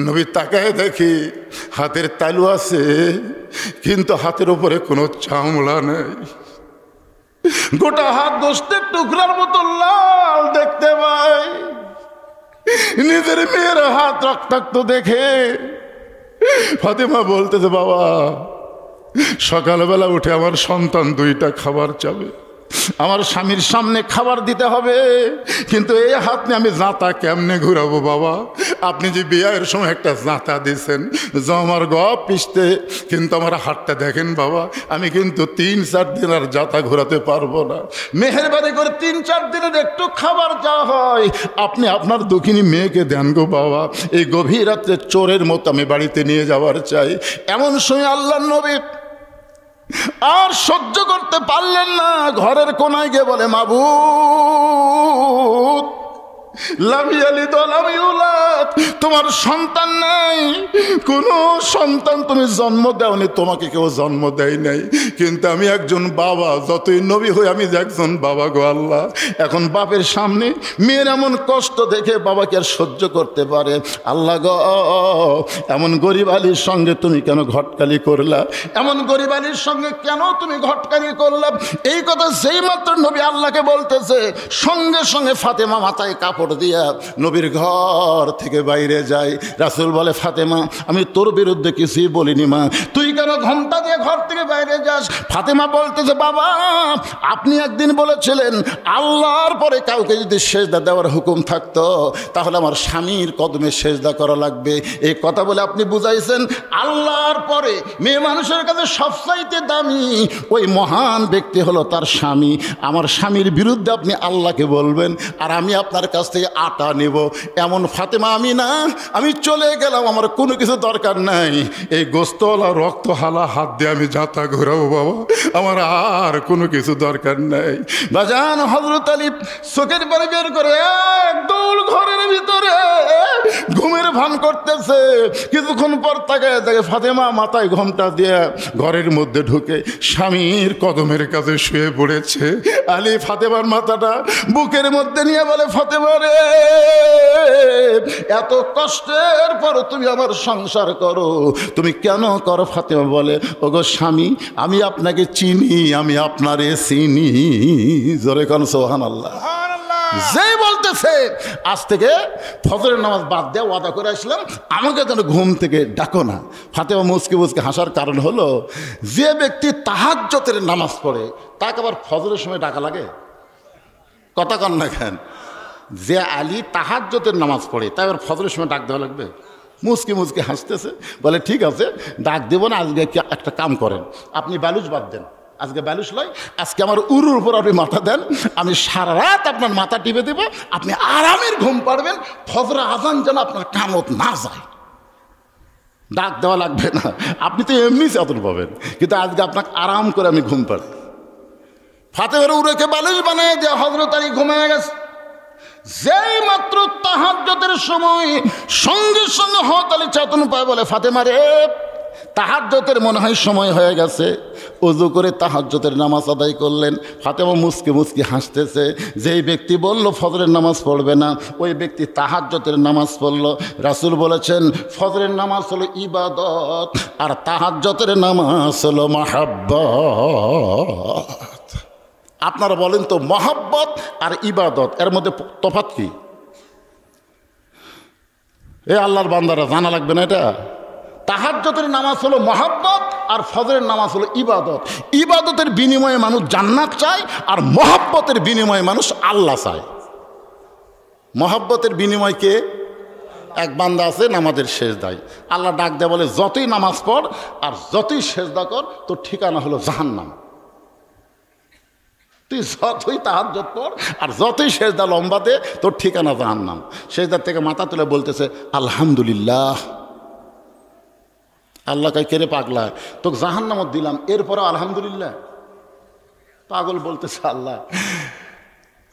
নবী তাকায় দেখি হাতের তালু আছে, কিন্তু হাতের উপরে কোনো চামড়া নেই। গোটা হাত গোস্তের টুকরার মতো লাল দেখতে পাই। নিজের মেয়ের হাত রক্তাক্ত দেখে ফাতেমা বলতেছে, বাবা সকালবেলা উঠে আমার সন্তান দুইটা খাবার চাবে, আমার স্বামীর সামনে খাবার দিতে হবে, কিন্তু এই হাত নিয়ে আমি জাঁতা কেমনে ঘুরাবো বাবা? আপনি যে বিয়ের সময় একটা জাঁতা দিয়েছেন আমার গপ পিষতে, কিন্তু আমার হাতটা দেখেন বাবা, আমি কিন্তু 3-4 দিন আর জাঁতা ঘোরাতে পারবো না। মেহেরবানি করে 3-4 দিনের একটু খাবার যা হয় আপনি আপনার দুঃখিনী মেয়েকে দেন গো বাবা, এই গভীর রাত্রে চোরের মতো আমি বাড়িতে নিয়ে যাওয়ার চাই। এমন সময় আল্লাহর নবী আর সহ্য করতে পারলেন না, ঘরের কোনায় গিয়ে বলে, মাবুদ লাম ইয়ালিদ ওয়া লাম ইউলাদ, তোমার সন্তান নাই, কোনো সন্তান তুমি জন্ম দাওনি, তোমাকে কেউ জন্ম দেয় নাই, কিন্তু আমি একজন বাবা, যতই নবী হই আমি একজন বাবা গো আল্লাহ। এখন বাপের সামনে মেয়ের এমন কষ্ট দেখে বাবা কি আর সহ্য করতে পারে? আল্লাহ গো, এমন গরিব আলীর সঙ্গে তুমি কেন ঘটকালি করলা? এমন গরিব আলীর সঙ্গে কেন তুমি ঘটকালি করলা? এই কথা যেই মাত্র নবী আল্লাহকে বলতেছে, সঙ্গে সঙ্গে ফাতেমা মাথায় কাপড় দাপট দিয়া নবীর ঘর থেকে বাইরে যায়। রাসূল বলে, ফাতেমা আমি তোর বিরুদ্ধে কিছুই বলিনি মা, তুই কেন ঘোমটা দিয়ে ঘর থেকে বাইরে যাস? ফাতেমা বলতেছে, বাবা আপনি একদিন বলেছিলেন আল্লাহর পরে কাউকে যদি সেজদা দেওয়ার হুকুম থাকতো তাহলে আমার স্বামীর কদমে সেজদা করা লাগবে। এই কথা বলে আপনি বুঝাইছেন আল্লাহর পরে মেয়ে মানুষের কাছে সবচাইতে দামি ওই মহান ব্যক্তি হলো তার স্বামী। আমার স্বামীর বিরুদ্ধে আপনি আল্লাহকে বলবেন আর আমি আপনার কাছ থেকে আটা নেব, এমন ফাতেমা আমি না। আমি চলে গেলাম, আমার কোনো কিছু দরকার নাই। এই গোস্তওয়ালা রক্তহালা হাত দিয়ে আমি যাতা ঘোরাবো বাবা, আমার আর কোনো কিছু দরকার নাই। বাজান হযরত আলী চোখের পানি বের করে এক দৌড় ঘরের ভিতরে ঘুমের ভান করতেছে। কিছুক্ষণ পর তাকায় দেখে ফাতেমা মাথায় ঘোমটা দিয়ে ঘরের মধ্যে ঢুকে স্বামীর কদমের কাছে শুয়ে পড়েছে। আলী ফাতেমার মাথাটা বুকের মধ্যে নিয়ে বলে, ফাতেমা রে এত কষ্টের পর তুমি আমার সংসার করো, তুমি কেন করো? ফাতেমা বলে, ওগো স্বামী আমি আপনাকে চিনি, আমি আপনারে চিনি। জোরে কোন সুবহানাল্লাহ। যেই বলতেছে আজ থেকে ফজরের নামাজ বাদ দেওয়া ওয়াদা করে আসলাম, আমাকে যেন ঘুম থেকে ডাকো না। ফাতেমা মুচকে মুচকে হাসার কারণ হলো যে ব্যক্তি তাহাজ্জুদের নামাজ পড়ে তাকে আবার ফজরের সময় ডাকা লাগে? কথা কন না কেন? যে আলী তাহাজ্জুদের নামাজ পড়ে তাই আবার ফজরের সময় ডাক দেওয়া লাগবে? মুচকি মুচকি হাসতেছে, বলে ঠিক আছে ডাক দেবো না, আজকে একটা কাম করেন, আপনি বালুচ বাদ দেন, আজকে বালুচ লয়, আজকে আমার উরুর উপর আপনি মাথা দেন, আমি সারা রাত আপনার মাথা টিপে দেবো, আপনি আরামের ঘুম পাড়বেন, ফজর আজান যেন আপনার কামত না যায়। ডাক দেওয়া লাগবে না, আপনি তো এমনি চাতন পাবেন, কিন্তু আজকে আপনাকে আরাম করে আমি ঘুম পাড়ি। ফাতেমার উরেকে বালুচ বানায় দেওয়া হযরত আলী ঘুমিয়ে গেছে। যেই মাত্র তাহাজ্জুদের সময় সঙ্গে সঙ্গে হযরত আলী চেতন পায়, বলে ফাতেমা রে তাহাজ্জুদের মনে হয় সময় হয়ে গেছে। ওযু করে তাহাজ্জুদের নামাজ আদায় করলেন। ফাতেমা মুচকি মুচকি হাসতেছে। যেই ব্যক্তি বলল ফজরের নামাজ পড়বে না ওই ব্যক্তি তাহাজ্জুদের নামাজ পড়ল। রাসূল বলেছেন ফজরের নামাজ হলো ইবাদত আর তাহাজ্জুদের নামাজ হলো মাহাব্বত। আপনারা বলেন তো মহাব্বত আর ইবাদত এর মধ্যে তফাৎ কি? এ আল্লাহর বান্দারা জানা লাগবে না এটা? তাহাজ্জুদের নামাজ হলো মহাব্বত আর ফজরের নামাজ হলো ইবাদত। ইবাদতের বিনিময়ে মানুষ জান্নাত চায় আর মহাব্বতের বিনিময়ে মানুষ আল্লাহ চায়। মহাব্বতের বিনিময় কে? এক বান্দা আছে নামাজের সেজদায়, আল্লাহ ডাক দেয় বলে যতই নামাজ পড় আর যতই সেজদা কর তোর ঠিকানা হলো জাহান্নাম। তুই যতই তাহাজ্জুদ পড় আর যতই সেজদা লম্বা দে তোর ঠিকানা জাহান্নাম। সেজদার থেকে মাথা তুলে বলতেছে আলহামদুলিল্লাহ। আল্লাহ কয় কেরে পাগলা তোকে জাহান্নামত দিলাম এরপরে আলহামদুলিল্লাহ? পাগল বলতেছে আল্লাহ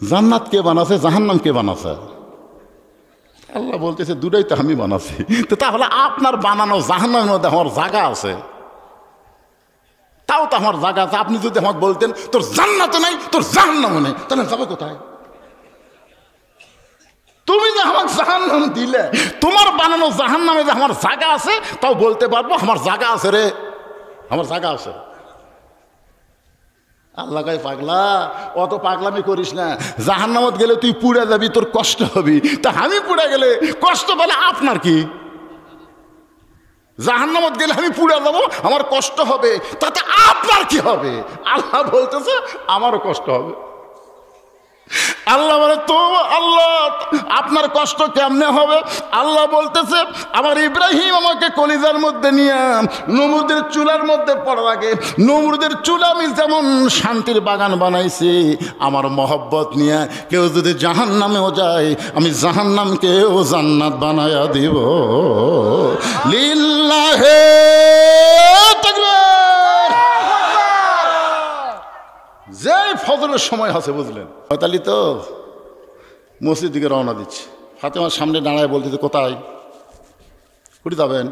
জান্নাত কে বানাছে জাহান্নাম কে বানাছে? আল্লাহ বলতেছে দুটাই তো আমি বানাছি। তো তাহলে আপনার বানানো জাহান্নামের মধ্যে আমার জায়গা আছে? তাও তো আমার জায়গা আছে। আপনি যদি আমাকে বলতেন তোর জান্নাতও নাই তোর জাহান্নামও নেই তাহলে যাবে কোথায়? তুমি যে আমাকে জাহান্নাম দিলে তোমার বানানো জাহান্নামে যে আমার জায়গা আছে তাও বলতে পারবো আমার জায়গা আছে রে, আমার জায়গা আছে। আল্লাহ কয় পাগলা অত পাগলামি করিস না, জাহান্নামত গেলে তুই পুড়ে যাবি তোর কষ্ট হবি, তা আমি পুড়ে গেলে কষ্ট পেলে আপনার কি? জাহান্নামত গেলে আমি পুড়ে যাবো আমার কষ্ট হবে তাতে আপনার কি হবে? আল্লাহ বলতেছে আমারও কষ্ট হবে। আল্লাহ বলে তো আল্লাহ আপনার কষ্ট কেমনে হবে? আল্লাহ বলতেছে আমার ইব্রাহিম আমাকে কলিজার মধ্যে নিয়ে নমরুদের চুলার মধ্যে পড়ার আগে নমরুদের চুলা আমি যেমন শান্তির বাগান বানাইছি আমার মহব্বত নিয়ে কেউ যদি জাহান্নামেও যায় আমি জাহান্নামকেও জান্নাত বানায়া দিব। লিল্লাহে তাকবীর। যে ফজরের সময় আছে বুঝলেন, হয়তালি তো মসজিদ দিকে রওনা দিচ্ছে। ফাতেমার সামনে দাঁড়ায় বলতেছে কোথায় কুড়ি যাবেন?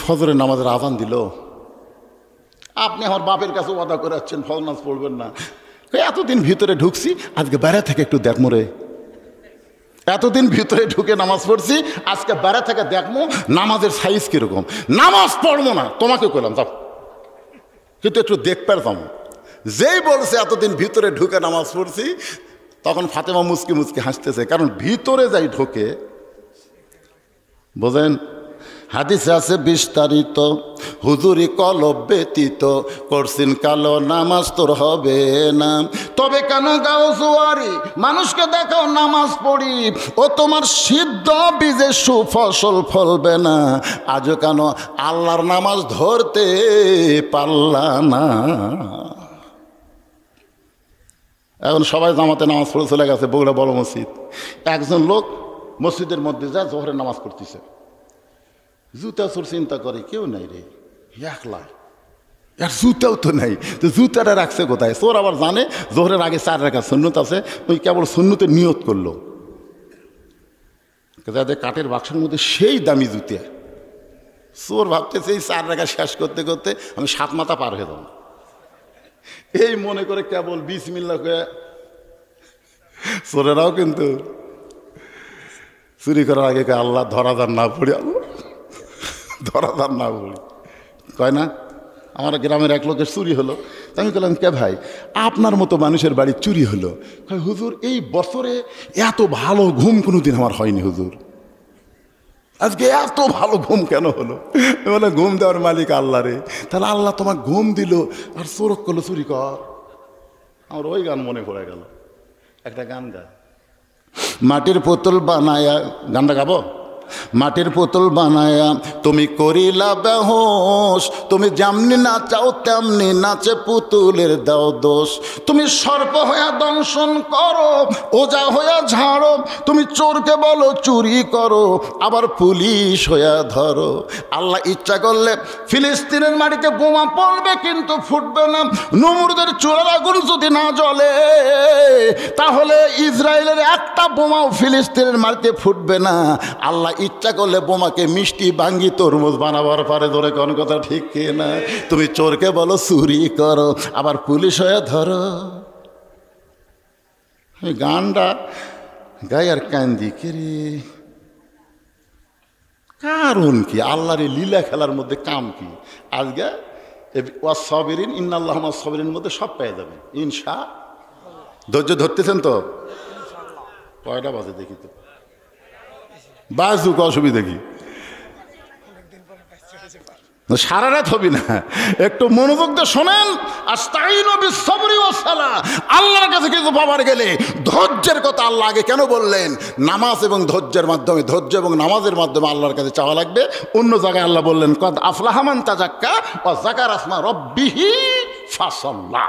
ফজরের নামাজের আজান দিল, আপনি আমার বাপের কাছে ওয়াদা করে যাচ্ছেন ফজর নামাজ পড়বেন না। এতদিন ভিতরে ঢুকছি আজকে বাইরে থেকে একটু দেখমো রে, এতদিন ভিতরে ঢুকে নামাজ পড়ছি আজকে বাইরে থেকে দেখবো নামাজের সাইজ কিরকম। নামাজ পড়বো না তোমাকে কইলাম যাও, কিন্তু একটু দেখ পারতাম। যেই বলছে এতদিন ভিতরে ঢুকে নামাজ পড়ছি তখন ফাতেমা মুচকি মুচকি হাসতেছে, কারণ ভিতরে যাই ঢোকে, বোঝেন? হাদিসে আছে বিস্তারিত, হুজুরি কলব ব্যতীত করছিন কালো নামাজ তোর হবে না। তবে কেন গাও জুয়ারি, মানুষকে দেখাও নামাজ পড়ি, ও তোমার সিদ্ধ বীজে সুফসল ফলবে না। আজও কেন আল্লাহর নামাজ ধরতে পারলা না? এখন সবাই জামাতে নামাজ পড়ে চলে গেছে বগুড়া বড় মসজিদ। একজন লোক মসজিদের মধ্যে যায়, জোহরের নামাজ পড়তেছে, জুতা চোর চিন্তা করে কেউ নাই রে, একলা, আর জুতাও তো নাই, তো জুতাটা রাখছে কোথায়? চোর আবার জানে জোহরের আগে 4 রাকাত সুন্নত আছে, ওই কেবল সুন্নতে নিয়ত করলো, যাতে কাঠের বাক্সের মধ্যে সেই দামি জুতে। চোর ভাবতেছে এই 4 রাকাত শেষ করতে করতে আমি 7 মাথা পার হয়ে যাব, এই মনে করে কেবল বিসমিল্লাহ কয়ে। চোরেরাও কিন্তু চুরি করার আগে কয় আল্লাহ ধরাধার না পড়ি, আল্লাহ ধরাধার না পড়ি, কয় না? আমার গ্রামের এক লোকের চুরি হলো, আমি বললাম কে ভাই আপনার মতো মানুষের বাড়ি চুরি হলো? কয় হুজুর এই বছরে এত ভালো ঘুম কোনোদিন আমার হয়নি হুজুর, আজকে এত ভালো ঘুম কেন হলো? বলে ঘুম দেওয়ার মালিক আল্লাহ রে। তাহলে আল্লাহ তোমার ঘুম দিল আর চোর করলো চুরি কর। আমার ওই গান মনে পড়ে গেল, একটা গান গায়, মাটির পুতুল বানায়া, গানটা গাবো? মাটির পুতুল বানায়া তুমি করিলা বেহোশ, তুমি যেমনি নাচাও তেমনি নাচে পুতুলের দাও দোষ। তুমি সর্প হইয়া দংশন করো, ওজা হইয়া ঝাড়ো, তুমি চোরকে বলো চুরি করো, আবার পুলিশ হইয়া ধরো। আল্লাহ ইচ্ছা করলে ফিলিস্তিনের মাটিতে বোমা পড়বে কিন্তু ফুটবে না। নমরুদের চুলার আগুন যদি না জ্বলে, তাহলে ইসরায়েলের একটা বোমাও ফিলিস্তিনের মাটিতে ফুটবে না। আল্লাহ ইচ্ছা করলে বোমাকে মিষ্টি ভাঙ্গি তরমুজ বানাবার পারে। ধরে কোন কথা ঠিক কি না? তুমি চোরকে বলো চুরি করো, আবার পুলিশ হয়ে ধরো। গানটা গাই আর কান্দি কে রে, কারণ কি? আল্লাহর লীলা খেলার মধ্যে কাম কি? আজকে ওয়াসসাবিরিন ইন্নাল্লাহ মা'আস সাবিরিনের মধ্যে সব পেয়ে যাবেন ইনশা। ধৈর্য ধরতেছেন তো? কয়টা বাজে দেখি তো, বাজুক, অসুবিধা কি? সারা রাত হবি না, একটু মনোযোগ দিয়ে শোনেন। আস্তাইনু বিস-সাবরি ওয়াস-সালাহ, আল্লাহর কাছে কিছু পাবার গেলে ধৈর্যের কথা আল্লাহ আগে কেন বললেন? নামাজ এবং ধৈর্যের মাধ্যমে, ধৈর্য এবং নামাজের মাধ্যমে আল্লাহর কাছে চাওয়া লাগবে। অন্য জায়গায় আল্লাহ বললেন কদ আফলাহা মান তাযাক্কা ওয়া যাকারা ইসমা রাব্বিহি ফাসাল্লা।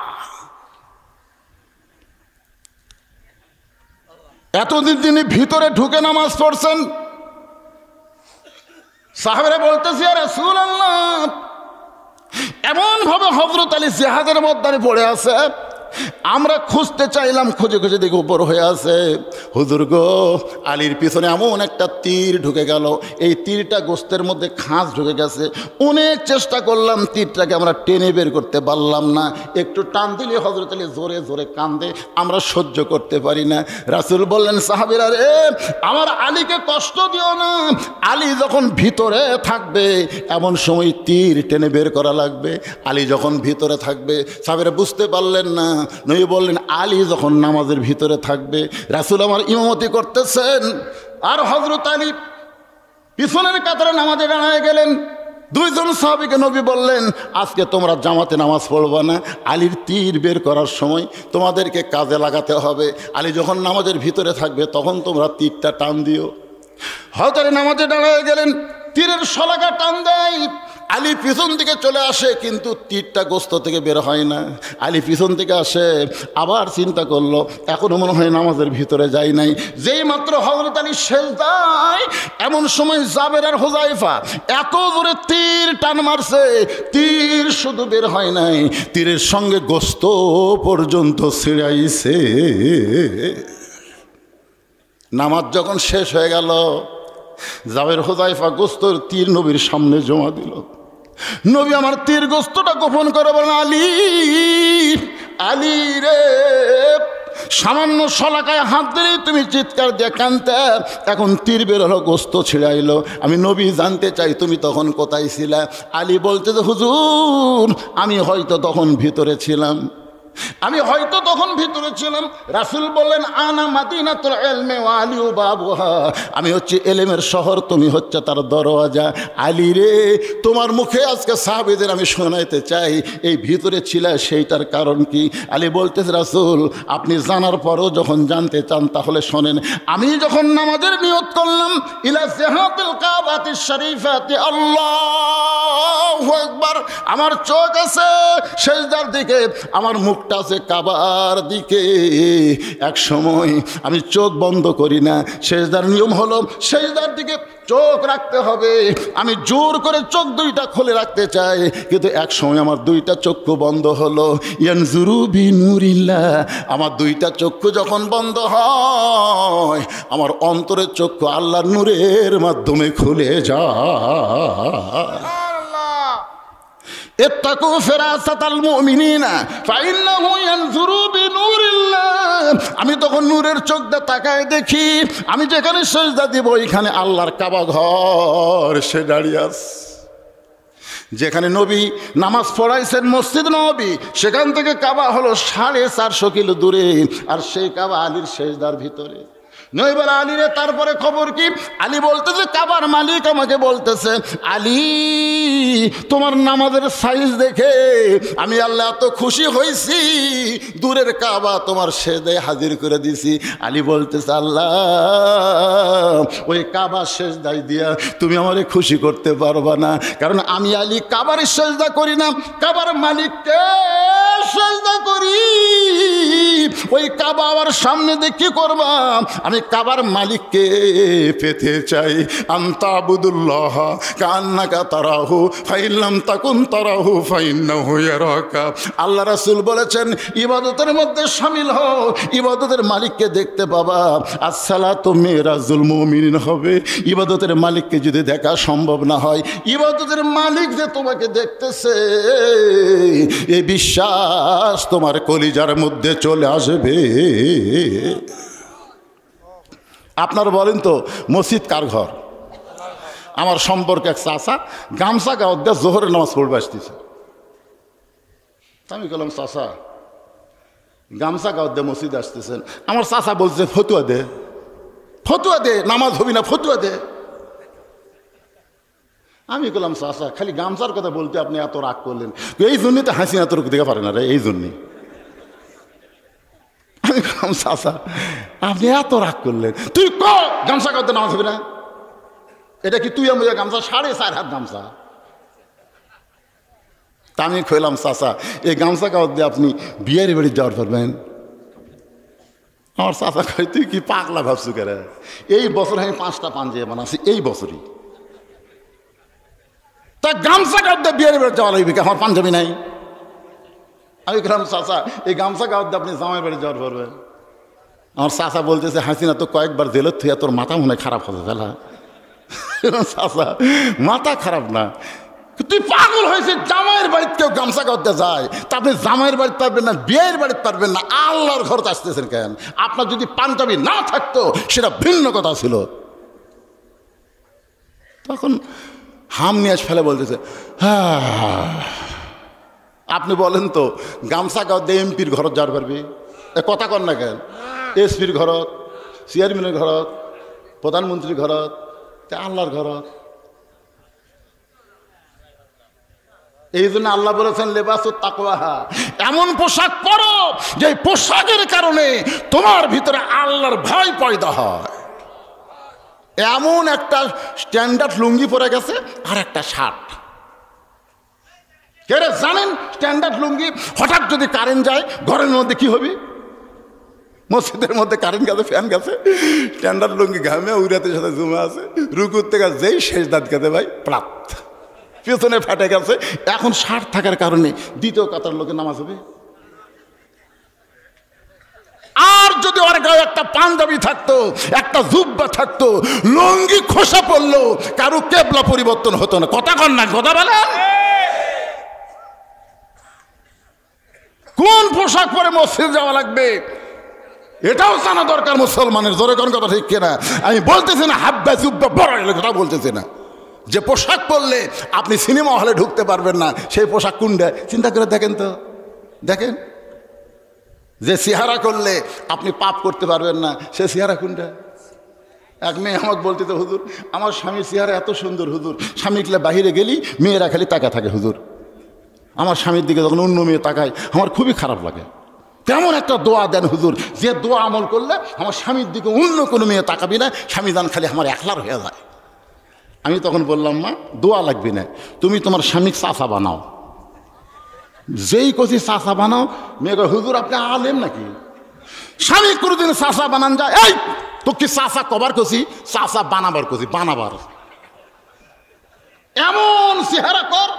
এতদিন তিনি ভিতরে ঢুকে নামাজ পড়ছেন, সাহাবারা বলতেছি ইয়া রাসূলুল্লাহ, এমন ভাবে হযরত আলী জিহাদের ময়দানে পড়ে আছে, আমরা খুঁজতে চাইলাম, খুঁজে খুঁজে দেখি উপর হয়ে আছে। হুজুর গো, আলীর পিছনে এমন একটা তীর ঢুকে গেল, এই তীরটা গোস্তের মধ্যে খাঁজ ঢুকে গেছে। অনেক চেষ্টা করলাম, তীরটাকে আমরা টেনে বের করতে পারলাম না। একটু টান দিলে হযরত আলী জোরে জোরে কান্দে, আমরা সহ্য করতে পারি না। রাসূল বললেন সাহাবীরা রে, আমার আলীকে কষ্ট দিও না, আলী যখন ভিতরে থাকবে এমন সময় তীর টেনে বের করা লাগবে। আলী যখন ভিতরে থাকবে, সাহাবীরা বুঝতে পারলেন না। নবী বললেন আলী যখন নামাজের ভিতরে থাকবে, রাসূল আমার ইমামতি করতেছেন, আর হযরত আলী পিছনের কাতারে নামাজে দাঁড়ায় গেলেন। দুইজন সাহাবীকে নবী বললেন আজকে তোমরা জামাতে নামাজ পড়বা না, আলীর তীর বের করার সময় তোমাদেরকে কাজে লাগাতে হবে। আলী যখন নামাজের ভিতরে থাকবে তখন তোমরা তীরটা টান দিও। হযরত আলী নামাজে দাঁড়ায় গেলেন, তীরের শলাকা টান দেয়, আলী পিছন থেকে চলে আসে, কিন্তু তীরটা গোস্ত থেকে বের হয় না। আলী পিছন থেকে আসে, আবার চিন্তা করলো এখনো মনে হয় নামাজের ভিতরে যাই নাই। যেই মাত্র হযরত আলী সেজদায়, এমন সময় জাবের আর হুযায়ফা এত জোরে তীর টান মারছে, তীর শুধু বের হয় নাই, তীরের সঙ্গে গোস্ত পর্যন্ত ছিঁড়াইছে। নামাজ যখন শেষ হয়ে গেল, জাবের হুযায়ফা গোস্তর তীর নবীর সামনে জমা দিল। নবী আমার তীর গোস্তটা গোপন করে বলেন আলী, আলী রে, সামান্য শলাকায় হাত দিলেই তুমি চিৎকার দিয়ে কাঁদতে, এখন তীর বের হলো, গোস্ত ছিঁড়াইলো। আমি নবী জানতে চাই তুমি তখন কোথায় ছিলা? আলী বলতে যে হুজুর আমি হয়তো তখন ভিতরে ছিলাম। আমি হয়তো তখন ভিতরে ছিলাম। রাসূল বললেন, আনা মাদিনাতুল ইলমি ওয়া আলিউ বাবুহা, আমি হচ্ছে এলেমের শহর, তুমি হচ্ছে তার দরওয়াজা। আলী রে, তোমার মুখে আজকে সাহাবীদের আমি শোনাইতে চাই এই ভিতরে ছিল সেইটার কারণ কি। আলী বলতেছে, রাসূল আপনি জানার পরও যখন জানতে চান তাহলে শোনেন। আমি যখন নামাজের নিয়ত করলাম, ইলা জিহাতিল কাবাতিশ শরীফাতি, আল্লাহু আকবার, আমার চোখ আছে সেজদার দিকে, আমার মুখটা আছে কাবার দিকে। এক সময় আমি চোখ বন্ধ করি না, সেজদার নিয়ম হলো সেজদার দিকে চোখ রাখতে হবে। আমি জোর করে চোখ দুইটা খুলে রাখতে চাই, কিন্তু এক সময় আমার দুইটা চক্ষু বন্ধ হলো। ইয়ানজুরু বিনুরিল্লাহ, আমার দুইটা চক্ষু যখন বন্ধ হয়, আমার অন্তরের চক্ষু আল্লাহর নূরের মাধ্যমে খুলে যায়। ইত্তাকু ফিরাসাতাল মুমিনিনা ফাইন্নাহু ইয়ানজুরু বিনুরিল্লাহ। আমি তখন নূরের চোখ দিয়ে তাকায় দেখি, আমি যেখানে সিজদা দিব ওইখানে আল্লাহর কাবা ঘর সে দাঁড়িয়ে আছে। যেখানে নবী নামাজ পড়াইছেন মসজিদ নববী, সেখান থেকে কাবা হলো 450 কিলো দূরে, আর সেই কাবা আলীর সিজদার ভিতরে। নইবার আলী রে, তারপরে খবর কি? আলী বলতেছে, কাবার মালিক আমাকে বলতেছে, আলী তোমার নামাজের সাইজ দেখে আমি আল্লাহ এত খুশি হয়েছি, দূরের কাবা তোমার সেজদায় হাজির করে দিছি। আলী বলতেছে, আল্লাহ ওই কাবা সেজদায় দিয়া তুমি আমারে খুশি করতে পারবা না, কারণ আমি আলী কাবার সেজদা করি না, কাবার মালিককে সেজদা করি। ওই কাবা আমার সামনে দিয়ে কি করবা? আমি কাবার মালিককে পেতে চাই। আনতাবুদুল্লাহ কান্নাকা তারাহু ফাইল্লাম তাকুন তারাহু ফাইন্নাহু ইয়ারাকা। আল্লাহ রাসূল বলেছেন, ইবাদতের মধ্যে শামিল হও, ইবাদতের মালিককে দেখতে পাবা। আসসালাতু মিরাজুল মুমিনিন হবে। ইবাদতের মালিককে যদি দেখা সম্ভব না হয়, ইবাদতের মালিক যে তোমাকে দেখতেছে এই বিশ্বাস তোমার কলিজার মধ্যে চলে আসবে। আপনার বলেন তো, মসজিদ কার ঘর? আমার সম্পর্কে এক চাচা গামছা গাঁও দিয়ে জোহরের নামাজ পড়বে আসতেছে। আমি বললাম, চাচা গামছা গাঁও দিয়ে মসজিদে আসতেছেন? আমার চাচা বলছে, ফতুয়া দে, ফতুয়া দে, নামাজ হবি না, ফতুয়া দে। আমি বললাম, চাচা খালি গামছার কথা বলতে আপনি এত রাগ করলেন? এই জন্যই তো হাসি এত দেখে পারে না রে, এই জন্যই। আমি বললাম, চাচা আপনি এত রাগ করলেন, তুই ক গামছা করতে নামাজ হবে না? এটা কি তুই আমি গামছা 4.5 হাত গামছা? তা আমি কইলাম, চাচা এই গামছা কাপড় দিয়ে আপনি বিয়ের বাড়ি যাওয়ার পারবেন? আমার চাচা কয়, তুই কি পাগলা ভাবছু কেন? এই বছর আমি 5টা পাঞ্জাবি বানাচ্ছি, এই বছরই। তা গামছা কাপড় দিয়ে বিয়ের বাড়ি যাওয়া লাগবে, আমার পাঞ্জাবি নাই। আমি বললাম, চাচা এই গামছা কাপড় দিয়ে আপনি জামাই বাড়ি যাওয়ার পারবেন? আমার চাচা বলতেছে, হাসিনা তো কয়েকবার জেলত থুয়া, তোর মাথা মনে খারাপ হবে ফেলা। চাচা মাথা খারাপ না, তুই পাগল হয়েছে, জামাইয়ের বাড়িতে কেউ গামছা করতে যায়, তা আপনি জামাইয়ের বাড়িতে পারবেন না, বিয়ের বাড়িতে পারবেন না, আল্লাহর ঘর আসতেছেন কেন? আপনার যদি পাঞ্জাবি না থাকতো সেটা ভিন্ন কথা ছিল। তখন হাম নিয়ে ফেলে বলতেছে, হ্যাঁ আপনি বলেন তো, গামছা গাও দিয়ে এমপির ঘরত যাওয়ার পারবি? কথা কর না কেন? এসপির ঘরত, চেয়ারম্যানের ঘরত, প্রধানমন্ত্রীর ঘরত, আল্লাহর ঘরত। এই জন্য আল্লাহ বলেছেন, লেবাসুত তাকওয়াহা, এমন পোশাক পরো যে পোশাকের কারণে তোমার ভিতরে আল্লাহর ভয় পয়দা হয়। এমন একটা স্ট্যান্ডার্ড লুঙ্গি পরে গেছে আর একটা শার্ট। কে রে জানেন স্ট্যান্ডার্ড লুঙ্গি? হঠাৎ যদি কারেন্ট যায় ঘরের মধ্যে কি হবে? মসজিদের মধ্যে কারেন্ট গেছে, ফ্যান গেছে, স্ট্যান্ডার্ড লুঙ্গি ঘামে উড়াতের সাথে জমে আছে, রুকুর থেকে যেই শেষ দাঁত গেছে ভাই প্রাপ, পেছনে ফেটে গেছে। এখন শার্ট থাকার কারণে দ্বিতীয় কাতার লোকের নামাজ হবে। আর যদি ওর গায়ে একটা পাঞ্জাবি থাকতো, একটা জুব্বা থাকতো, লুঙ্গি খোসা পড়লো, কারো কেবলা পরিবর্তন হতো না। কথা কন না, কথা বলেন। কোন পোশাক পরে মসজিদ যাওয়া লাগবে এটাও জানা দরকার মুসলমানের। জোরে কোন কথা ঠিক কিনা? আমি বলতেছি না হাব্বা জুব্বা বড় কথা বলতেছি না। যে পোশাক পরলে আপনি সিনেমা হলে ঢুকতে পারবেন না, সেই পোশাক কোনটা চিন্তা করে দেখেন তো, দেখেন যে চেহারা করলে আপনি পাপ করতে পারবেন না, সে চেহারা কোনটা? এক মেয়ে আমাকে বলতে তো, হুজুর আমার স্বামীর চেহারা এত সুন্দর হুজুর, স্বামীগুলো বাহিরে গেলি মেয়েরা খালি তাকা থাকে হুজুর, আমার স্বামীর দিকে যখন অন্য মেয়ে তাকায় আমার খুবই খারাপ লাগে। তেমন একটা দোয়া দেন হুজুর, যে দোয়া আমল করলে আমার স্বামীর দিকে অন্য কোনো মেয়ে তাকাবি না, স্বামী দান খালি আমার একলার হয়ে যায়। আমি তখন বললাম, মা দোয়া লাগবে না, তুমি তোমার স্বামীকে চাচা বানাও। যেই কছি চাচা বানাও, মেয়ে কয় হুজুর আপনি আলেম নাকি, স্বামী কোনোদিন চাচা বানান যায়? এই তো কি চাচা কবার কছি, চাচা বানাবার কছি, বানাবার। এমন চেহারা কর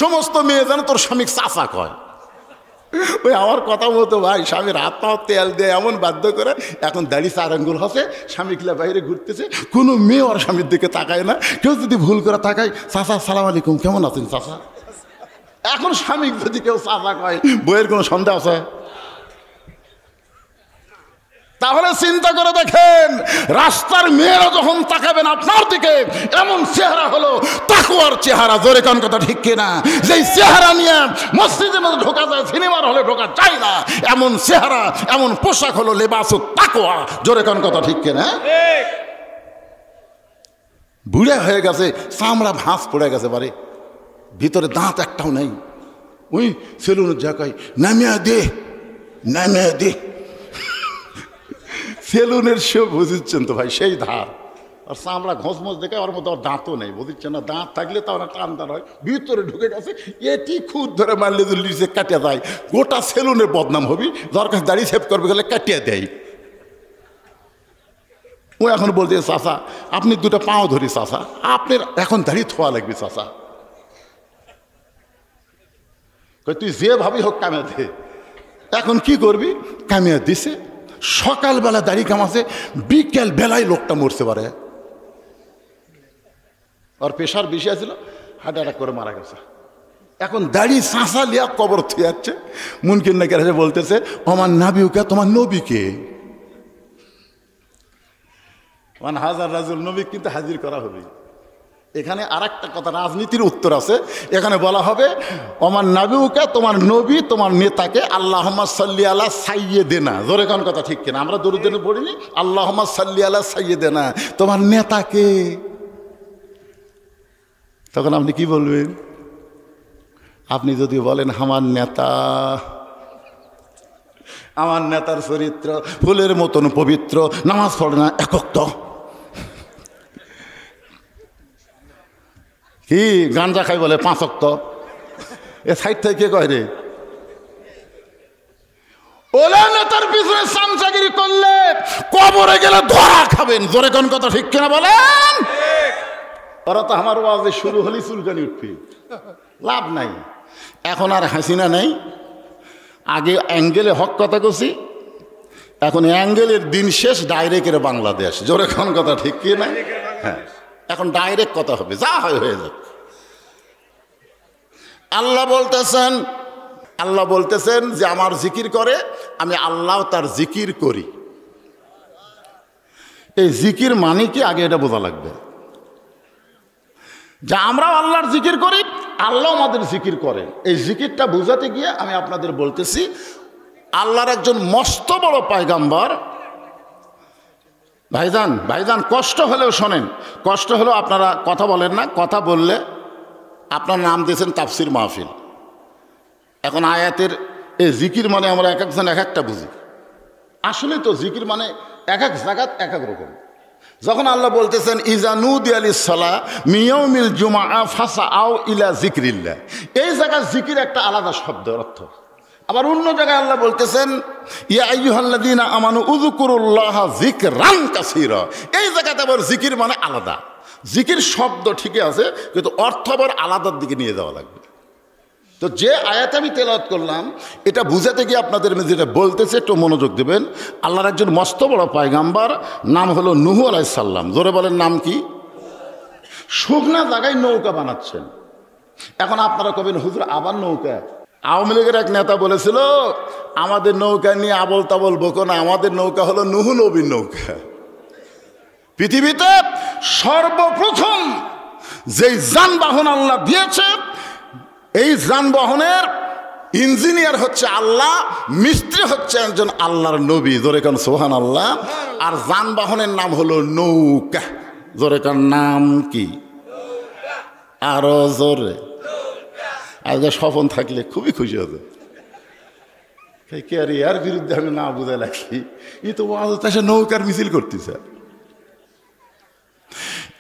সমস্ত মেয়ে যেন তোর স্বামীকে চাচা কয়। ওই আমার কথা মতো ভাই স্বামীর হাত পা তেল দিয়ে এমন বাধ্য করে, এখন দাড়ি 4 আঙ্গুল হসে, স্বামীগুলা বাইরে ঘুরতেছে, কোনো মেয়ে ওর স্বামীর দিকে তাকায় না। কেউ যদি ভুল করে তাকায়, চাচা সালাম আলাইকুম, কেমন আছেন চাচা? এখন স্বামী যদি কেউ চাচা কয়, বইয়ের কোনো সন্দেহ আছে? তাহলে চিন্তা করে দেখেন, রাস্তার মেয়েরা যখন তাকাবেন আপনার দিকে, এমন চেহারা হলো তাকওয়ার চেহারা। জোরে কোন কথা ঠিক কিনা? যেই চেহারা নিয়ে মসজিদের মধ্যে ঢোকা যায়, সিনেমার হলে ঢোকা যায় না, এমন চেহারা, এমন পোশাক হলো লেবাসুত তাকওয়া। জোরে কোন কথা ঠিক কিনা? বুড়া হয়ে গেছে, চামড়া ভাঁজ পড়ে গেছে, বারে ভিতরে দাঁত একটাও নেই। ওই সেলুনের জায়গায় নামিয়ে দে, নামিয়ে দে। সেলুনের সে বুঝিচ্ছেন তো ভাই, সেই ধার আর চামড়া ঘষমস দেখে ওর মধ্যে দাঁতও নেই, বুঝিচ্ছেন না? দাঁত থাকলে তো ওরা টানদার হয়, ভিতরে ঢুকে গেছে, এটি খুদ ধরে মারলে লিচে কাটিয়ে যায়, গোটা সেলুনের বদনাম হবি। দরকার দাড়ি সেভ করবে গেলে কাটিয়ে দেয়। ও এখন বলছে, চাচা আপনি 2টা পাও ধরি, চাচা আপনার এখন দাড়ি থোয়া লাগবে চাচা। তুই যে ভাবি হোক কামিয়ে দে। এখন কি করবি? কামিয়ে দিছে, সকালবেলা দাড়ি কামাছে, বিকেল বেলায় লোকটা মরতে পারে। আর প্রেশার বেশি আছিল, হার্ট অ্যাটাক করে মারা গেছে। এখন দাড়ি চাঁচা লিয়া কবর থুয়ে যাচ্ছে। মুনকিন নাকি বলতেছে, আমার নাবিউকে, তোমার নবীকে। ওয়ান হাজার রাজুল নবী কিন্তু হাজির করা হবে। এখানে আর একটা কথা, রাজনীতির উত্তর আছে। এখানে বলা হবে, আমার নাবিউকে, তোমার নবী, তোমার নেতাকে, আল্লাহুম্মা সাল্লি আলা সাইয়্যিদিনা। জোরে কোন কথা ঠিক কিনা? আমরা দরুদ পড়িনি, আল্লাহুম্মা সাল্লি আলা সাইয়্যিদিনা, তোমার নেতাকে। তখন আপনি কি বলবেন? আপনি যদি বলেন আমার নেতা, আমার নেতার চরিত্র ফুলের মতন পবিত্র, নামাজ পড়ে না, একক তো কি গাঞ্জা খাই বলে 5 ওয়াক্ত, এ সাইড থেকে কে কয় রে? ওলা নেতার পিছনে চামচাগিরি করলে কবরে গেলে ধরা খাবেন। জোরে কোন কথা ঠিক কিনা বলেন? ওরা তো আমার ওয়াজে শুরু হলেই চুলকানি উঠবে, লাভ নাই। এখন আর হাসিনা নাই, আগে অ্যাঙ্গেলে হক কথা কছি, এখন অ্যাঙ্গেলের দিন শেষ, ডাইরেক্টের বাংলাদেশ। জোরে কোন কথা ঠিক কিনা? হ্যাঁ, এখন ডাইরেক্ট কথা হবে, যা হয় হয়ে যাবে। আল্লাহ বলতেছেন যে আমার জিকির করে, আমি আল্লাহ তার জিকির করি। এই জিকির মানে কি আগে এটা বোঝা লাগবে, যে আমরাও আল্লাহর জিকির করি, আল্লাহ আমাদের জিকির করেন। এই জিকিরটা বুঝাতে গিয়ে আমি আপনাদের বলতেছি, আল্লাহর একজন মস্ত বড় পয়গম্বর। ভাইজান কষ্ট হলেও শোনেন, কষ্ট হলেও আপনারা কথা বলেন না, কথা বললে আপনার নাম দিয়েছেন তাফসির মাহফিল। এখন আয়াতের এই জিকির মানে আমরা এক একজন এক একটা বুঝি, আসলে তো জিকির মানে এক এক জায়গাত এক এক রকম। যখন আল্লাহ বলতেছেন ইজা নুদিয়া লিস-সালাহ মিন ইয়াউমিল জুমআ ফাসআউ ইলা যিকরিল্লাহ, এই জায়গায় জিকির একটা আলাদা শব্দ অর্থ। আবার অন্য জায়গায় আল্লাহ বলতেছেন ইয়া আইয়ুহাল্লাযীনা আমানু উযকুরুল্লাহা যিকরান কাসীরা, এই জায়গাতে আবার জিকির মানে আলাদা। জিকির শব্দ ঠিকই আছে, কিন্তু অর্থ আবার আলাদার দিকে নিয়ে যাওয়া লাগবে। তো যে আয়াতে আমি তেলাওয়াত করলাম, এটা বুঝাতে গিয়ে আপনাদের যেটা বলতেছে একটু মনোযোগ দেবেন। আল্লাহর একজন মস্ত বড় পয়গাম্বর, নাম হলো নূহ আলাইহিস সালাম। জোরে বলেন নাম কি? শুকনা জায়গায় নৌকা বানাচ্ছেন। এখন আপনারা কবেন হুজুর আবার নৌকা? আওয়ামী লীগের এক নেতা বলেছিল আমাদের নৌকা নিয়ে আবল তাবল বকো না, আমাদের নৌকা হলো নূহ নবীর নৌকা। পৃথিবীতে সর্বপ্রথম যেই যানবাহন আল্লাহ দিয়েছে, এই যানবাহনের ইঞ্জিনিয়ার হচ্ছে আল্লাহ, মিস্ত্রি হচ্ছে একজন আল্লাহর নবী, জোরে কান সুবহানাল্লাহ। আর যানবাহনের নাম হলো নৌকা, জোরে কান নাম কি? আরো জোরে। আজকে স্বপন থাকলে খুবই খুশি হতো। কে আর এর বিরুদ্ধে আমি না বুঝে লাগছি, ই তো সে নৌকার মিছিল করতেছে।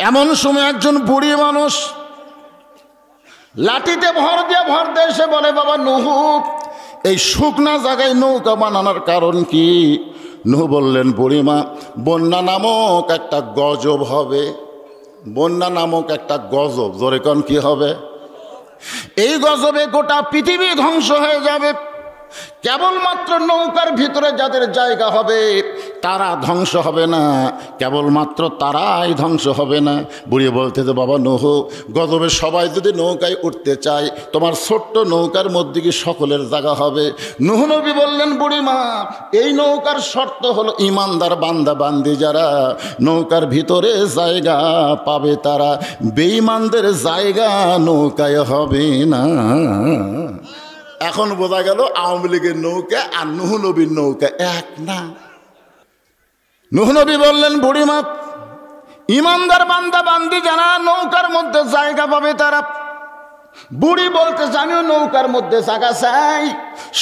এমন সময় একজন বুড়ি মানুষ লাঠিতে ভর দিয়ে এসে বলে, বাবা নূহ, এই শুকনা জায়গায় নৌকা বানানোর কারণ কি? নূহ বললেন, বুড়িমা, বন্যা নামক একটা গজব হবে। বন্যা নামক একটা গজব, জোরে কোন কি হবে? এই গজবে গোটা পৃথিবী ধ্বংস হয়ে যাবে। কেবলমাত্র নৌকার ভিতরে যাদের জায়গা হবে তারা ধ্বংস হবে না, কেবলমাত্র তারাই ধ্বংস হবে না। বুড়ি বলতেছে, বাবা নূহ, গজবে সবাই যদি নৌকায় উঠতে চায়, তোমার ছোট্ট নৌকার মধ্যে কি সকলের জায়গা হবে? নূহ নবী বললেন, বুড়িমা, এই নৌকার শর্ত হলো ইমানদার বান্দা বান্দি যারা নৌকার ভিতরে জায়গা পাবে তারা, বেঈমানদের জায়গা নৌকায় হবে না। এখন বোঝা গেল আওয়ামী লীগের নৌকা আর নূহ নবীর নৌকা এক না। নূহ নবী বললেন, বুড়িমা, ইমানদার বান্দা বান্দি যারা নৌকার মধ্যে জায়গা পাবে তারা। বুড়ি বলতে জানিও নৌকার মধ্যে জায়গা চাই।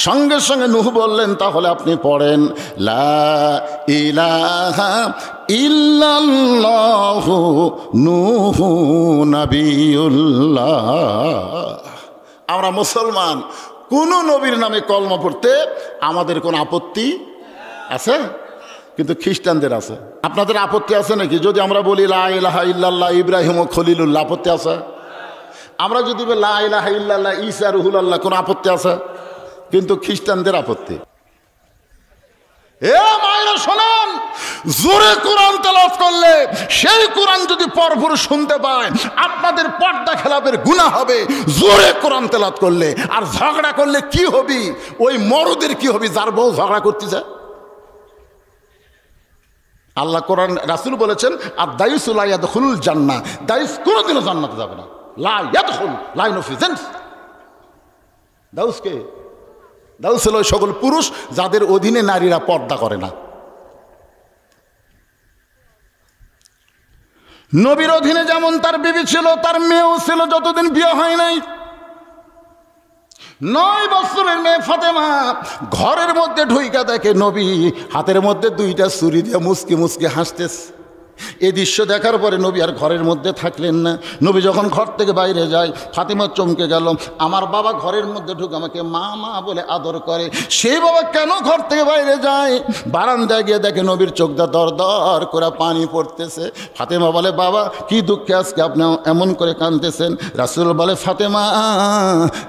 সঙ্গে সঙ্গে নূহ বললেন, তাহলে আপনি পড়েন, লা ইলাহা ইল্লাল্লাহু নূহু নবিয়ুল্লাহ। আমরা মুসলমান, কোন নবীর নামে কলমা পড়তে আমাদের কোনো আপত্তি আছে? কিন্তু খ্রিস্টানদের আছে। আপনাদের আপত্তি আছে নাকি যদি আমরা বলি লা ইলাহা ইল্লাল্লাহ ইব্রাহিম ও খলিলুল্লাহ? আপত্তি আছে? আমরা যদি বলি লা ইলাহা ইল্লাল্লাহ ঈসা রুহুল্লাহ, কোনো আপত্তি আছে? কিন্তু খ্রিস্টানদের আপত্তি। এ মায়েরা শোনেন, জোরে কোরআন তেলাওয়াত করলে সেই কোরআন যদি পরপর শুনতে পায় আপনাদের পর্দা খেলাপের গুনাহ হবে জোরে কোরআন তেলাওয়াত করলে। আর ঝগড়া করলে কি হবে? ওই মরদের কি হবে যার বউ ঝগড়া করতেছে? আল্লাহ কোরআন রাসূল বলেছেন, আর দায়ুস লা ইয়াদখুলুল জান্নাহ, দায়ুস কোনোদিনও জান্নাতে যাবে না। লা ইয়াদখুল লাইন অফ জেন্স। দাউসকে দাউস হলো সকল পুরুষ যাদের অধীনে নারীরা পর্দা করে না। নবীর অধীনে যেমন তার বিবি ছিল, তার মেয়েও ছিল যতদিন বিয়ে হয় নাই। 9 বছরের মেয়ে ফাতেমা ঘরের মধ্যে ঢুইকা দেখে নবী হাতের মধ্যে 2টা ছুরি দিয়ে মুসকি মুসকি হাসতেছে। এই দৃশ্য দেখার পরে নবী আর ঘরের মধ্যে থাকলেন না। নবী যখন ঘর থেকে বাইরে যায়, ফাতেমা চমকে গেল। আমার বাবা ঘরের মধ্যে ঢুকে আমাকে মা মা বলে আদর করে, সেই বাবা কেন ঘর থেকে বাইরে যায়? বারান্দায় গিয়ে দেখে নবীর চোখটা দর দর করে পানি পড়তেছে। ফাতেমা বলে, বাবা কি দুঃখে আজকে আপনি এমন করে কাঁদতেছেন? রাসূল বলে, ফাতেমা,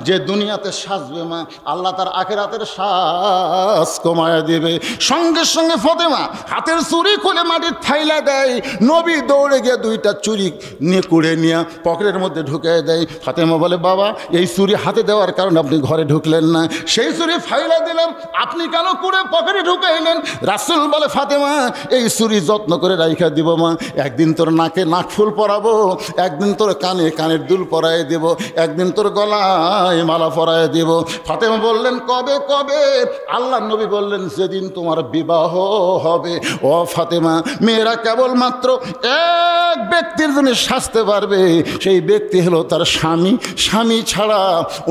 যে দুনিয়াতে সাজবে মা, আল্লাহ তার আখিরাতের সাজ কমায়া দিবে। সঙ্গে সঙ্গে ফাতেমা হাতের চুরি খুলে মাটির থাইলা দেয়। নবী দৌড়ে গিয়ে 2টা চুরি নিয়ে কুড়ে নিয়ে পকেটের মধ্যে ঢুকে দেয়। ফাতেমা বলে, বাবা এই চুরি হাতে দেওয়ার কারণে আপনি ঘরে ঢুকলেন না, সেই চুরি ফাইলা দিলাম, আপনি কেন কুড়ে পকেটে ঢুকে এলেন? রাসূল বলে, ফাতেমা এই চুরি যত্ন করে রাইখা দিব মা, একদিন তোর নাকে নাকফুল পরাবো, একদিন তোর কানে কানের দুল পরায় দেব, একদিন তোর গলায় মালা পরায় দেব। ফাতেমা বললেন, কবে কবে? আল্লাহ নবী বললেন, যেদিন তোমার বিবাহ হবে। ও ফাতেমা, মেয়েরা কেবলমাত্র এক ব্যক্তির জন্য সাজতে পারবে, সেই ব্যক্তি হলো তার স্বামী। স্বামী ছাড়া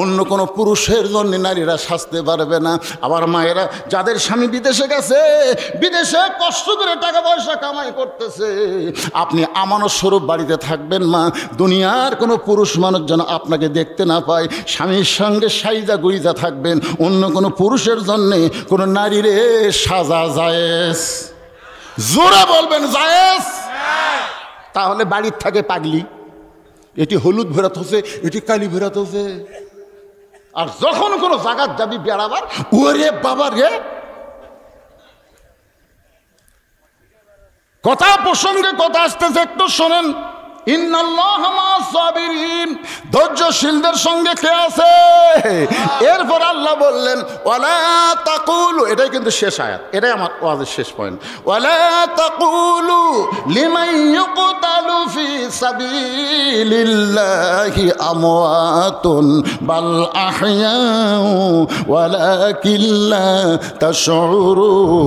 অন্য কোনো পুরুষের জন্য নারীরা সাজতে পারবে না। আবার মায়েরা যাদের স্বামী বিদেশে গেছে, বিদেশে কষ্ট করে টাকা পয়সা কামাই করতেছে, আপনি আমানত স্বরূপ বাড়িতে থাকবেন মা, দুনিয়ার কোনো পুরুষ মানুষ যেন আপনাকে দেখতে না পায়। স্বামীর সঙ্গে সাইজা গুইজা থাকবেন, অন্য কোনো পুরুষের জন্যে কোনো নারীরে সাজা জায়েজ। জোরে বলবেন জায়েজ। তাহলে বাড়ির থাকে পাগলি, এটি হলুদ ভেরাত হচ্ছে, এটি কালি ভেরাত হচ্ছে। আর যখন কোনো জায়গার যাবি বেড়াবার, ওরে বাবা রে, কথা প্রসঙ্গে কথা আসতেছে, একটু শোনেন। ইন্নাল্লাহা মা'আস সাবিরিন, ধৈর্যশীলদের সঙ্গে কে আছে? এরপর আল্লাহ বললেন ওয়ালা তাকুলু, এটাই কিন্তু শেষ আয়াত, এটাই আমার ওয়াজের শেষ পয়েন্ট। ওয়ালা তাকুলু লিমান ইউকতালু ফি সাবিলিল্লাহি আমওয়াতুন বাল আহইয়াউ ওয়ালাকিন লা তাশউরুন।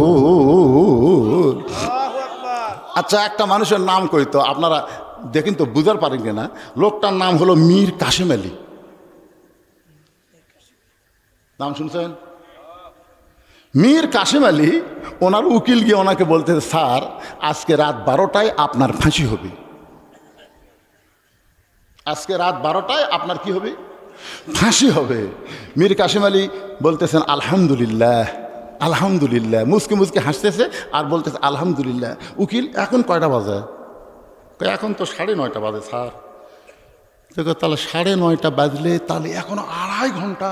আচ্ছা, একটা মানুষের নাম কইতো, আপনারা দেখেন তো বুঝার পারেন কিনা। লোকটার নাম হলো মীর কাসেম আলী। নাম শুনছেন? মীর কাসেম আলী। ওনার উকিল গিয়ে ওনাকে বলতে, স্যার আজকে রাত 12টায় আপনার ফাঁসি হবে। আজকে রাত 12টায় আপনার কি হবে? ফাঁসি হবে। মীর কাসেম আলী বলতেছেন আলহামদুলিল্লাহ আলহামদুলিল্লাহ, মুসকে মুসকে হাসতেছে আর বলতেছে আলহামদুলিল্লাহ। উকিল এখন কয়টা বাজে? এখন তো 9:30 বাজে স্যার। দেখো তাহলে 9:30 বাজলে তাহলে এখনো 2.5 ঘন্টা।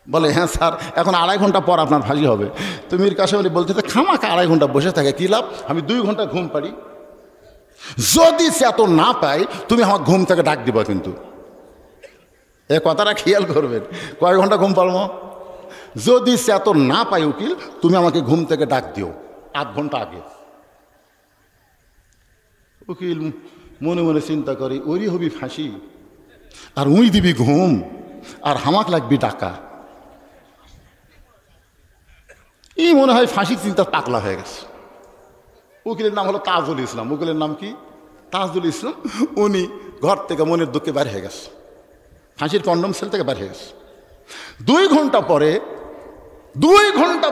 বলে হ্যাঁ স্যার, এখন 2.5 ঘন্টা পর আপনার ফাঁসি হবে। তো মীর কাসেম আলী বলতেছে খামাখা 2.5 ঘন্টা বসে থাকে কি লাভ? আমি 2 ঘন্টা ঘুম পারি। যদি সে এত না পাই তুমি আমার ঘুম থেকে ডাক দিবা, কিন্তু এ কথাটা খেয়াল করবেন। কয় ঘন্টা ঘুম পারবো? যদি সে এত না পাই উকিল, তুমি আমাকে ঘুম থেকে ডাক দিও 8 ঘন্টা আগে। উকিল মনে মনে চিন্তা করি, ওরই হবি ফাঁসি আর উই দিবি ঘুম আর হামাক লাগবি টাকা। এই মনে হয় ফাঁসির চিন্তা পাগলা হয়ে গেছে। উকিলের নাম হলো তাজুল ইসলাম। উকিলের নাম কি? তাজুল ইসলাম। উনি ঘর থেকে মনের দুঃখে বের হয়ে গেছে, ফাঁসির কন্ডম সেল থেকে বের হয়ে গেছে। 2 ঘন্টা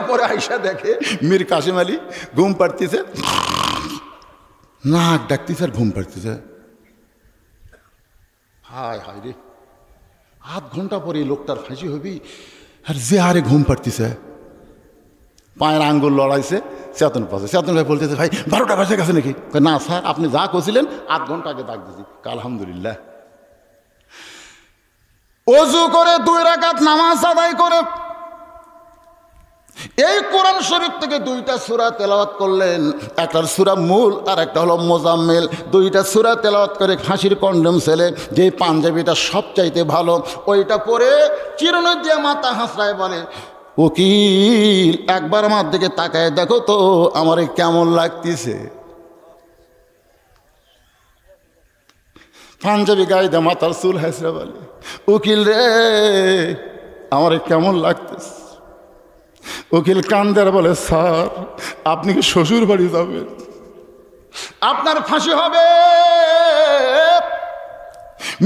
পরে আইসা দেখে মীর কাসেম আলী ঘুম পাড়তেছে, নাক ডাকতেছে আর ঘুম পাড়তেছে। হায় হায় রে, 8 ঘন্টা পরে লোকটার ফাঁসি হবি আর যে হারে ঘুম পাড়তেছে। পায়ের আঙ্গুল লড়াইছে, চেতন পাচ্ছে। চেতন ভাই বলতেছে ভাই 12টা বাজে গেছে নাকি? না স্যার, আপনি যা করছিলেন 8 ঘন্টা আগে ডাক দিয়েছি। আলহামদুলিল্লাহ। ওযু করে 2 রাকাত নামাজ আদায় করে এই কোরআন শরীফ থেকে 2টা সূরা তেলাওয়াত করলেন। একটা সূরা মূল আর একটা হলো মোজাম্মেল। 2টা সূরা তেলাওয়াত করে ফাঁসির কন্ডম ছেলে, যে পাঞ্জাবিটা সবচাইতে ভালো, ওইটা পরে চিরুনি দিয়ে মাথা হাসড়ায় বলে, উকিল একবার আমার দিকে তাকায় দেখো তো আমারে কেমন লাগতেছে। পাঞ্জাবি গায়ে দিয়ে মাথার চুল হাসড়া বলে, উকিল রে আমারে কেমন লাগতেছে। উকিল কান্দার বলে, স্যার আপনি কি শ্বশুর বাড়ি যাবেন? আপনার ফাঁসি হবে।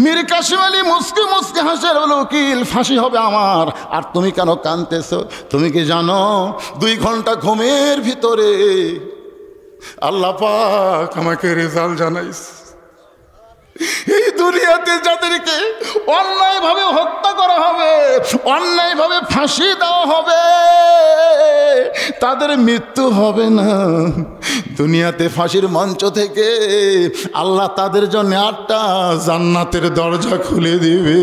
মীর কাসেম আলী মুস্কি মুস্কি হাসে বলে, উকিল ফাঁসি হবে আমার, আর তুমি কেন কাঁদতেছো? তুমি কি জানো 2 ঘন্টা ঘুমের ভিতরে আল্লাহ পাক আমাকে রেজাল্ট জানাইছে। এই দুনিয়াতে যাদেরকে অন্যায়ভাবে হত্যা করা হবে, অন্যায়ভাবে ফাঁসি দেওয়া হবে, তাদের মৃত্যু হবে না। দুনিয়াতে ফাঁসির মঞ্চ থেকে আল্লাহ তাদের জন্য 8টা জান্নাতের দরজা খুলে দিবে।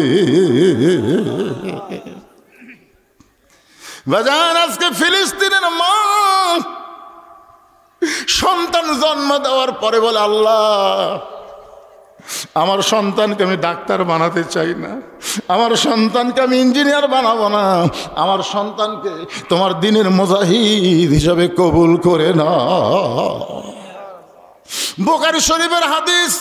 বাজান, আজকে ফিলিস্তিনের মা সন্তান জন্ম দেওয়ার পরে বলে, আল্লাহ আমার সন্তানকে আমি ডাক্তার বানাতে চাই না, আমার সন্তানকে আমি ইঞ্জিনিয়ার বানাবো না, আমার সন্তানকে তোমার দ্বীনের মুজাহিদ হিসাবে কবুল করে না। বুখারী শরীফের হাদিস,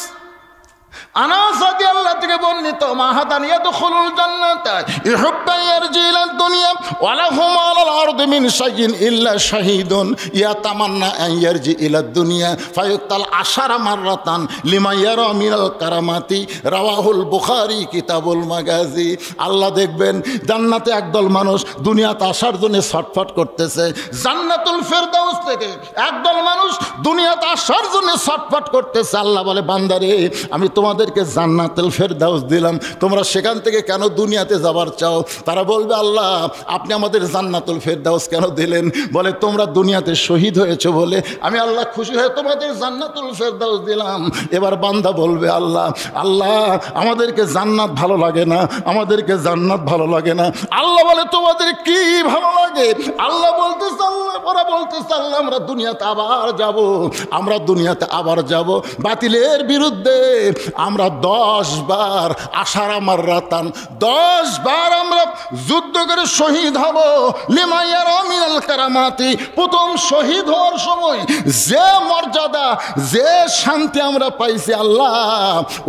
আনাস রাদিয়াল্লাহু থেকে বর্ণিত, মাহাদান ইয়াদখুলুল জান্নাতা ইহুব্বা ইয়ারজি ইলাদ দুনিয়া ওয়া লাহুম আলাল আরদি মিন শাইইন ইল্লা শাহীদুন ইয়াতামান্না আন ইয়ারজি ইলাদ দুনিয়া ফায়ুক্তাল 10 মাররাতান লিমা ইয়ারা মিনাল কারামাতি। রাওয়াহুল বুখারী কিতাবুল মাগাজি। আল্লাহ দেখবেন জান্নাতে একদল মানুষ দুনিয়াতে আসার জন্য ছটফট করতেছে, জান্নাতুল ফেরদাউস থেকে একদল মানুষ দুনিয়াতে আসার জন্য ছটফট করতেছে। আল্লাহ বলে, বান্দারে আমি তোমাদের তোমাদেরকে জান্নাতুল ফেরদাউস দিলাম, তোমরা সেখান থেকে কেন দুনিয়াতে যাবার চাও? তারা বলবে আল্লাহ আপনি আমাদের জান্নাতুল ফেরদাউস কেন দিলেন? বলে তোমরা দুনিয়াতে শহীদ হয়েছো বলে আমি আল্লাহ খুশি হয়ে তোমাদের জান্নাতুল ফেরদাউস দিলাম। এবার বান্দা বলবে আল্লাহ আল্লাহ আমাদেরকে জান্নাত ভালো লাগে না, আমাদেরকে জান্নাত ভালো লাগে না। আল্লাহ বলে তোমাদের কি ভালো লাগে? আল্লাহ বলতে চাল্লাহ, ওরা বলতে চাল্লাহ আমরা দুনিয়াতে আবার যাব, আমরা দুনিয়াতে আবার যাব। বাতিলের বিরুদ্ধে আমরা 10 বার আশারা মাররাতান, 10 বার আমরা যুদ্ধ করে শহীদ হব। লিমাইয়ার মিনাল কারামাতি, প্রথম শহীদ হওয়ার সময় যে মর্যাদা, যে শান্তি আমরা পাইছি আল্লাহ,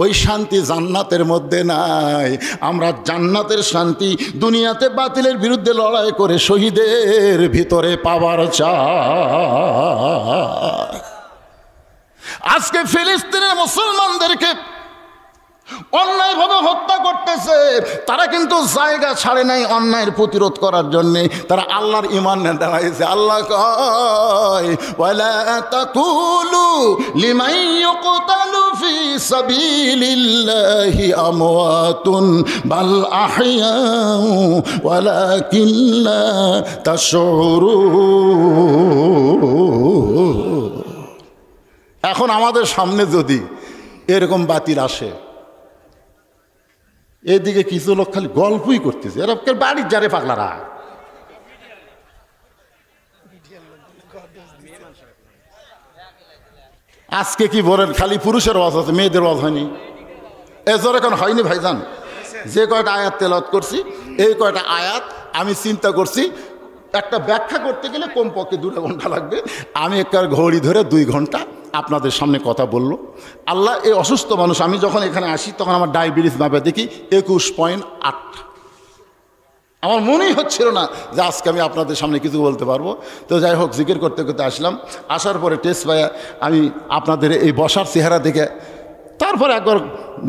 ওই শান্তি জান্নাতের মধ্যে নাই। আমরা জান্নাতের শান্তি দুনিয়াতে বাতিলের বিরুদ্ধে লড়াই করে শহীদের ভিতরে পাওয়ার চাই। আজকে ফিলিস্তিনের মুসলমানদেরকে অন্যায়ভাবে হত্যা করতেছে, তারা কিন্তু জায়গা ছাড়ে নাই অন্যায়ের প্রতিরোধ করার জন্য। তারা আল্লাহর ঈমান দাঁড়াইছে। আল্লাহ কয় ওয়ালা তাকুলু লিমান ইউকতালু ফি সাবিলিল্লাহি আমওয়াতুন বাল আহইয়াউ ওয়ালাকিন লা তাশউরুন। এখন আমাদের সামনে যদি এরকম বাতিল আসে, এদিকে কিছু লোক খালি গল্পই করতেছে, এরা বাড়ির যারে পাগলারা। আজকে কি বলেন খালি পুরুষের ওয়াজ আছে, মেয়েদের ওয়াজ হয়নি? এজোর এখন হয়নি ভাইজান। যে কয়টা আয়াত তেলাওয়াত করছি, এই কয়টা আয়াত আমি চিন্তা করছি একটা ব্যাখ্যা করতে গেলে কমপক্ষে 2 ঘন্টা লাগবে। আমি একটা ঘড়ি ধরে 2 ঘন্টা আপনাদের সামনে কথা বললো। আল্লাহ এই অসুস্থ মানুষ, আমি যখন এখানে আসি তখন আমার ডায়াবেটিস মাপে দেখি 21.8। আমার মনেই হচ্ছিল না যে আজকে আমি আপনাদের সামনে কিছু বলতে পারবো। তো যাই হোক, জিকির করতে করতে আসলাম। আসার পরে টেস্ট পাইয়া আমি আপনাদের এই বসার চেহারা দেখে, তারপরে একবার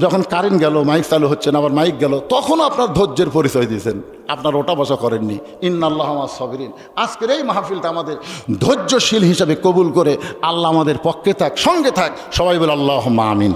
যখন কারেন্ট গেল, মাইক চালু হচ্ছে না, আবার মাইক গেল, তখনও আপনার ধৈর্যের পরিচয় দিয়েছেন, আপনার ওটা বসা করেননি। ইন্নাল্লাহ মা'আস সাবিরিন। আজকের এই মাহফিলটা আমাদের ধৈর্যশীল হিসাবে কবুল করে আল্লাহ আমাদের পক্ষে থাক, সঙ্গে থাক। সবাই বলে আল্লাহুম্মা আমিন।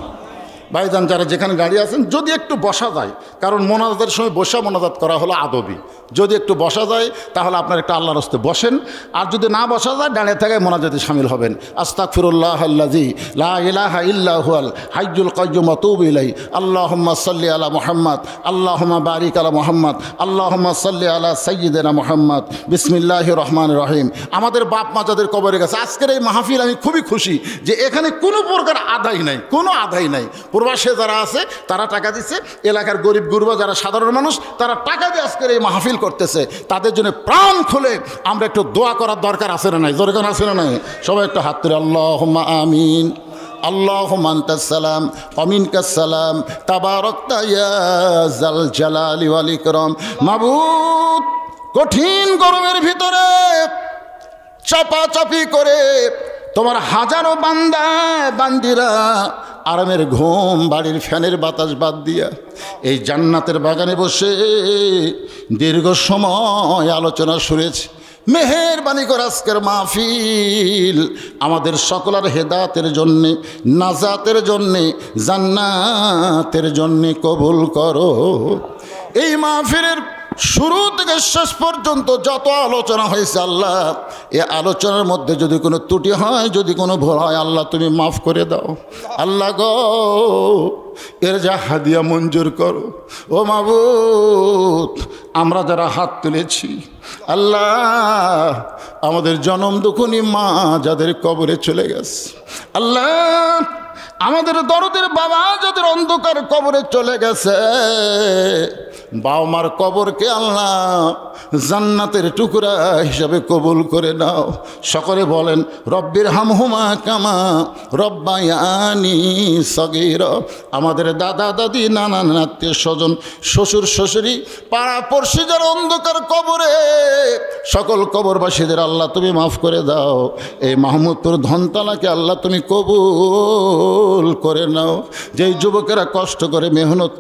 ভাইজান যারা যেখানে গাড়ি আছেন, যদি একটু বসা যায়, কারণ মোনাজাতের সময় বসা মোনাজাত করা হলো আদবি, যদি একটু বসা যায় তাহলে আপনার একটা আল্লাহর রাস্তায় বসেন, আর যদি না বসা যায় দাঁড়িয়ে থাকায় মোনাজাতে শামিল হবেন। আস্তাগফিরুল্লাহ আল্লাযী লা ইলাহা ইল্লা হুয়াল হাইয়ুল কাইয়্যুম ওয়া আতুবু ইলাইহি। আল্লাহুম্মা সাল্লি আলা মুহাম্মাদ, আল্লাহুম্মা বারিক আলা মুহাম্মাদ, আল্লাহুম্মা সাল্লি আলা সাইয়্যিদিনা মুহাম্মাদ। বিসমিল্লাহির রহমানির রহিম। আমাদের বাপ মা যাদের কবরে গেছে, আজকের এই মাহফিল আমি খুবই খুশি যে এখানে কোনো প্রকার আদায় নাই, কোনো আদায় নাই। প্রবাসে যারা আছে তারা টাকা দিচ্ছে, এলাকার গরিব গুরবা যারা সাধারণ মানুষ তারা টাকা দিয়ে আজকের এই মাহফিল করতেছে। তাদের জন্য প্রাণ খুলে আমরা একটু দোয়া করার দরকার আছে না নাই? দরকার আছে না নাই? সবাই একটু হাত তুলে আল্লাহুম্মা আমিন। আল্লাহুম্মা আনতাস সালাম ওয়া মিনকাস সালাম তাবারাকতা ইয়া যাল জালালি ওয়াল ইকরাম। মাবুদ, কঠিন গরমের ভিতরে চাপাচাপি করে তোমার হাজারো বান্দা বান্দিরা আরামের ঘুম, বাড়ির ফ্যানের বাতাস বাদ দিয়া এই জান্নাতের বাগানে বসে দীর্ঘ সময় আলোচনা শুনেছি। মেহেরবানি করে আজকের মাহফিল আমাদের সকলের হেদায়েতের জন্যে, নাজাতের জন্যে, জান্নাতের জন্যে কবুল করো। এই মাহফিলের শুরু থেকে শেষ পর্যন্ত যত আলোচনা হয়েছে আল্লাহ, এ আলোচনার মধ্যে যদি কোনো ত্রুটি হয়, যদি কোনো ভুল হয়, আল্লাহ তুমি মাফ করে দাও। আল্লাহ গো, এর যা হাদিয়া মঞ্জুর করো। ও মাবুদ, আমরা যারা হাত তুলেছি আল্লাহ, আমাদের জনম দুঃখনী মা যাদের কবরে চলে গেছে আল্লাহ, আমাদের দরদের বাবা যাদের অন্ধকার কবরে চলে গেছে, বাবা মার কবরকে আল্লাহ জান্নাতের টুকরা হিসাবে কবুল করে নাও। সকলে বলেন রব্বির হামহুমা কামা রব্বায়ানি সগীরা। আমাদের দাদা দাদি, নানা নানা, আত্মীয় স্বজন, শ্বশুর শাশুড়ি, পাড়া পড়শি যারা অন্ধকার কবরে, সকল কবরবাসীদের আল্লাহ তুমি মাফ করে দাও। এই মাহমুদপুর ধনতলাকে আল্লাহ তুমি কবুল করে নাও। যেই যুবকেরা কষ্ট করে মেহনত